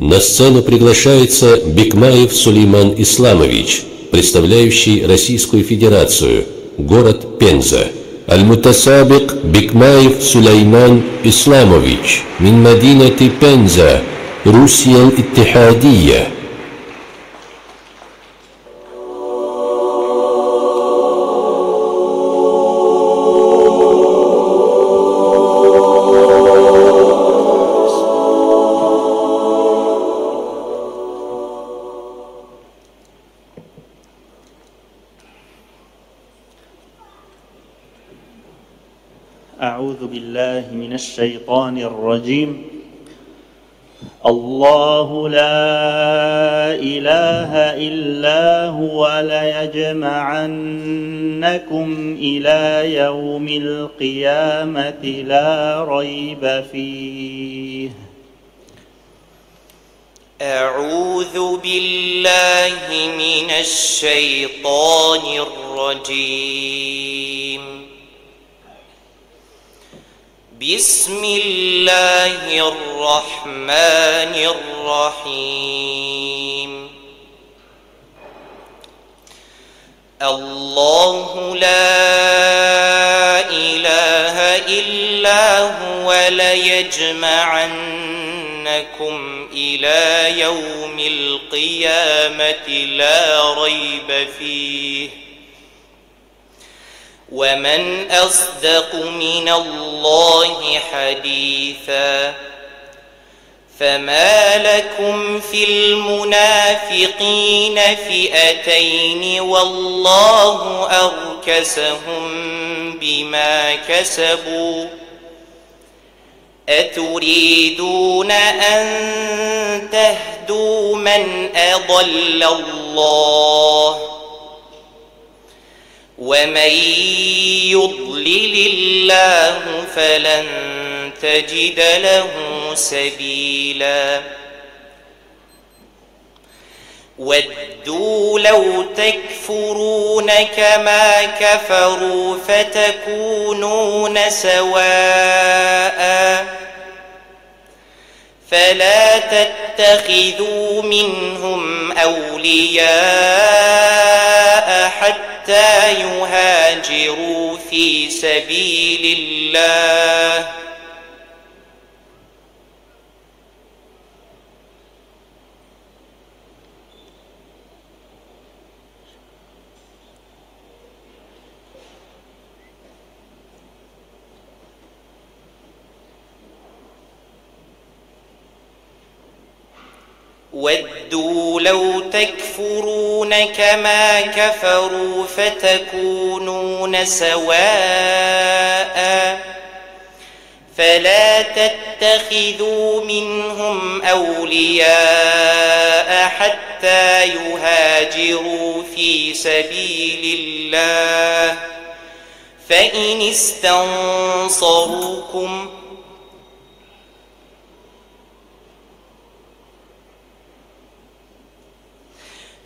На сцену приглашается Бикмаев Сулейман Исламович, представляющий Российскую Федерацию, город Пенза. Аль-Мутасабик Бикмаев Сулейман Исламович, мин Мадинати Пенза, Русия Аль-Иттихадия. أعوذ بالله من الشيطان الرجيم. الله لا إله إلا هو ليجمعنكم إلى يوم القيامة لا ريب فيه. أعوذ بالله من الشيطان الرجيم. بسم الله الرحمن الرحيم. الله لا إله إلا هو ليجمعنكم إلى يوم القيامة لا ريب فيه. ومن أصدق من الله حديثا. فما لكم في المنافقين فئتين والله أركسهم بما كسبوا. أتريدون أن تهدوا من أضل الله ومن يضلل الله فلن تجد له سبيلا. ودوا لو تكفرون كما كفروا فتكونون سواء فلا تتخذوا منهم أولياء حتى يهاجروا في سبيل الله. ودوا لو تكفرون كما كفروا فتكونون سواء فلا تتخذوا منهم أولياء حتى يهاجروا في سبيل الله. فإن استنصروكم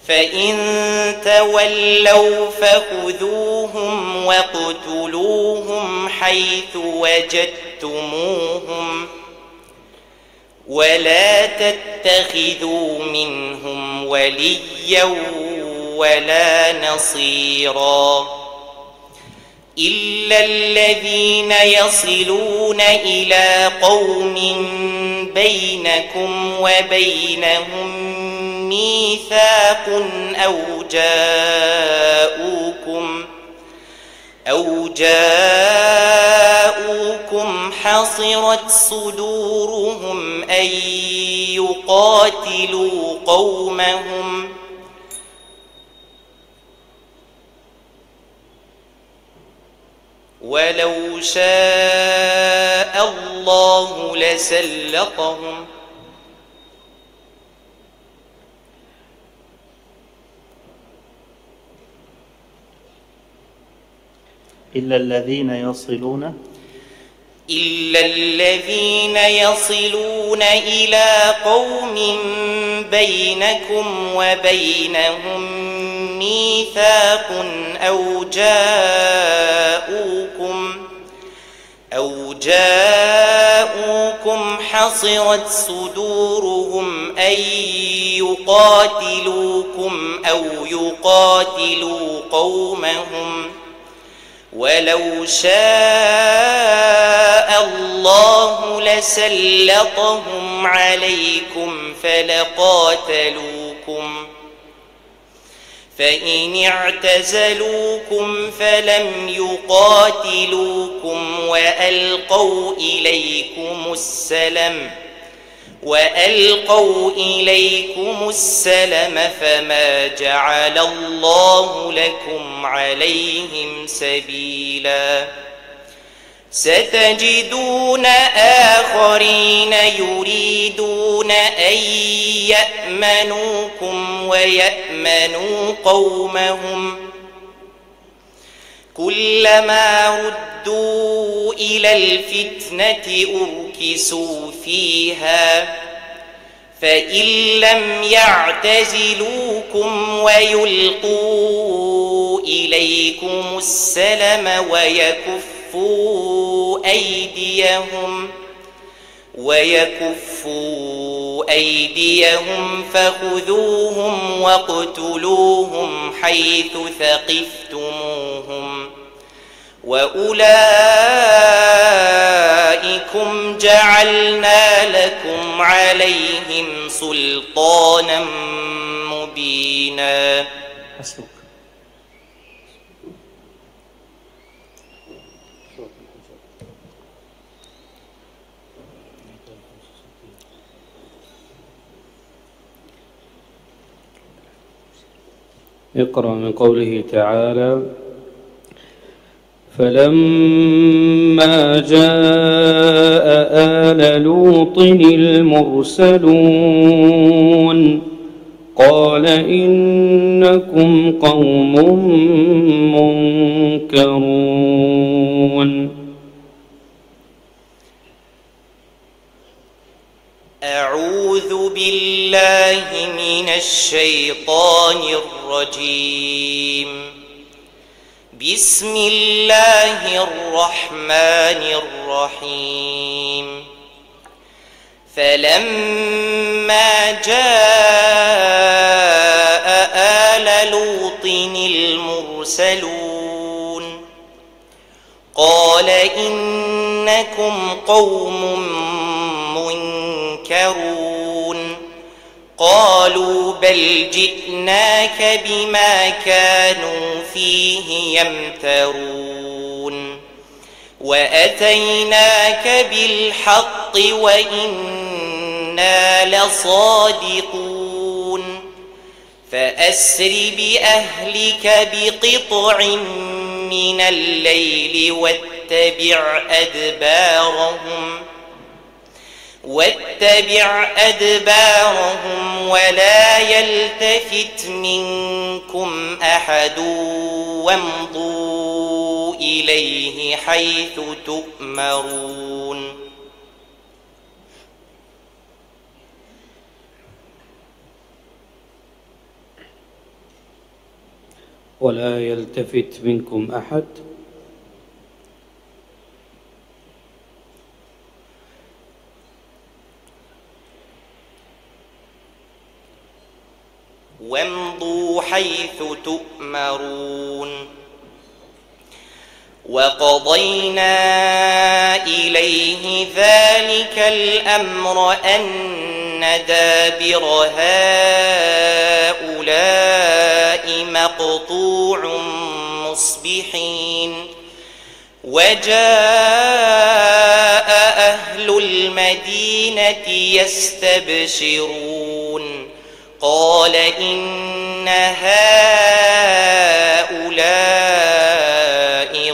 فإن تولوا فخذوهم واقتلوهم حيث وجدتموهم ولا تتخذوا منهم وليا ولا نصيرا إلا الذين يصلون إلى قوم بينكم وبينهم ميثاق أو جاءوكم حصرت صدورهم أن يقاتلوا قومهم ولو شاء الله لسلطهم إلا الذين يصلون إلى قوم بينكم وبينهم ميثاق أو جاءوكم حصرت صدورهم أن يقاتلوكم أو يقاتلوا قومهم ولو شاء الله لسلطهم عليكم فلقاتلوكم فإن اعتزلوكم فلم يقاتلوكم وألقوا إليكم السلم فما جعل الله لكم عليهم سبيلا ستجدون آخرين يريدون أن يأمنوكم ويأمنوا قومهم كلما ردوا إلى الفتنة أركسوا فيها فإن لم يعتزلوكم ويلقوا إليكم السلم ويكفوا أيديهم فخذوهم واقتلوهم حيث ثقفتموهم وأولئكم جعلنا لكم عليهم سلطانا مبينا. اقرأ من قوله تعالى: فلما جاء آل لوط المرسلون قال إنكم قوم منكرون. أعوذ بالله من الشيطان الرجيم. بسم الله الرحمن الرحيم. فلما جاء آل لوط المرسلون قال إنكم قوم منكرون. قالوا بل جئناك بما كانوا فيه يمترون وأتيناك بالحق وإنا لصادقون. فأسر بأهلك بقطع من الليل واتبع أدبارهم ولا يلتفت منكم أحد وامضوا إليه حيث تؤمرون. ولا يلتفت منكم أحد. وامضوا حيث تؤمرون. وقضينا إليه ذلك الأمر أن دابر هؤلاء مقطوع مصبحين. وجاء أهل المدينة يستبشرون قال إن هؤلاء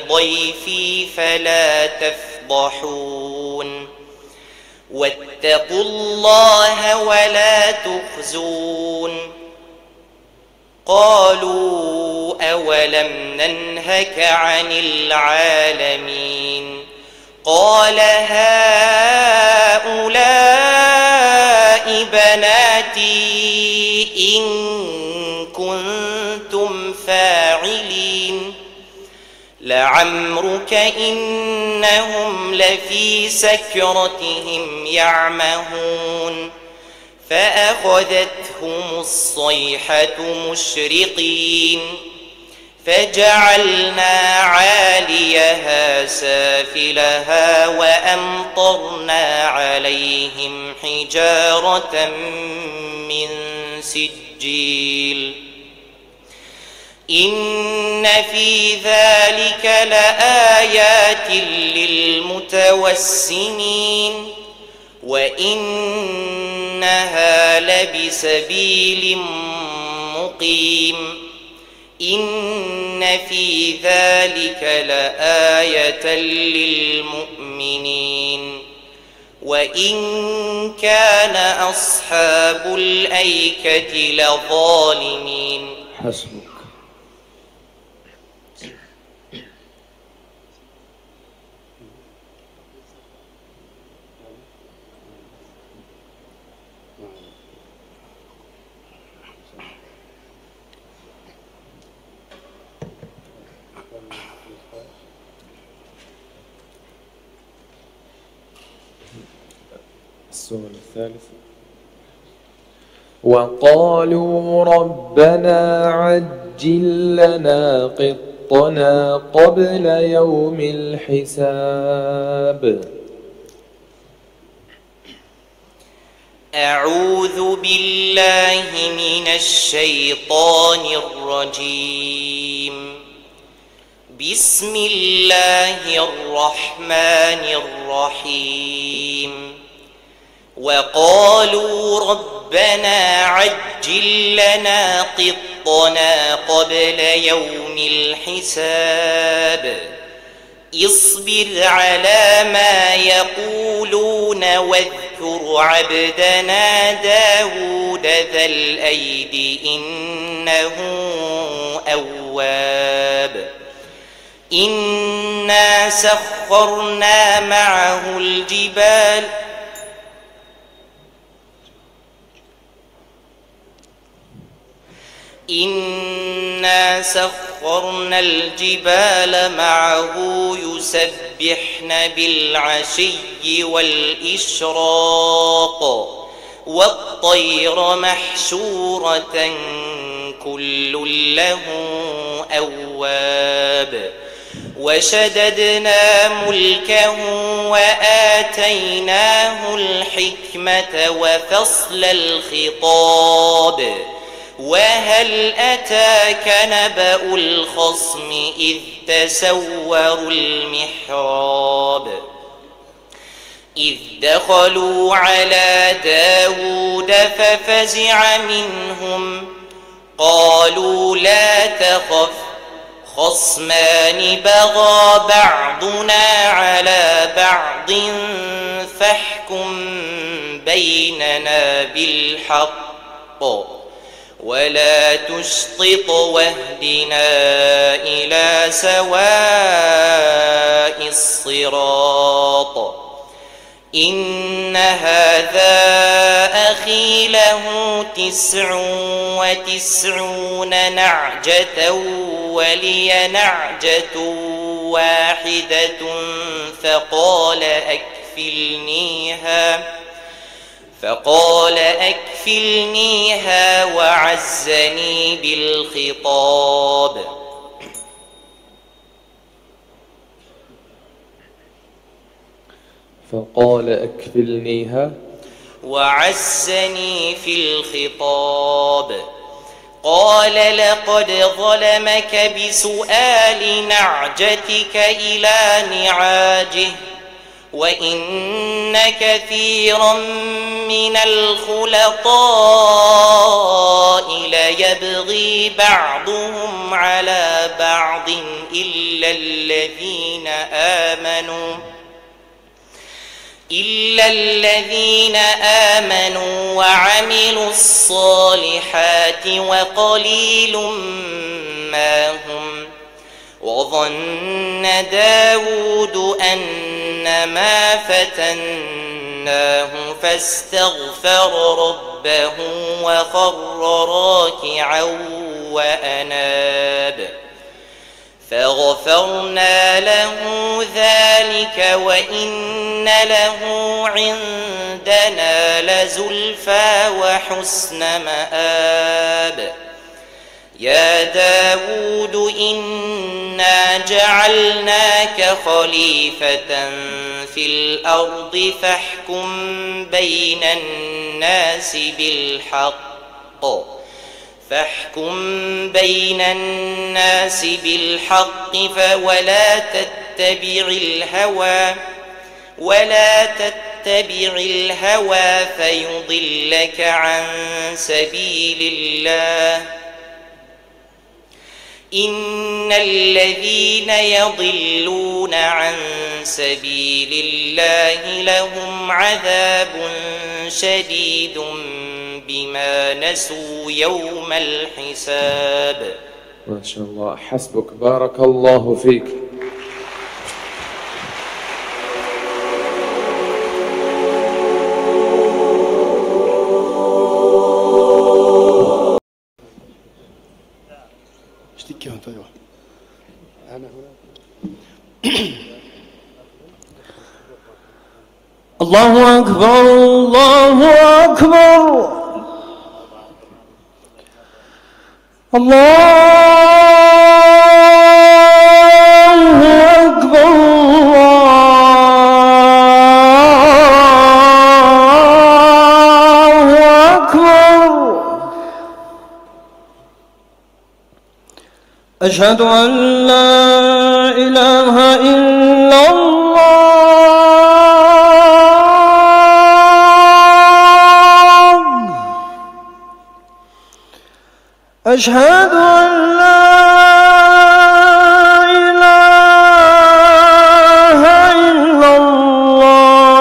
ضيفي فلا تفضحون واتقوا الله ولا تخزون. قالوا أولم ننهك عن العالمين قال هؤلاء بناتي إن كنتم فاعلين لعمرك إنهم لفي سكرتهم يعمهون فأخذتهم الصيحة مشرقين فجعلنا عاليها سافلها وأمطرنا عليهم حجارة من سجيل إن في ذلك لآيات للمتوسمين وإنها لبسبيل مقيم إن في ذلك لآية للمؤمنين وإن كان أصحاب الأيكة لظالمين. حسبك. السؤال الثالث وقالوا ربنا عجل لنا قطنا قبل يوم الحساب. أعوذ بالله من الشيطان الرجيم. بسم الله الرحمن الرحيم. وقالوا ربنا عجل لنا قطنا قبل يوم الحساب اصبر على ما يقولون واذكر عبدنا داود ذا الأيد إنه أواب. إنا سخرنا معه الجبال إنا سخرنا الجبال معه يسبحن بالعشي والإشراق والطير محشورة كل له أواب. وشددنا ملكه وآتيناه الحكمة وفصل الخطاب. وهل أتاك نبأ الخصم إذ تسوروا المحراب إذ دخلوا على داود ففزع منهم قالوا لا تخف خصمان بغى بعضنا على بعض فاحكم بيننا بالحق ولا تشطط واهدنا إلى سواء الصراط. إن هذا أخي له 99 نعجة ولي نعجة واحدة فقال أكفلنيها وعزني بالخطاب. فقال أكفلنيها وعزني في الخطاب. قال لقد ظلمك بسؤال نعجتك إلى نعاجه وإن كثيرا من الخلطاء ليبغي بعضهم على بعض إلا الذين آمنوا وعملوا الصالحات وقليل سماهم وظن داود أنما فتناه فاستغفر ربه وخر راكعا وأناب فغفرنا له ذلك وإن له عندنا لزلفى وحسن مآب يا داود إنا جعلناك خليفة في الأرض فاحكم بين الناس بالحق ولا تتبع الهوى فيضلك عن سبيل الله إن الذين يضلون عن سبيل الله لهم عذاب شديد بما نسوا يوم الحساب. ما شاء الله، حسبك، بارك الله فيك. الله أكبر الله أكبر الله أكبر الله أكبر أشهد أن لا إله إلا الله أشهد أن لا إله إلا الله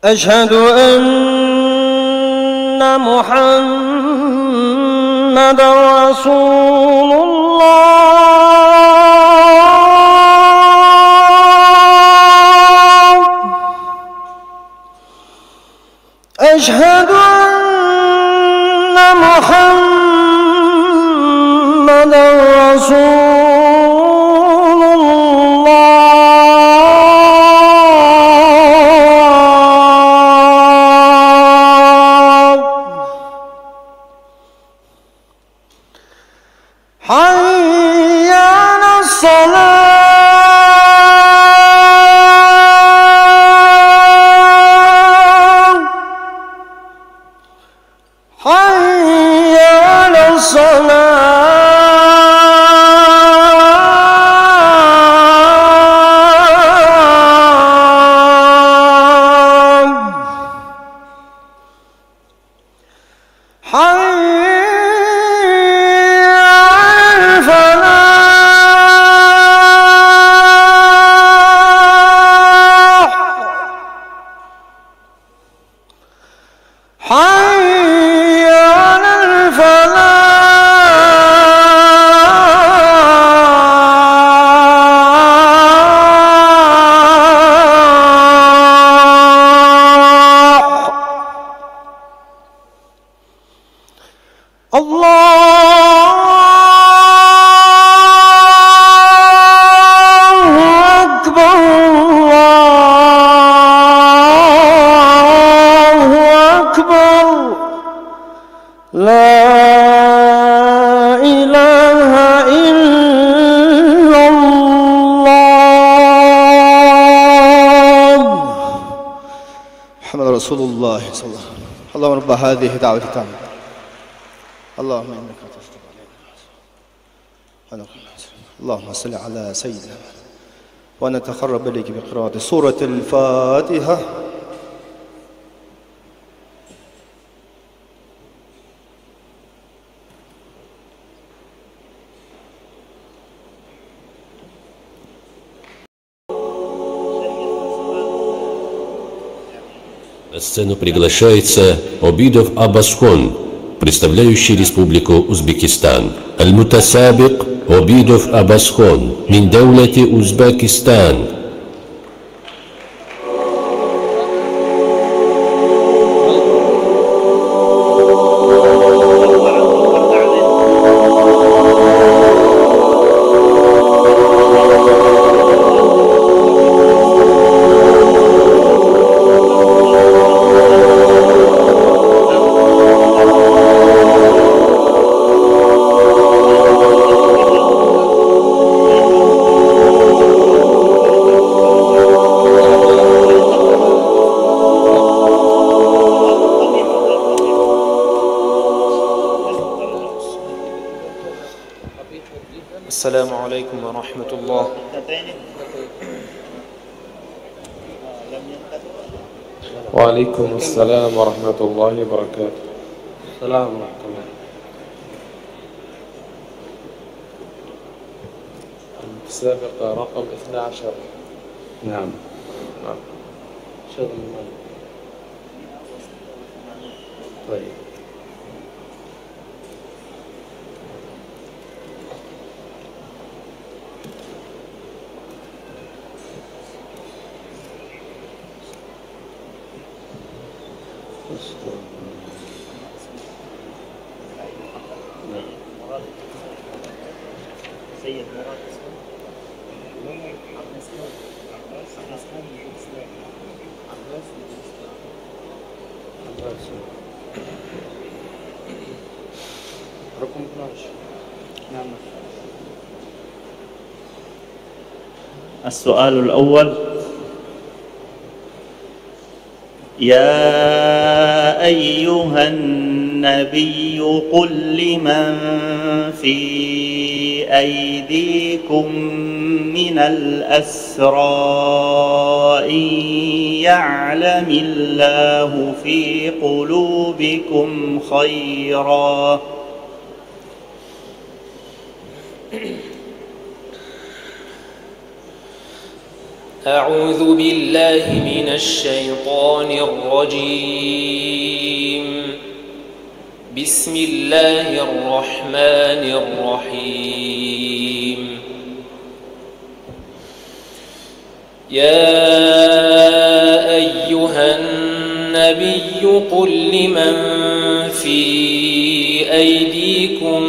أشهد أن محمدًا رسول الله أشهد أن محمدًا رسول الله حي على الصلاة حي على الصلاة حي حي على الفلاح الله أكبر الله أكبر لا إله إلا الله محمد رسول الله صلى الله عليه وسلم. اللهم رب هذه الدعوة التامة اللهم إنك تفتح علينا اللهم صل على سيدنا ونتقرب إليك بقراءة سورة الفاتحة. На сцену приглашается Обидов Аббасхон, представляющий Республику Узбекистан. Аль-Мутасабик Обидов Аббасхон, мин даулати Узбекистан. السلام عليكم ورحمة الله. وعليكم السلام ورحمة الله وبركاته. السلام ورحمة الله. المتسابق رقم 12. نعم. شغل طيب. سيد مراد رقم 12. نعم. السؤال الأول: يا أيها النبي قل لمن في أيديكم من الأسرى إن يعلم الله في قلوبكم خيرا. أعوذ بالله من الشيطان الرجيم. بسم الله الرحمن الرحيم. يا أيها النبي قل لمن في أيديكم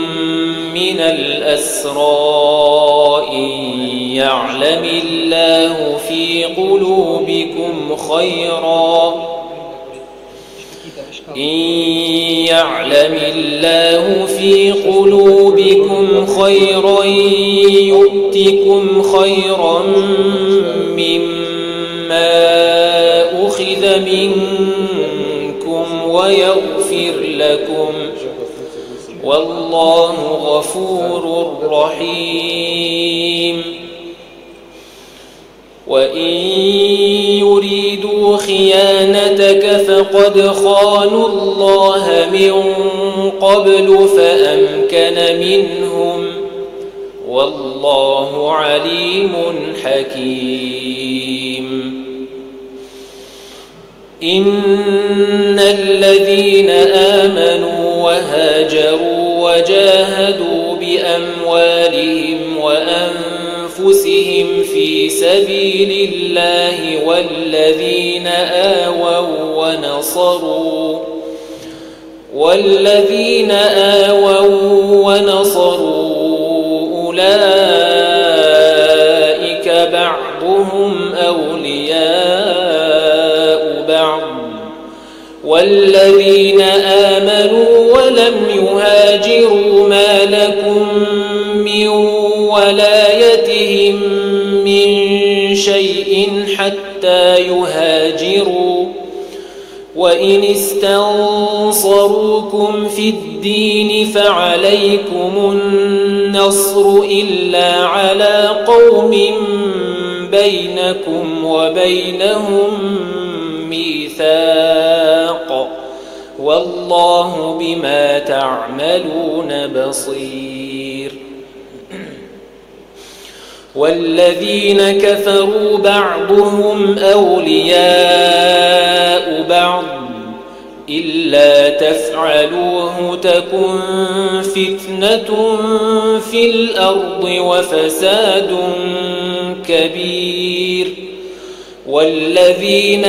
من الأسرى إن يعلم الله في قلوبكم خيرا يؤتكم خيرا مما أخذ منكم ويغفر لكم والله غفور رحيم. وإن يريدوا خيانتك فقد خانوا الله من قبل فأمكن منهم والله عليم حكيم. إن الذين آمنوا وهاجروا وجاهدوا بأموالهم وأنفسهم في سبيل الله والذين آووا ونصروا أولئك بعضهم أولياء بعض والذين آمنوا ولم يهاجروا ما لكم من ولايتهم من شيء حتى يهاجروا وإن استنصروكم في الدين فعليكم النصر إلا على قوم بينكم وبينهم ميثاق والله بما تعملون بصير. والذين كفروا بعضهم أولياء بعض إلا تفعلوه تكن فتنة في الأرض وفساد كبير والذين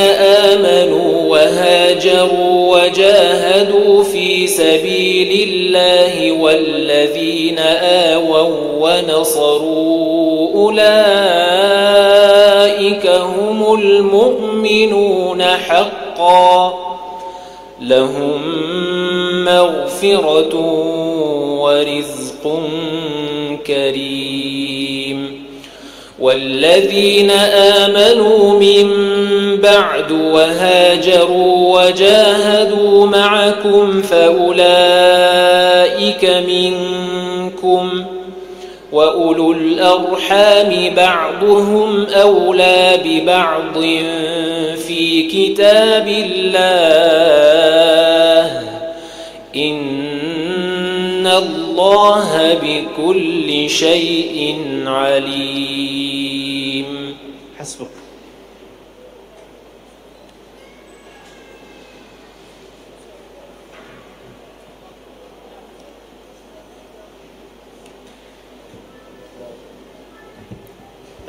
آمنوا وهاجروا وجاهدوا في سبيل الله والذين آووا ونصروا أولئك هم المؤمنون حقا لهم مغفرة ورزق كريم والذين آمنوا من بعد وهاجروا وجاهدوا معكم فأولئك منكم وأولو الأرحام بعضهم أولى ببعض في كتاب الله إن الله بكل شيء عليم. حسبك.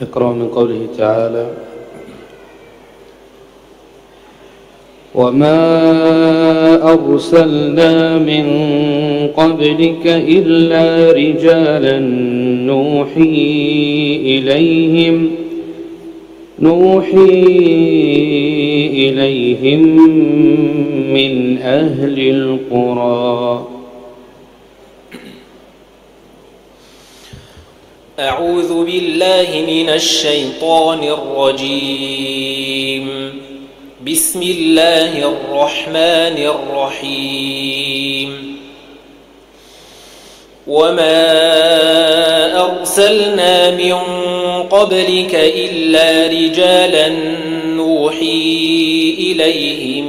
اقرأ من قوله تعالى: وما أرسلنا من قبلك إلا رجالا نوحي إليهم من أهل القرى. أعوذ بالله من الشيطان الرجيم. بسم الله الرحمن الرحيم. وما أرسلنا من قبلك إلا رجالا نوحي إليهم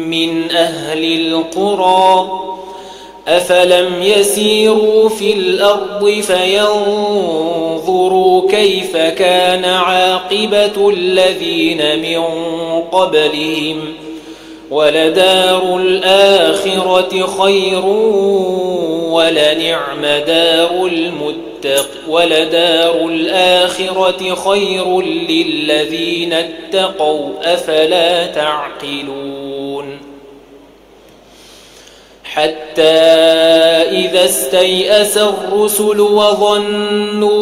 من أهل القرى أفلم يسيروا في الأرض فينظروا كيف كان عاقبة الذين من قبلهم ولدار الآخرة خير ولدار الآخرة خير للذين اتقوا أفلا تعقلون حتى إذا استيأس الرسل وظنوا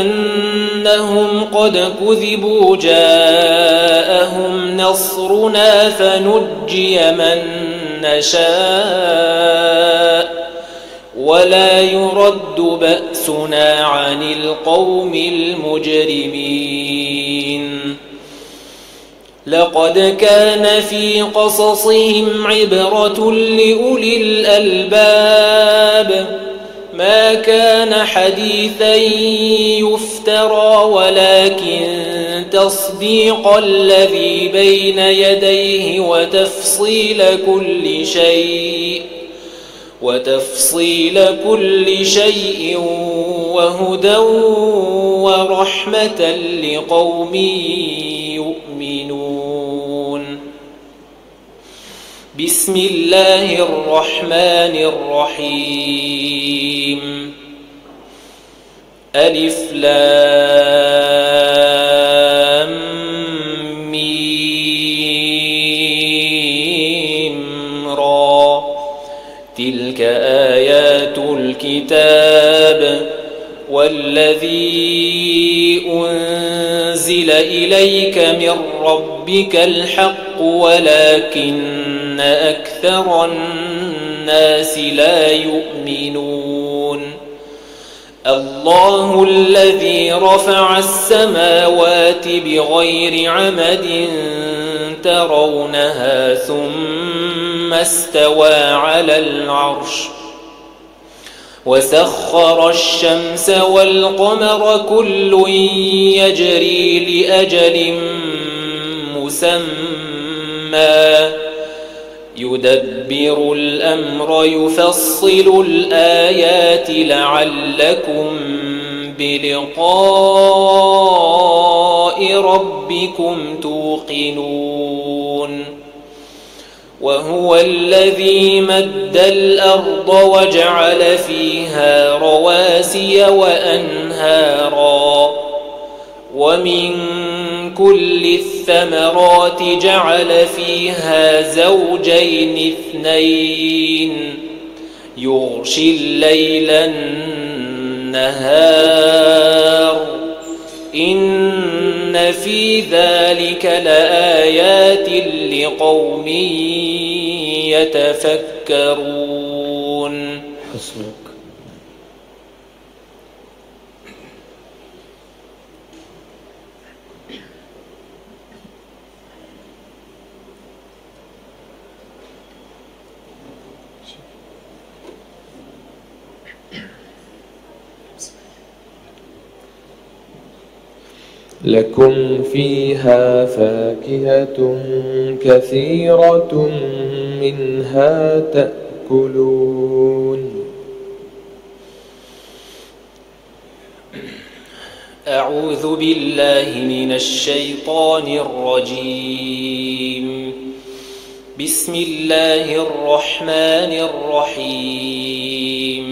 أنهم قد كذبوا جاءهم نصرنا فنجي من نشاء ولا يرد بأسنا عن القوم المجرمين. لقد كان في قصصهم عبرة لأولي الألباب ما كان حديثا يفترى ولكن تصديق الذي بين يديه وتفصيل كل شيء وهدى ورحمة لقوم يؤمنون. بسم الله الرحمن الرحيم. ألف لام ميم را تلك آيات الكتاب والذي أنزل إليك من ربك الحق ولكن أكثر الناس لا يؤمنون. الله الذي رفع السماوات بغير عمد ترونها ثم استوى على العرش وسخر الشمس والقمر كل يجري لأجل مسمى يدبر الأمر يفصل الآيات لعلكم بلقاء ربكم توقنون وهو الذي مد الأرض وجعل فيها رواسي وأنهارا ومن كل الثمرات جعل فيها زوجين اثنين يغشي الليل النهار إن في ذلك لآيات لقوم يتفكرون. حسنك. لكم فيها فاكهة كثيرة منها تأكلون. أعوذ بالله من الشيطان الرجيم. بسم الله الرحمن الرحيم.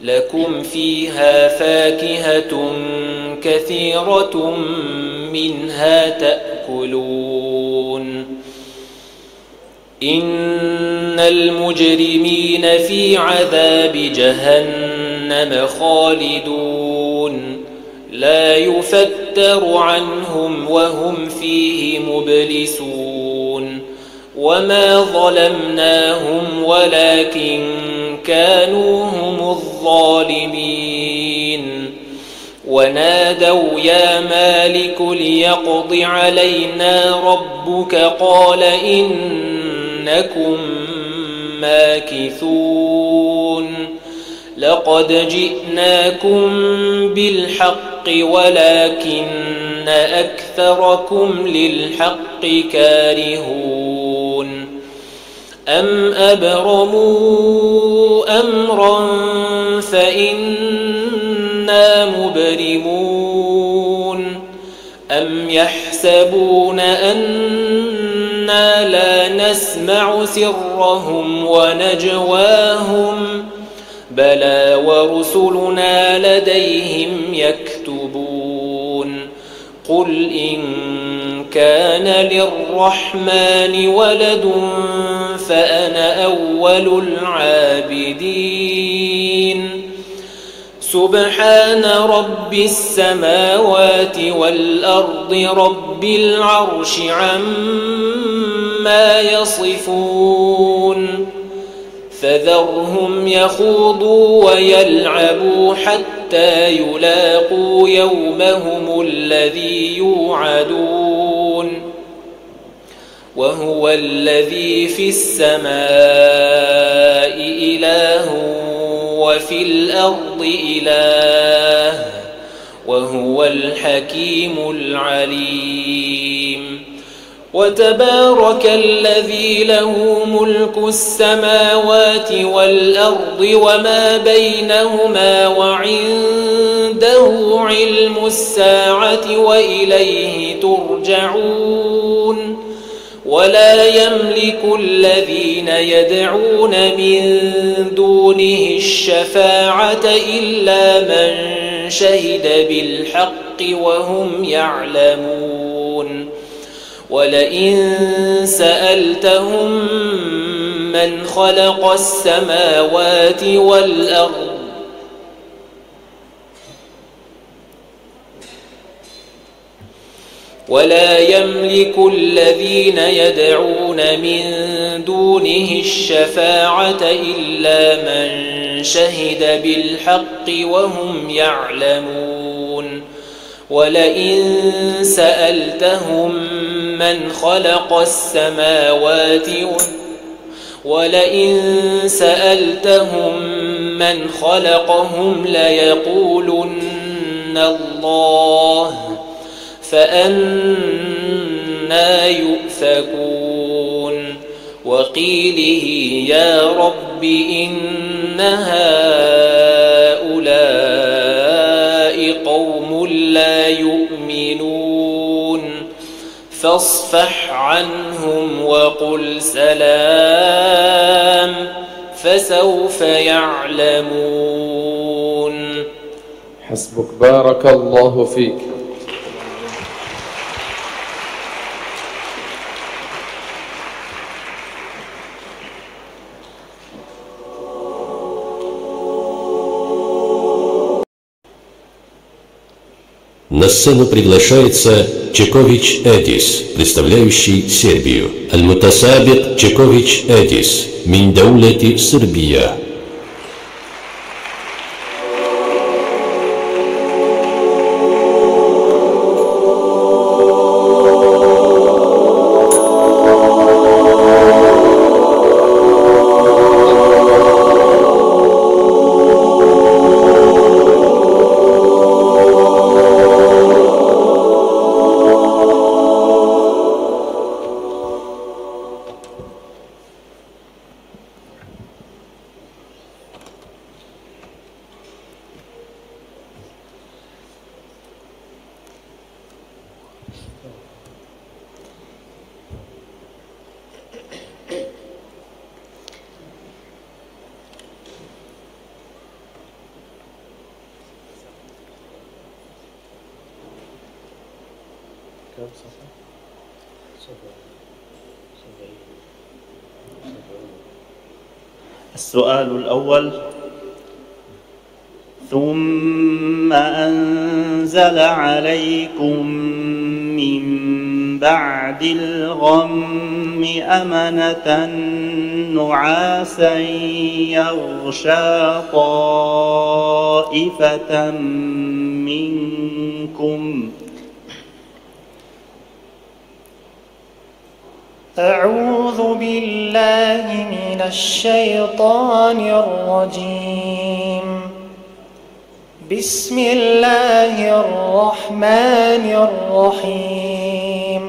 لكم فيها فاكهة كثيرة منها تأكلون. إن المجرمين في عذاب جهنم خالدون لا يفتر عنهم وهم فيه مبلسون. وما ظلمناهم ولكن كانوا هم الظالمين. ونادوا يا مالك ليقض علينا ربك قال إنكم ماكثون. لقد جئناكم بالحق ولكن أكثركم للحق كارهون. أم أبرموا أمرا فإنا مبرمون. أم يحسبون أنا لا نسمع سرهم ونجواهم بلى ورسلنا لديهم يكتبون. قل إن كان للرحمن ولد فأنا أول العابدين. سبحان رب السماوات والأرض رب العرش عما يصفون. فذرهم يخوضوا ويلعبوا حتى يلاقوا يومهم الذي يوعدون. وهو الذي في السماء إله وفي الأرض إله وهو الحكيم العليم. وتبارك الذي له ملك السماوات والأرض وما بينهما وعنده علم الساعة وإليه ترجعون. ولا يملك الذين يدعون من دونه الشفاعة إلا من شهد بالحق وهم يعلمون. ولئن سألتهم من خلق السماوات والأرض ولا يملك الذين يدعون من دونه الشفاعة إلا من شهد بالحق وهم يعلمون. ولئن سألتهم من خلق السماوات ولئن سألتهم من خلقهم ليقولن الله فأنى يؤفكون. وقيله يا رب إن هؤلاء فاصفح عنهم وقل سلام فسوف يعلمون. حسبك، بارك الله فيك. На сцену приглашается Чекович Эдис, представляющий Сербию. Аль-Мутасабик Чекович Эдис, мин даулати Сербия. السؤال الأول: ثم أنزل عليكم من بعد الغم أمنة نعاسا يغشى طائفة منكم. أعوذ بالله من الشيطان الرجيم. بسم الله الرحمن الرحيم.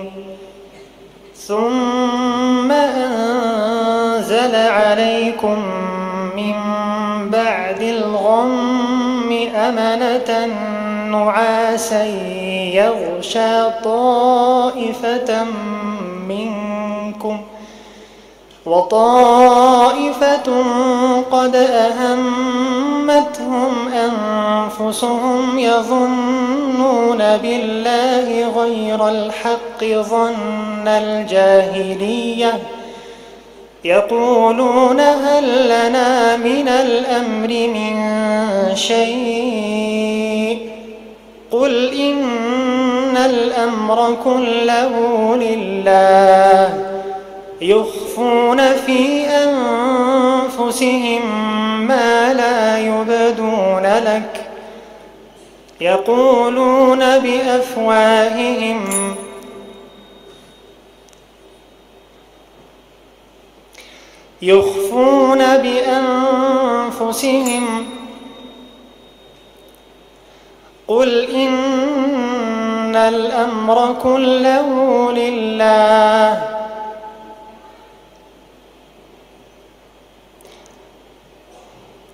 ثم أنزل عليكم من بعد الغم أمنة نعاسا يغشى طائفة منكم وطائفة قد أهمتهم أنفسهم يظنون بالله غير الحق ظن الجاهلية يقولون هل لنا من الأمر من شيء قل إن الأمر كله لله يخفون في أنفسهم ما لا يبدون لك يقولون بأفواههم يخفون بأنفسهم قل إن الأمر كله لله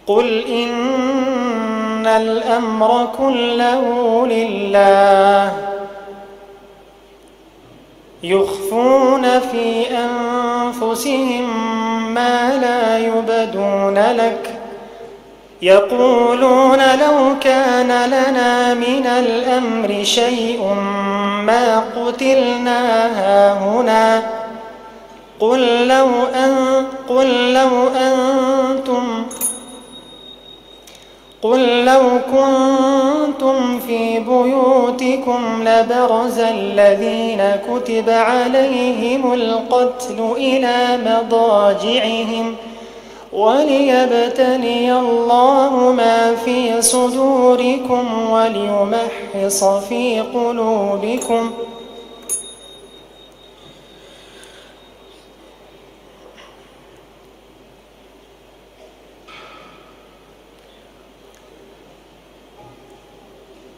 قل إن الأمر كله لله يخفون في أنفسهم ما لا يبدون لك يقولون لو كان لنا من الأمر شيء ما قتلنا هاهنا قل لو كنتم في بيوتكم لبرز الذين كتب عليهم القتل إلى مضاجعهم وليبتلي الله ما في صدوركم وليمحص في قلوبكم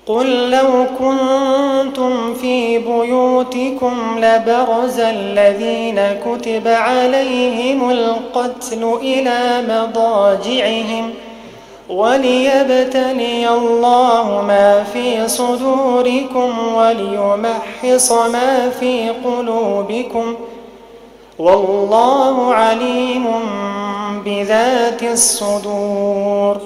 قل لو كنتم في بيوتكم لبرز الذين كتب عليهم القتل إلى مضاجعهم وليبتلي الله ما في صدوركم وليمحص ما في قلوبكم والله عليم بذات الصدور.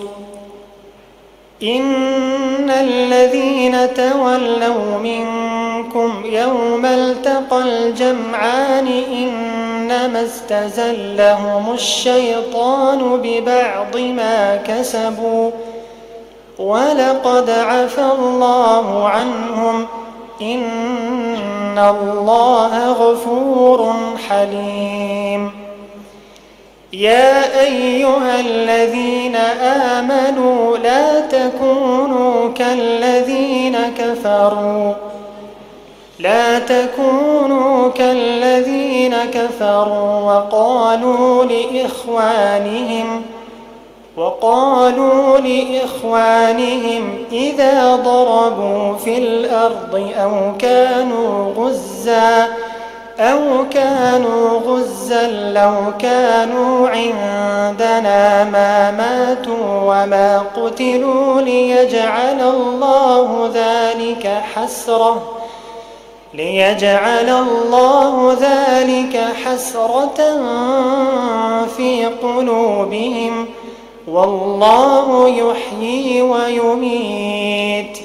إن الذين تولوا منكم يوم التقى الجمعان إنما استزلهم الشيطان ببعض ما كسبوا ولقد عفى الله عنهم إن الله غفور حليم. يا أيها الذين آمنوا لا تكونوا كالذين كفروا وقالوا لإخوانهم إذا ضربوا في الأرض أو كانوا غزا لو كانوا عندنا ما ماتوا وما قتلوا ليجعل الله ذلك حسرة في قلوبهم والله يحيي ويميت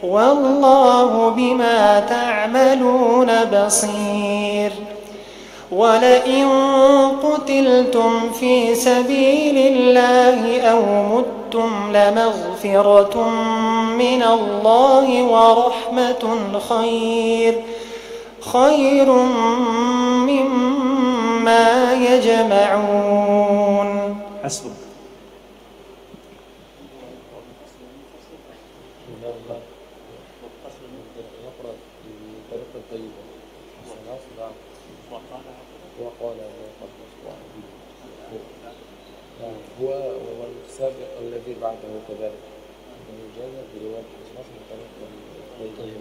والله بما تعملون بصير. ولئن قتلتم في سبيل الله أو متم لمغفرة من الله ورحمة خير مما يجمعون. حسبك. هو والسابق الذي بعده كذلك يجاز برواية الإسناد من طريق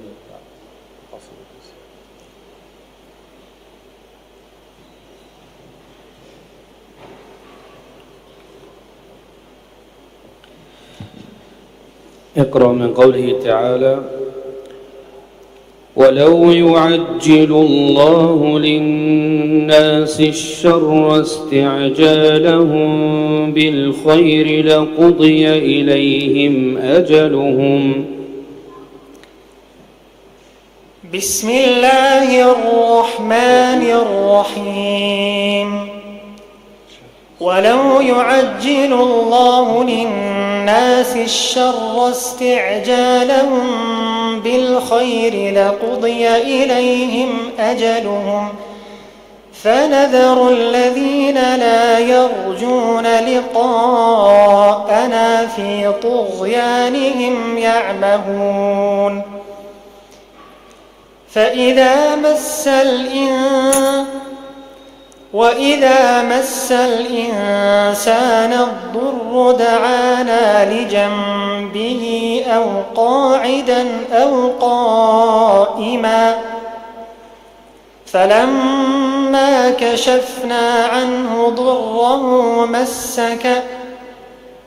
اقرأ من قوله تعالى: ولو يعجل الله للناس الشر استعجالهم بالخير لقضي إليهم أجلهم. بسم الله الرحمن الرحيم. ولو يعجل الله للناس الشر استعجالهم بالخير لقضي إليهم أجلهم فنذر الذين لا يرجون لقاءنا في طغيانهم يعمهون. وإذا مس الإنسان الضر دعانا لجنبه أو قاعدا أو قائما فلما كشفنا عنه ضره مس كأن لم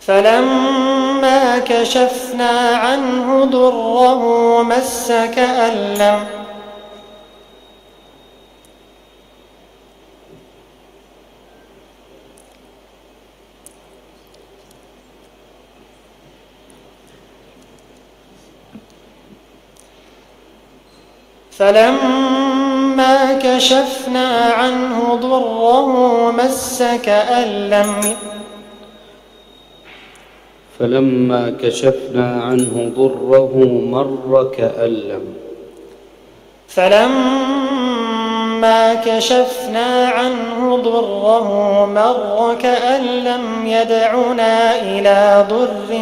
فلما كشفنا عنه ضره مس كأن لم يدعنا إلى ضر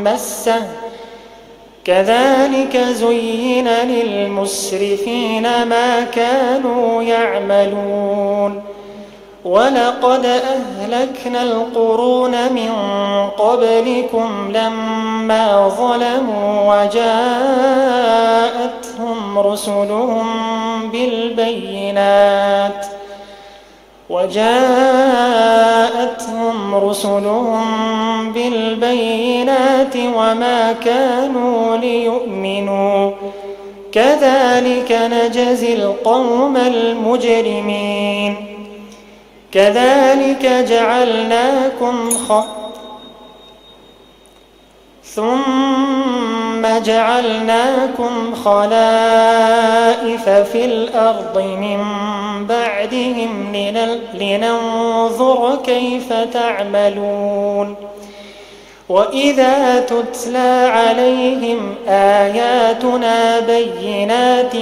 مسه كذلك زين للمسرفين ما كانوا يعملون. ولقد أهلكنا القرون من قبلكم لما ظلموا وجاءتهم رسلهم بالبينات وما كانوا ليؤمنوا كذلك نجزي القوم المجرمين كذلك ثم جعلناكم خلائف في الأرض من بعدهم لننظر كيف تعملون وإذا تتلى عليهم آياتنا بينات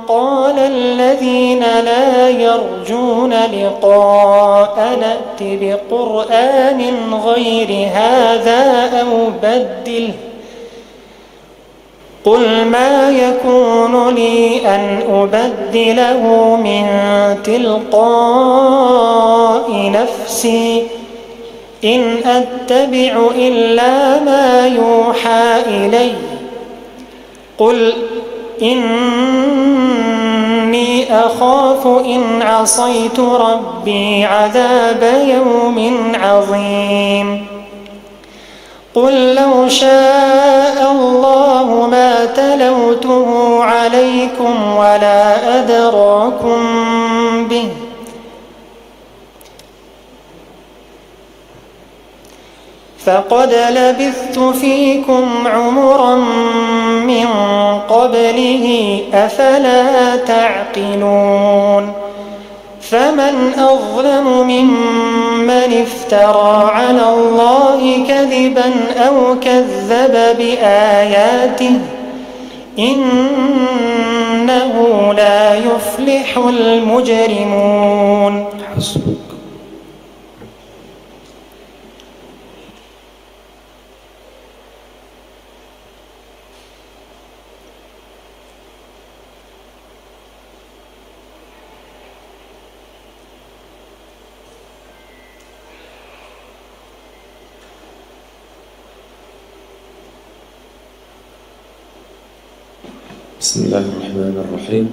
قال الذين لا يرجون لقاء نأت بقرآن غير هذا أو بدله قل ما يكون لي أن أبدله من تلقاء نفسي إن أتبع إلا ما يوحى إلي قل إني أخاف إن عصيت ربي عذاب يوم عظيم قل لو شاء الله ما تلوته عليكم ولا أدراكم به فقد لبثت فيكم عمرا من قبله أفلا تعقلون فمن أظلم ممن افترى على الله كذبا أو كذب بآياته إنه لا يفلح المجرمون. بسم الله الرحمن الرحيم.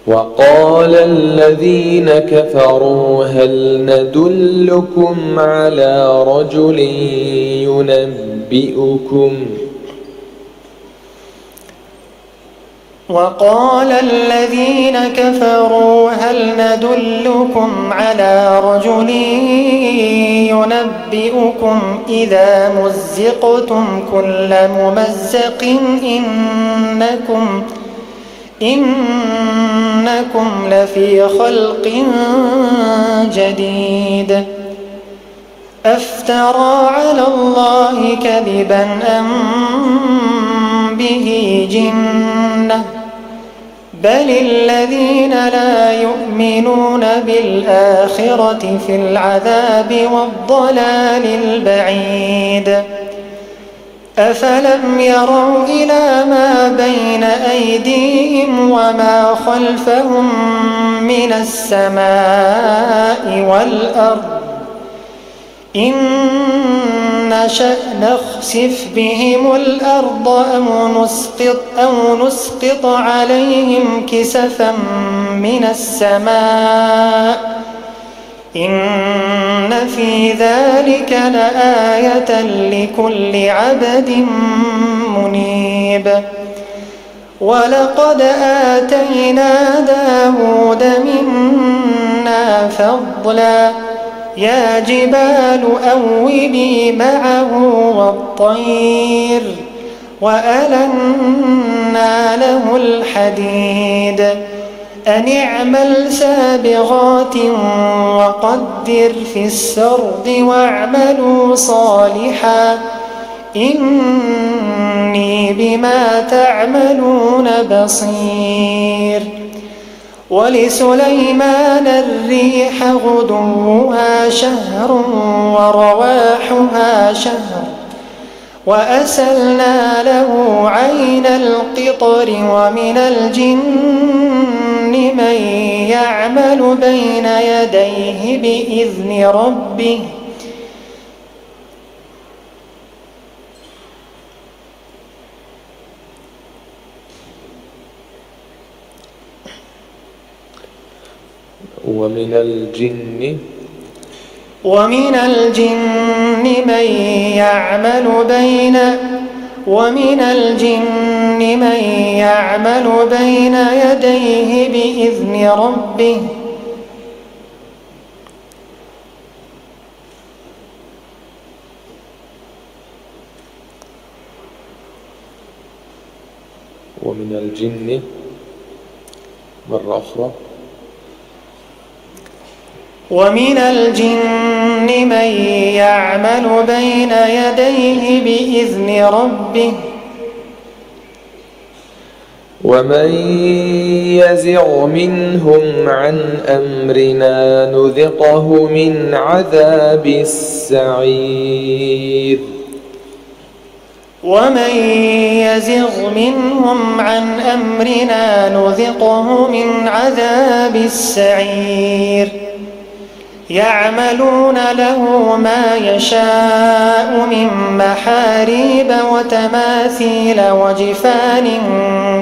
وقال الذين كفروا هل ندلكم على رجل ينبئكم وقال الذين كفروا هل ندلكم على رجل ينبئكم إذا مزقتم كل ممزق إنكم لفي خلق جديد أفترى على الله كذبا أم به جنة بل الذين لا يؤمنون بالآخرة في العذاب والضلال البعيد أفلم يروا إلى ما بين أيديهم وما خلفهم من السماء والأرض إن نشأ نخسف بهم الأرض أو نسقط عليهم كسفا من السماء إن في ذلك لآية لكل عبد منيب ولقد آتينا داود منا فضلا يا جبال أوبي معه والطير وألنا له الحديد أن اعمل سابغات وقدر في السرد واعملوا صالحا إني بما تعملون بصير ولسليمان الريح غدوها شهر ورواحها شهر وأسلنا له عين القطر ومن الجن من يعمل بين يديه بإذن ربه ومن الجن من يعمل بين يديه بإذن ربه ومن الجن مرة أخرى ومن الجن من يعمل بين يديه بإذن ربه ومن يزغ منهم عن أمرنا نذقه من عذاب السعير ومن يزغ منهم عن أمرنا نذقه من عذاب السعير يعملون له ما يشاء من محاريب وتماثيل وجفان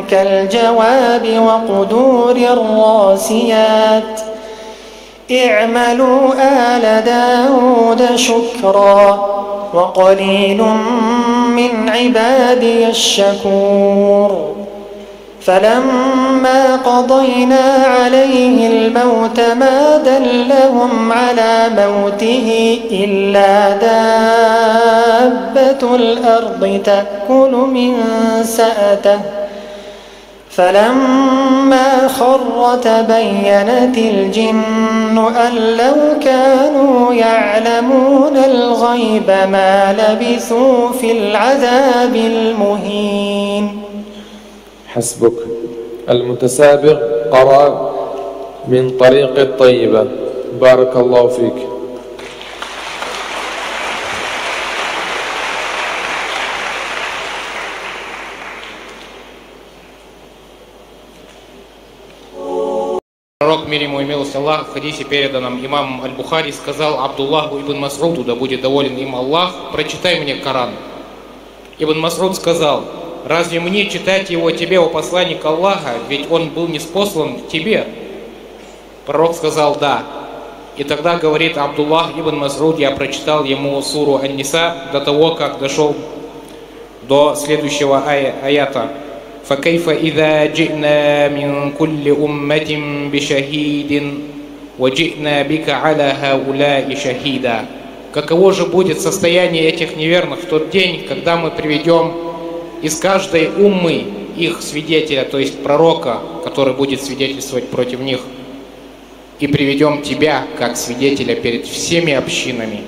كالجواب وقدور الراسيات اعملوا آل داود شكرا وقليل من عبادي الشكور فلما قضينا عليه الموت ما دلهم على موته إلا دابة الأرض تأكل من سأته فلما خر تبينت الجن أن لو كانوا يعلمون الغيب ما لبثوا في العذاب المهين. حسبك. المتسابق قرأ من طريق الطيبة. بارك الله فيك. Пророк, мир ему и милость Аллаха, в хадисе, переданном имамом Аль-Бухари, сказал Абдуллаху ибн Мас'уду, да будет доволен им Аллах: прочитай мне Коран. Ибн Мас'уд сказал: разве мне читать его тебе, о посланник Аллаха, ведь он был ниспослан тебе? Пророк сказал: да. И тогда говорит Абдуллах ибн Мас'уд: я прочитал ему суру Ан-Ниса до того, как дошел до следующего аята. فكيف إذا جئنا من كل أمة بشهيد وجئنا بك على هؤلاء شهيدا. Каково же будет состояние этих неверных в тот день, когда мы приведем из каждой уммы их свидетеля, то есть пророка, который будет свидетельствовать против них, и приведем тебя как свидетеля перед всеми общинами.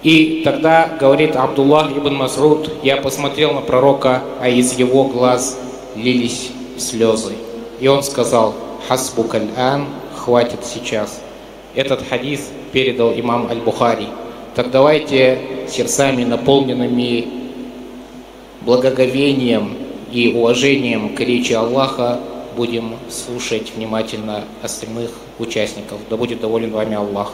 И тогда, говорит Абдуллах ибн Мас'уд, я посмотрел на пророка, а из его глаз лились слезы. И он сказал: «Хасбук аль-ан», хватит сейчас. Этот хадис передал имам Аль-Бухари. Так давайте сердцами, наполненными благоговением и уважением к речи Аллаха, будем слушать внимательно остальных участников. Да будет доволен вами Аллах.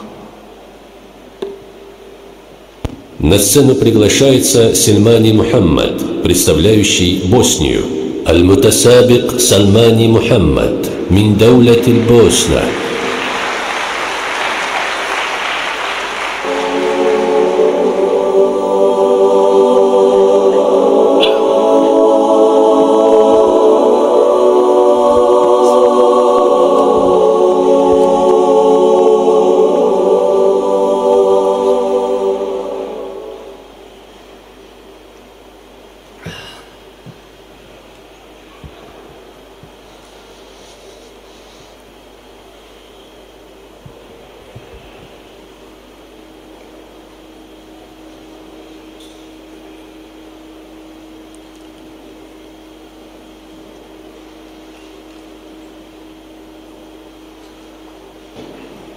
На сцену приглашается Сальмани Мухаммад, представляющий Боснию. Аль-Мутасабик Сальмани Мухаммад, мин даулати Босна.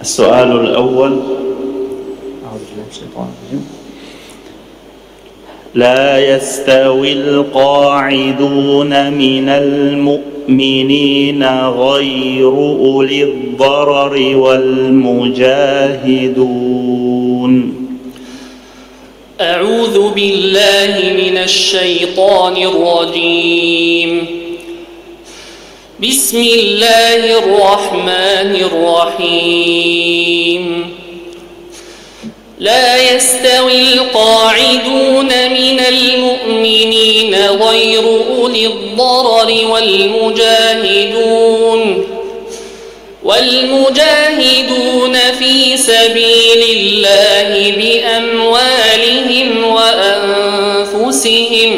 السؤال الأول: لا يستوي القاعدون من المؤمنين غير أولي الضرر والمجاهدون. أعوذ بالله من الشيطان الرجيم. بسم الله الرحمن الرحيم. لا يستوي القاعدون من المؤمنين غير أولي الضرر والمجاهدون في سبيل الله بأموالهم وأنفسهم.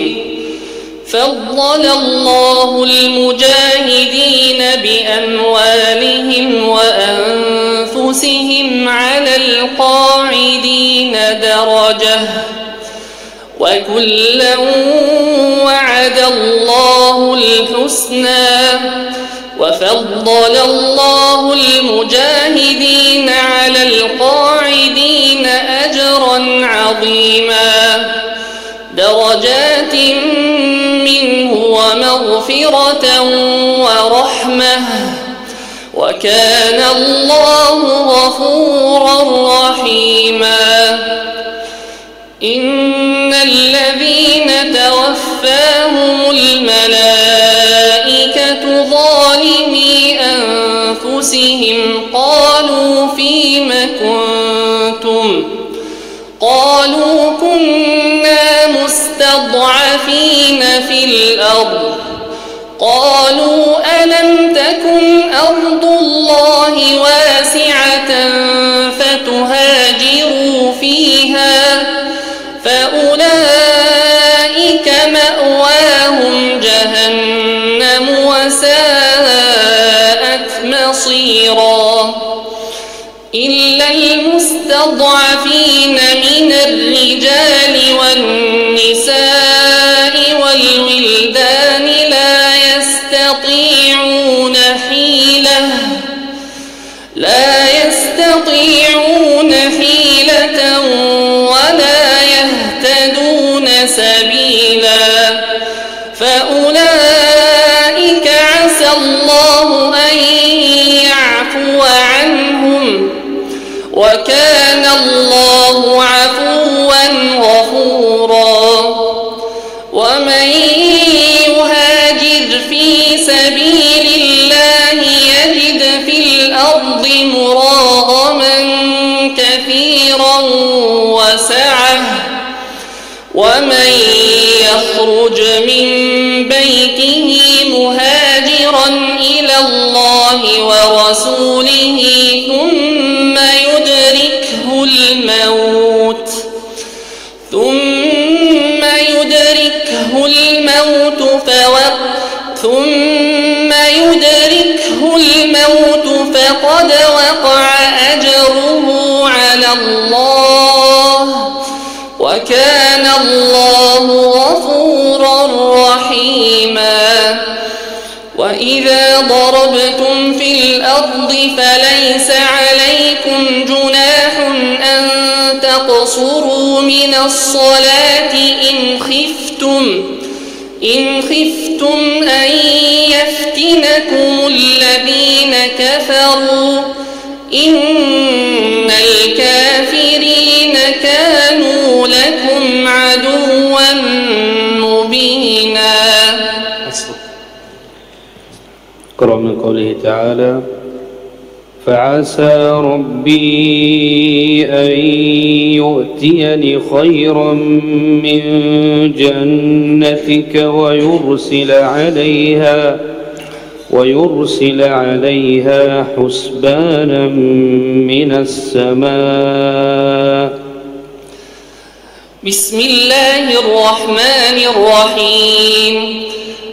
فضل الله المجاهدين بأموالهم وأنفسهم على القاعدين درجة، وكلا وعد الله الحسنى. وفضل الله المجاهدين على القاعدين أجرا عظيما، درجات منه ومغفرة ورحمة، وكان الله غفورا رحيما. إن الذين توفاهم الملائكة ظالمي أنفسهم قالوا فيم كنتم؟ قالوا كنا مستضعفين في الأرض. قالوا ألم تكن أرض الله واسعة فتهاجروا فيها؟ فأولئك مأواهم جهنم وساءت مصيرا. إلا المستضعفين من الرجال والنساء والولدان لا يستطيعون حيلة ولا يهتدون سبيلا. فأولئك عسى الله أن يعفو عنهم، وكان الله عفوا غفورا. ومن يهاجر في سبيل الله يجد في الأرض مراغما كثيرا وسعة، ومن يخرج من بيته مهاجرا إلى الله ورسوله ثم يدركه الموت فقد وقع أجره على الله، وكان الله غفورا رحيما. وإذا ضربتم في الأرض فليس عليكم جناح أن تقصروا من الصلاة إن خفتم أن يفتنكم الذين كفروا، إن الكافرين كانوا لكم عدوا مبينا. اقرأ من قوله تعالى: فعسى ربي أن يؤتيني خيرا من جنتك ويرسل عليها حسبانا من السماء. بسم الله الرحمن الرحيم.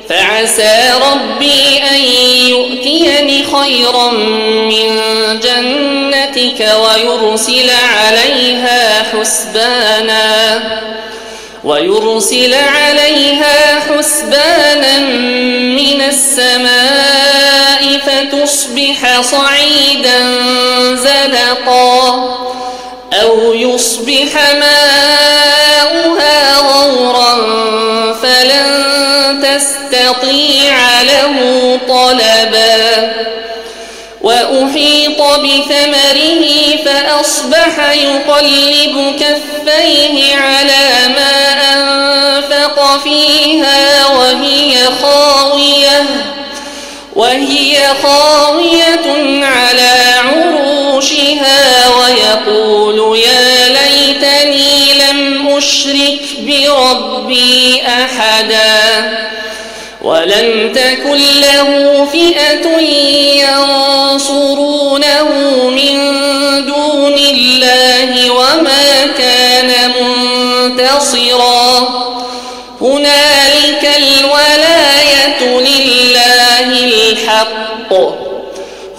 فعسى ربي أن يؤتيني خيرا من جنتك ويرسل عليها حسبانا من السماء فتصبح صعيدا زلقا، أو يصبح ماؤها غورا فلن تستطيع له طلبا. وأحيط بثمره فأصبح يقلب كفيه على ما أنفق فيها وهي خاوية على عروشها، ويقول يا ليت أنني لم أشرك بربي أحدا ولم تكن له فئة ينصرونه من دون الله وما كان منتصرا هنالك الولاية لله الحق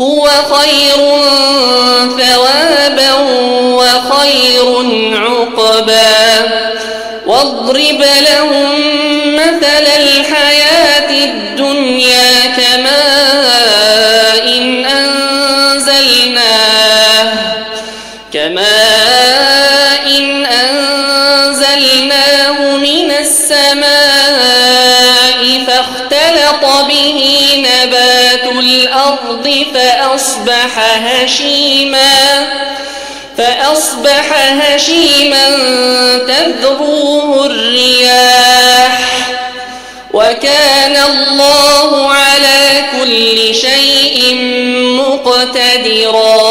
هو خير ثوابا وخير عقبا واضرب لهم مثل الحياة الدنيا كماء أنزلناه من السماء فاختلط به نبات الأرض فأصبح هشيما تذروه الرياح وكان الله على كل شيء مقتدرا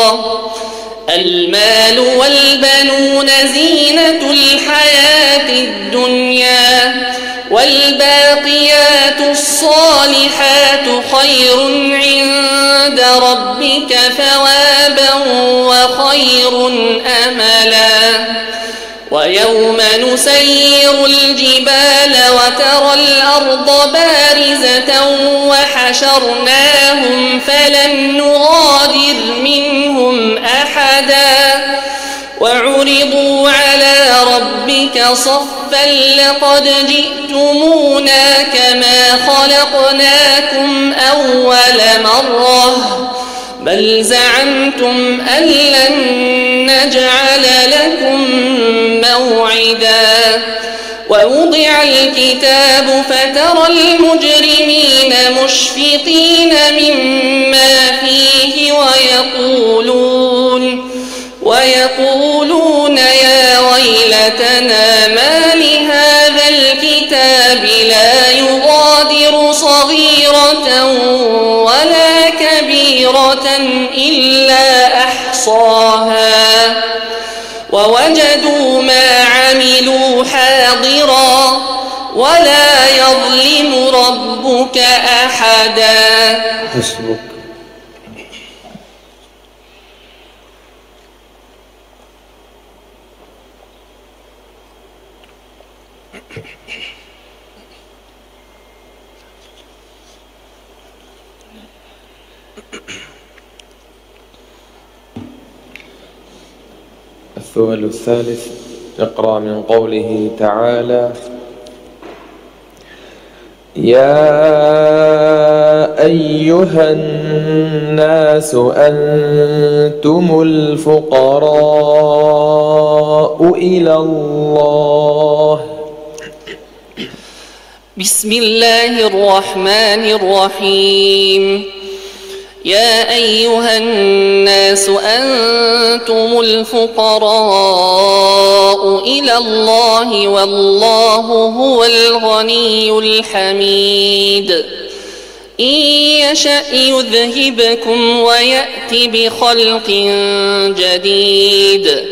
المال والبنون زينة الحياة الدنيا والباقيات الصالحات خير عند ربك ثوابا وخير أملا ويوم نسير الجبال وترى الأرض بارزة وحشرناهم فلم نغادر منهم أحدا وعرضوا على ربك صفا لقد جئتمونا كما خلقناكم أول مرة بل زعمتم أن لن نجعل لكم موعدا ووضع الكتاب فترى المجرمين مشفقين مما فيه ويقولون يا ويلتنا ما لهذا الكتاب لا يغادر صغيرة ولا كبيرة إلا أحصاها ووجدوا ما عملوا حاضرا ولا يظلم ربك أحدا. حسبك. السؤال الثالث اقرأ من قوله تعالى يا أيها الناس أنتم الفقراء إلى الله. بسم الله الرحمن الرحيم. يا أيها الناس أنتم الفقراء إلى الله والله هو الغني الحميد. إن يشأ يذهبكم ويأت بخلق جديد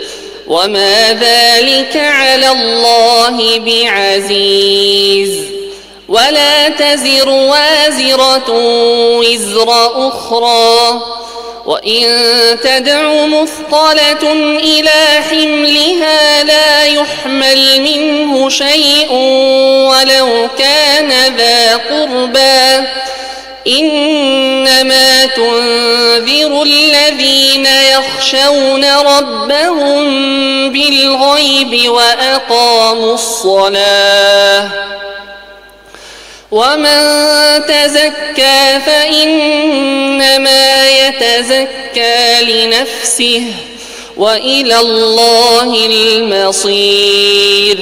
وما ذلك على الله بعزيز. ولا تزر وازرة وزر أخرى وإن تدع مثقلة إلى حملها لا يحمل منه شيء ولو كان ذا قربى إنما تنذر الذين يخشون ربهم بالغيب وأقاموا الصلاة ومن تزكى فإنما يتزكى لنفسه وإلى الله المصير.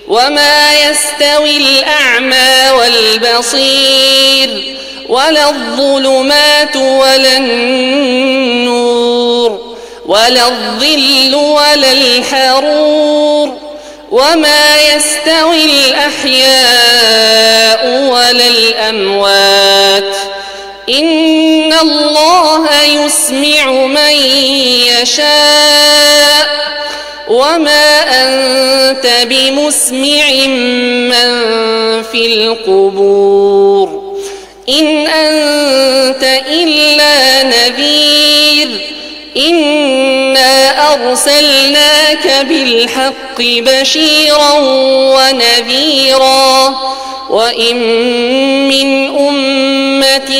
وما يستوي الأعمى والبصير ولا الظلمات ولا النور ولا الظل ولا الحرور وما يستوي الأحياء ولا الأموات إن الله يسمع من يشاء وما أنت بمسمع من في القبور إن أنت إلا نذير إنا أرسلناك بالحق بشيرا ونذيرا وإن من أمة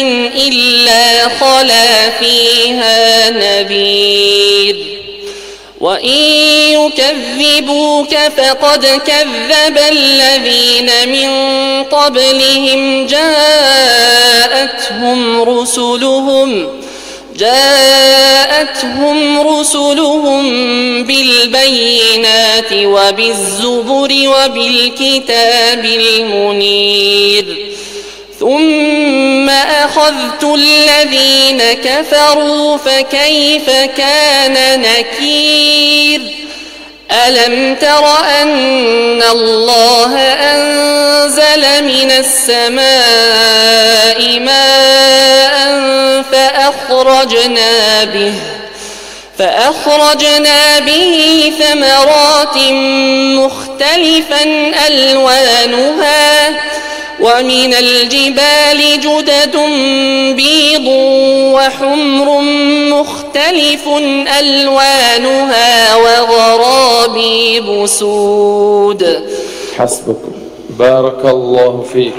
إلا خلا فيها نذير وإن يكذبوك فقد كذب الذين من قبلهم جاءتهم رسلهم بالبينات وبالزبر وبالكتاب المنير ثم أخذت الذين كفروا فكيف كان نكير ألم تر أن الله أنزل من السماء ماء فأخرجنا به ثمرات مختلفا ألوانها ومن الجبال جدد بيض وحمر مختلف ألوانها وغرابيب سود. حسبك. بارك الله فيك.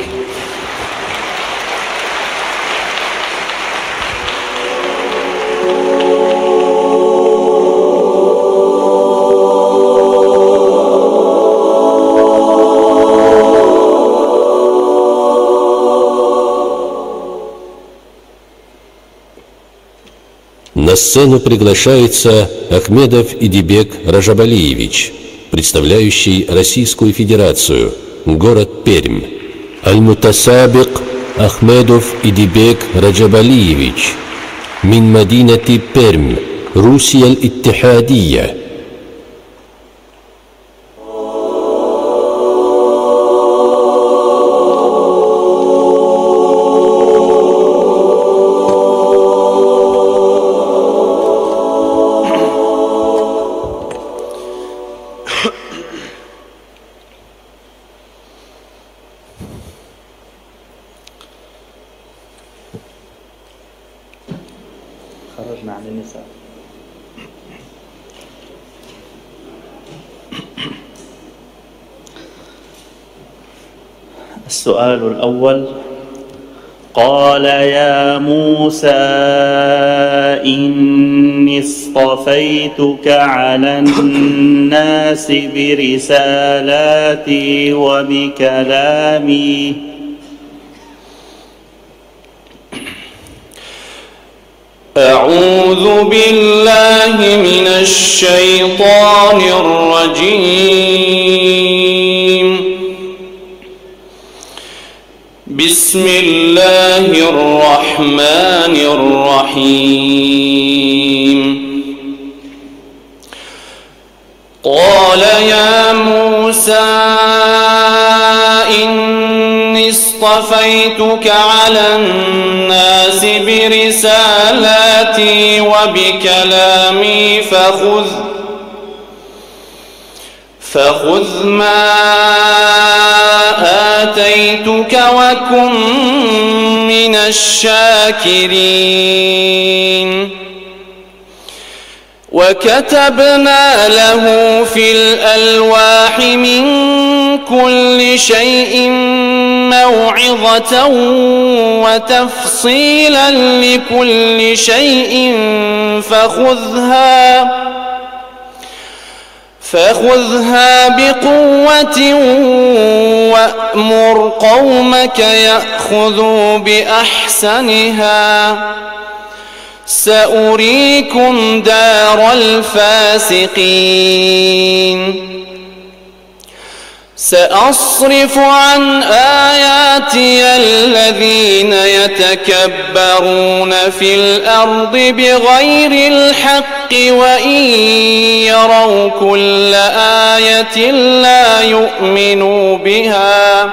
На сцену приглашается Ахмедов Идибек Ражабалиевич, представляющий Российскую Федерацию, город Пермь. Аль-Мутасабик Ахмедов Идибек Раджабалиевич, мин Мадинати Пермь, Русия Аль-Иттихадия. خرجنا عن النساء. السؤال الأول: قال يا موسى إني اصطفيتك على الناس برسالاتي وبكلامي أعوذ بالله من الشيطان الرجيم. بسم الله الرحمن الرحيم. قال يا موسى إني اصطفيتك على الناس برسالاتي وبكلامي فخذ ما آتيتك وكن من الشاكرين. وكتبنا له في الألواح من كل شيء موعظة وتفصيلا لكل شيء فخذها بقوة وأمر قومك يأخذوا بأحسنها سأريكم دار الفاسقين. سأصرف عن آياتي الذين يتكبرون في الأرض بغير الحق وإن يروا كل آية لا يؤمنوا بها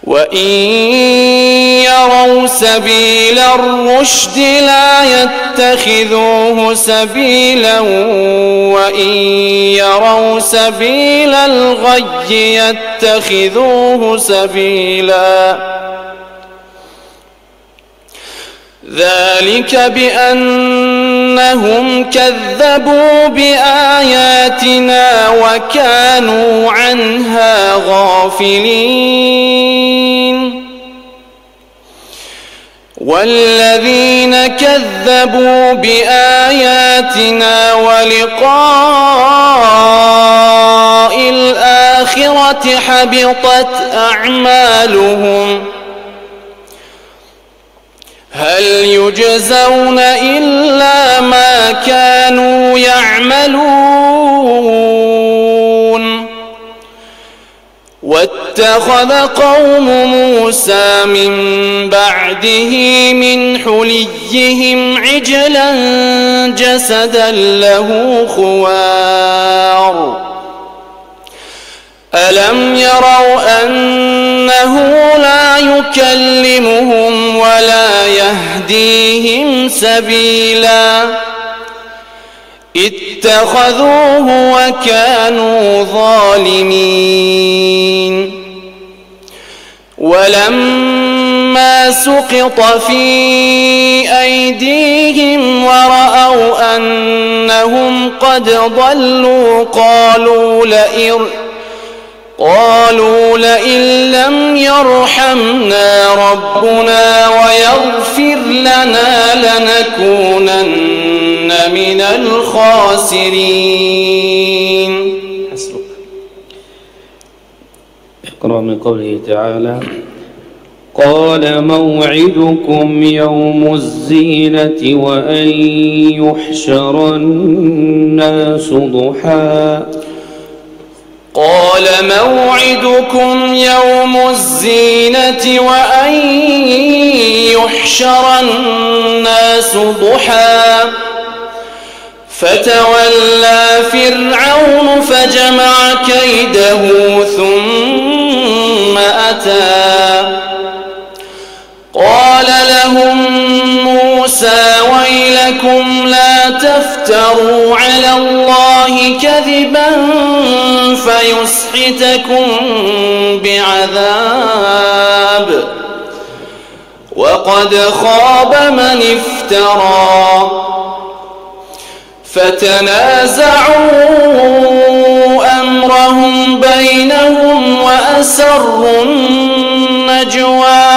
وإن يروا سبيل الرشد لا يتخذوه سبيلا وإن يروا سبيل الغي يتخذوه سبيلا ذلك بأنهم كذبوا بآياتنا وكانوا عنها غافلين والذين كذبوا بآياتنا ولقاء الآخرة حبطت أعمالهم هل يجزون إلا ما كانوا يعملون واتخذ قوم موسى من بعده من حليهم عجلا جسدا له خوار ألم يروا أنه لا يكلمهم ولا يهديهم سبيلا اتخذوه وكانوا ظالمين ولما سقط في أيديهم ورأوا أنهم قد ضلوا قالوا لئن لم يرحمنا ربنا ويغفر لنا لنكونن من الخاسرين. اقرأ من قوله تعالى قال موعدكم يوم الزينة وأن يحشر الناس ضحى قال موعدكم يوم الزينة وأن يحشر الناس ضحى فتولى فرعون فجمع كيده ثم أتى قال لهم موسى ويلكم لا تفتروا على الله كذبا فيسحتكم بعذاب وقد خاب من افترى فتنازعوا أمرهم بينهم وأسروا النجوى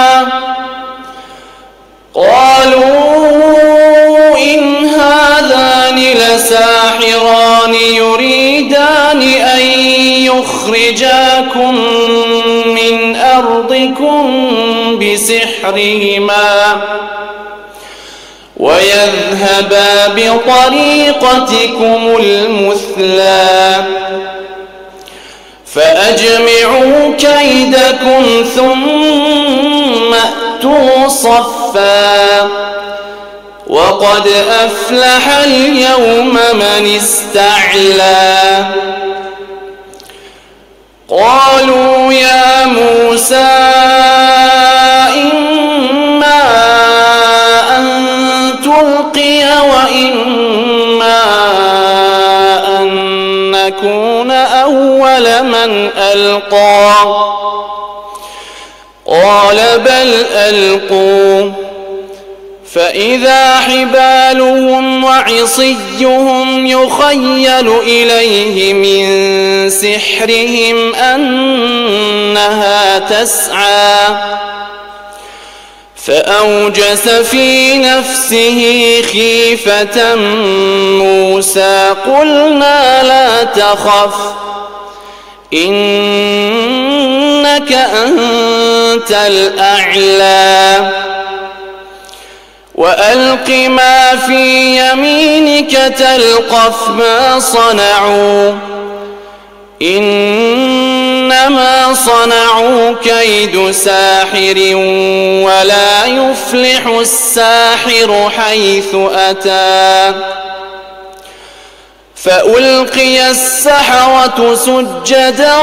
قالوا إن هذان لساحران يريدان أن يخرجاكم من أرضكم بسحرهما ويذهبا بطريقتكم المثلى فأجمعوا كيدكم ثم أتوا صفا وقد أفلح اليوم من استعلى قالوا يا موسى إما أن تلقي وإما أن نكون أول من ألقى قال بل ألقوا فإذا حبالهم وعصيهم يخيل إليه من سحرهم أنها تسعى فأوجس في نفسه خيفة موسى قلنا لا تخف إنك أنت الأعلى وألق ما في يمينك تلقف ما صنعوا إنما صنعوا كيد ساحر ولا يفلح الساحر حيث أتى فألقي السحرة سجدا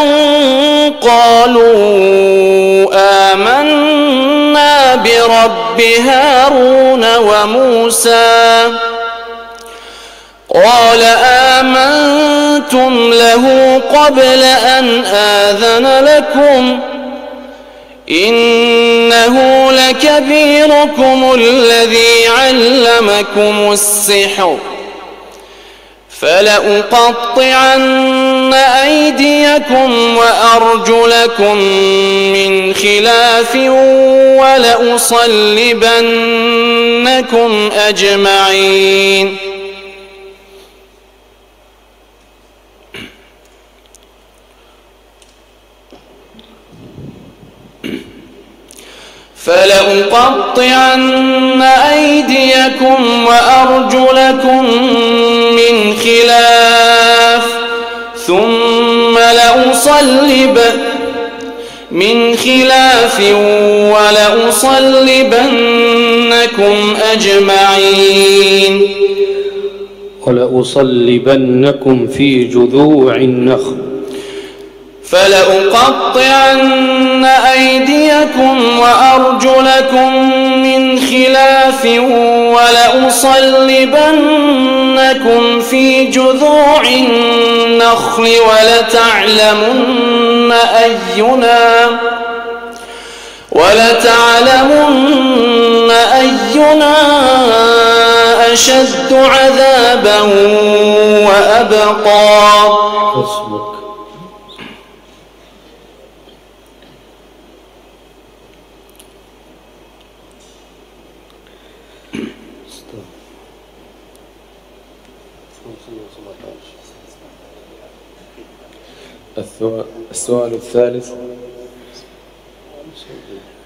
قالوا آمنا برب هارون وموسى قال آمنتم له قبل أن آذن لكم إنه لكبيركم الذي علمكم السحر فلأقطعن أيديكم وأرجلكم من خلاف ولأصلبنكم أجمعين فلأقطعن أيديكم وأرجلكم من خلاف ثم ولأصلبنكم أجمعين ولأصلبنكم في جذوع النخل فلأقطعن أيديكم وأرجلكم من خلاف ولأصلبنكم في جذوع النخل ولتعلمن أينا أشد عذابا وأبقى. السؤال الثالث: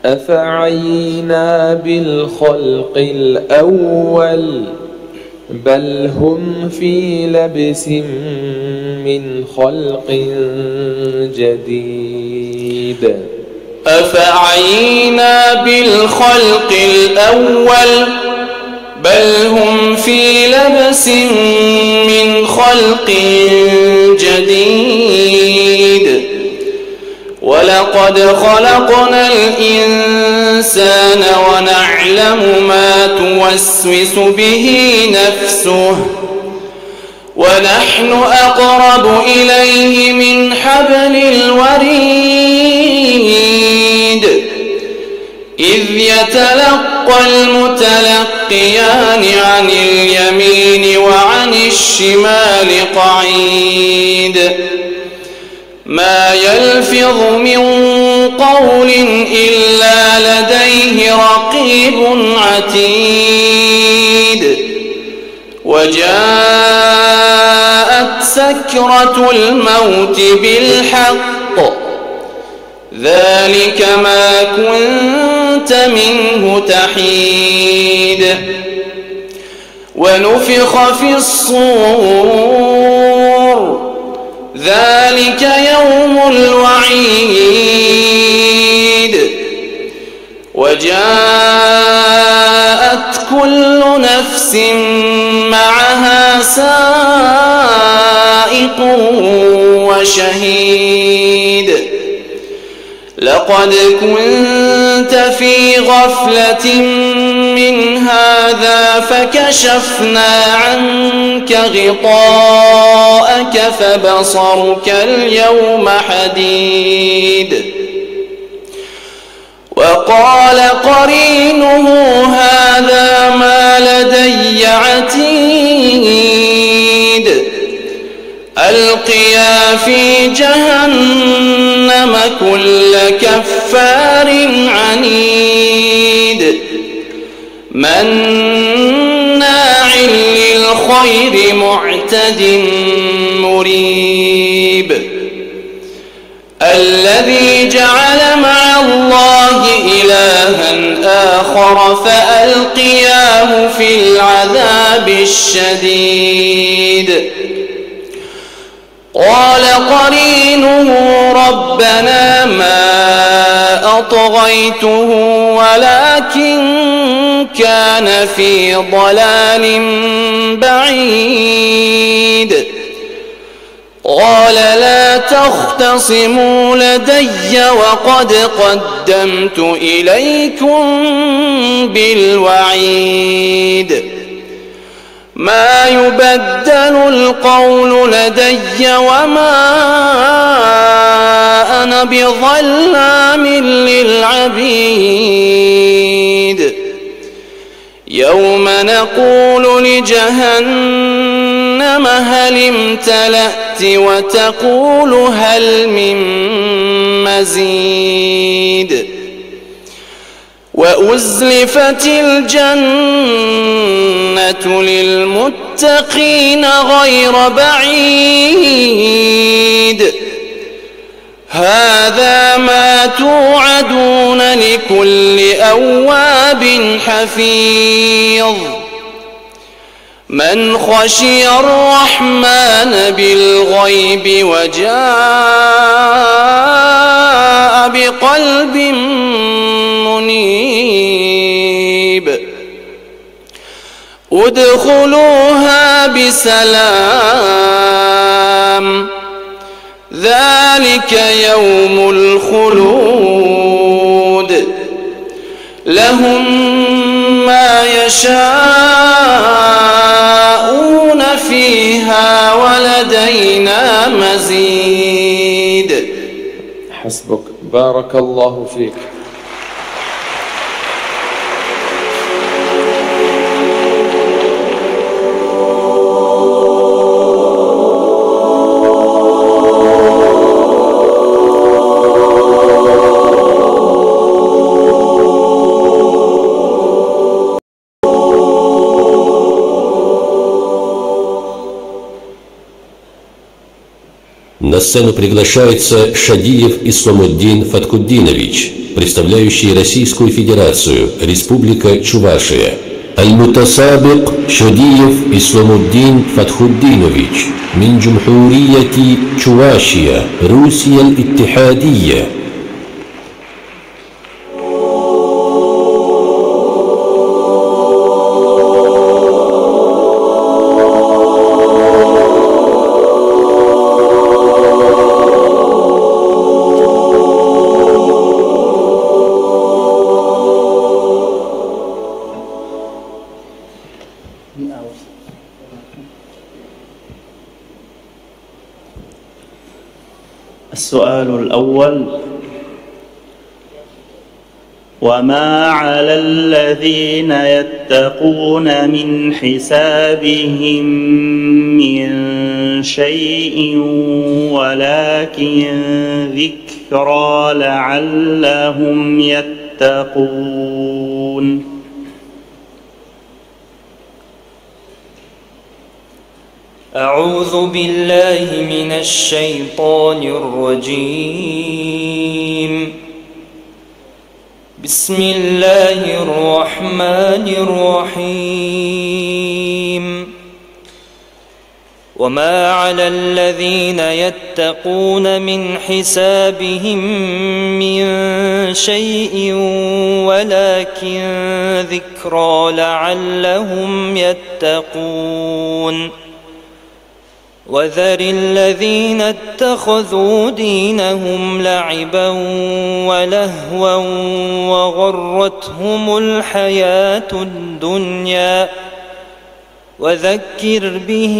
أفعينا بالخلق الأول بل هم في لبس من خلق جديد. أفعينا بالخلق الأول بل هم في لبس من خلق جديد. ولقد خلقنا الإنسان ونعلم ما توسوس به نفسه ونحن أقرب إليه من حبل الوريد إذ يتلقى المتلقيان عن اليمين وعن الشمال قعيد ما يلفظ من قول إلا لديه رقيب عتيد. وجاءت سكرة الموت بالحق ذلك ما كنت منه تحيد. ونفخ في الصور ذلك يوم الوعيد. وجاءت كل نفس معها سائق وشهيد. لقد كنت في غفلة من هذا فكشفنا عنك غطاءك فبصرك اليوم حديد. وقال قرينه هذا ما لدي عتيد. ألقيا في جهنم كل كفار عنيد مناع للخير معتد مريب. الذي جعل مع الله إلها آخر فألقياه في العذاب الشديد. قال قرينه ربنا ما أطغيته ولكن كان في ضلال بعيد. قال لا تختصموا لدي وقد قدمت إليكم بالوعيد ما يبدل القول لدي وما أنا بظلام للعبيد يوم نقول لجهنم هل امتلأت وتقول هل من مزيد وأزلفت الجنة للمتقين غير بعيد هذا ما توعدون لكل أواب حفيظ من خشي الرحمن بالغيب وجاء بقلب منيب ادخلوها بسلام ذلك يوم الخلود لهم ما يشاءون فيها ولدينا مزيد. حسبك، بارك الله فيك. На сцену приглашается Шадиев Исламуддин Фаткуддинович, представляющий Российскую Федерацию, Республика Чувашия. Аль-Мутасабик Шадиев Исламуддин Фатхуддинович, мин Джумхурияти Чувашия, Русия Аль-Иттихадия. السؤال الأول: وما على الذين يتقون من حسابهم من شيء ولكن ذكرى لعلهم يتقون. أعوذ بالله من الشيطان الرجيم. بسم الله الرحمن الرحيم. وما على الذين يتقون من حسابهم من شيء ولكن ذكرى لعلهم يتقون. وذر الذين اتخذوا دينهم لعبا ولهوا وغرتهم الحياة الدنيا وذكر به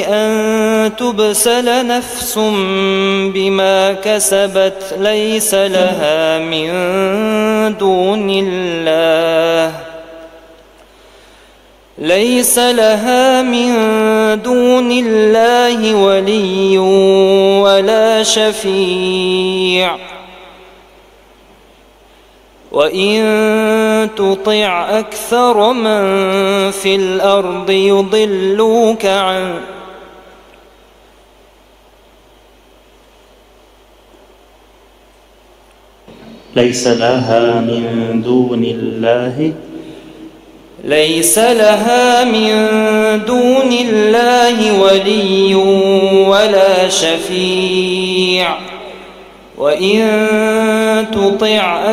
أن تبسل نفس بما كسبت ليس لها من دون الله ولي ولا شفيع. وإن تطع أكثر من في الأرض يضلوك عن ليس لها من دون الله ولي ولا شفيع. وإن تطع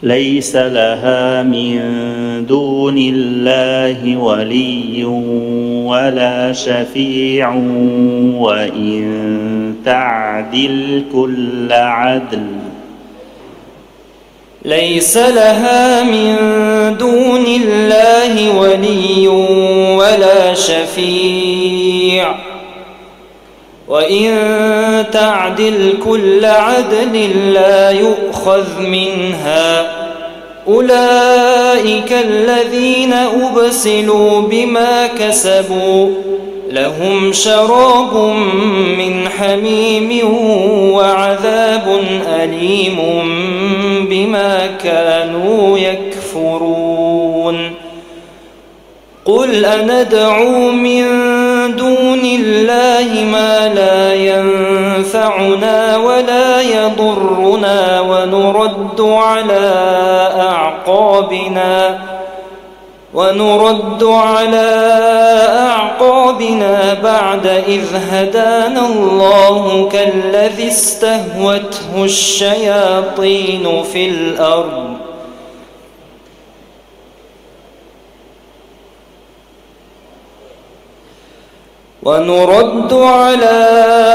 ليس لها من دون الله ولي ولا شفيع وإن تعدل كل عدل ليس لها من دون الله ولي ولا شفيع وإن تعدل كل عدل لا يؤخذ منها أولئك الذين أبسلوا بما كسبوا لهم شراب من حميم وعذاب أليم بما كانوا يكفرون قل أندعو من دون الله ما لا ينفعنا ولا يضرنا ونرد على أعقابنا بعد إذ هدانا الله كالذي استهوته الشياطين في الأرض ونرد على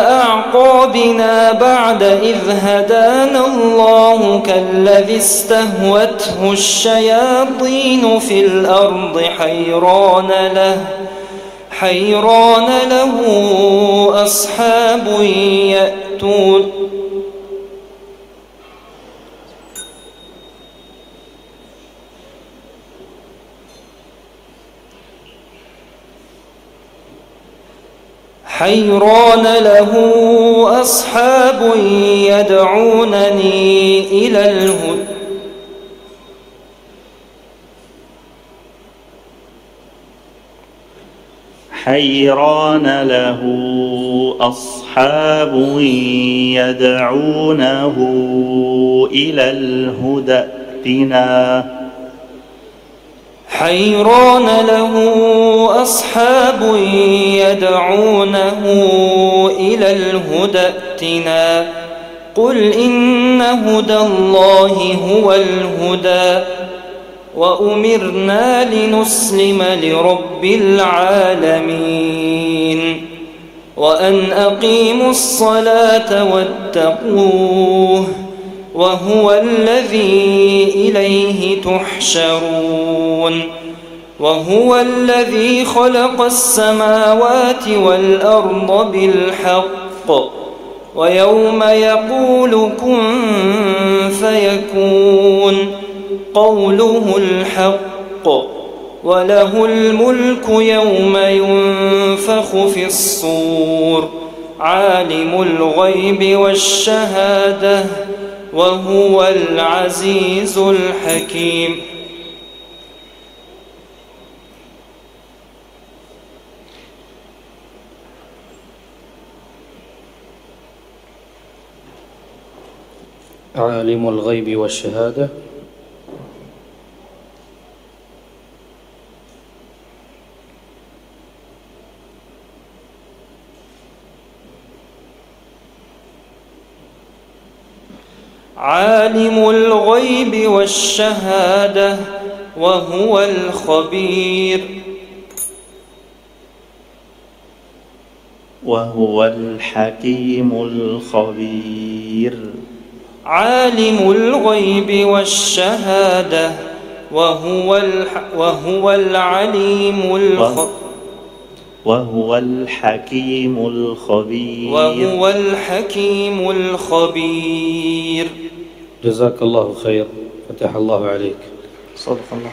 أعقابنا بعد إذ هدانا الله كالذي استهوته الشياطين في الأرض حيران له أصحاب يأتون يدعونني إلى الهدى حيران له أصحاب يدعونه إلى الهدى ائتنا حيران له أصحاب يدعونه إلى الهدى ائتنا قل إن هدى الله هو الهدى وأمرنا لنسلم لرب العالمين وأن أقيموا الصلاة واتقوه وهو الذي إليه تحشرون وهو الذي خلق السماوات والأرض بالحق ويوم يقول كن فيكون قوله الحق وله الملك يوم ينفخ في الصور عالم الغيب والشهادة وهو العزيز الحكيم عالم الغيب والشهادة عالم الغيب والشهادة وهو الخبير وهو الحكيم الخبير عالم الغيب والشهادة وهو العليم وهو الحكيم الخبير وهو الحكيم الخبير جزاك الله خير فتح الله عليك صدق الله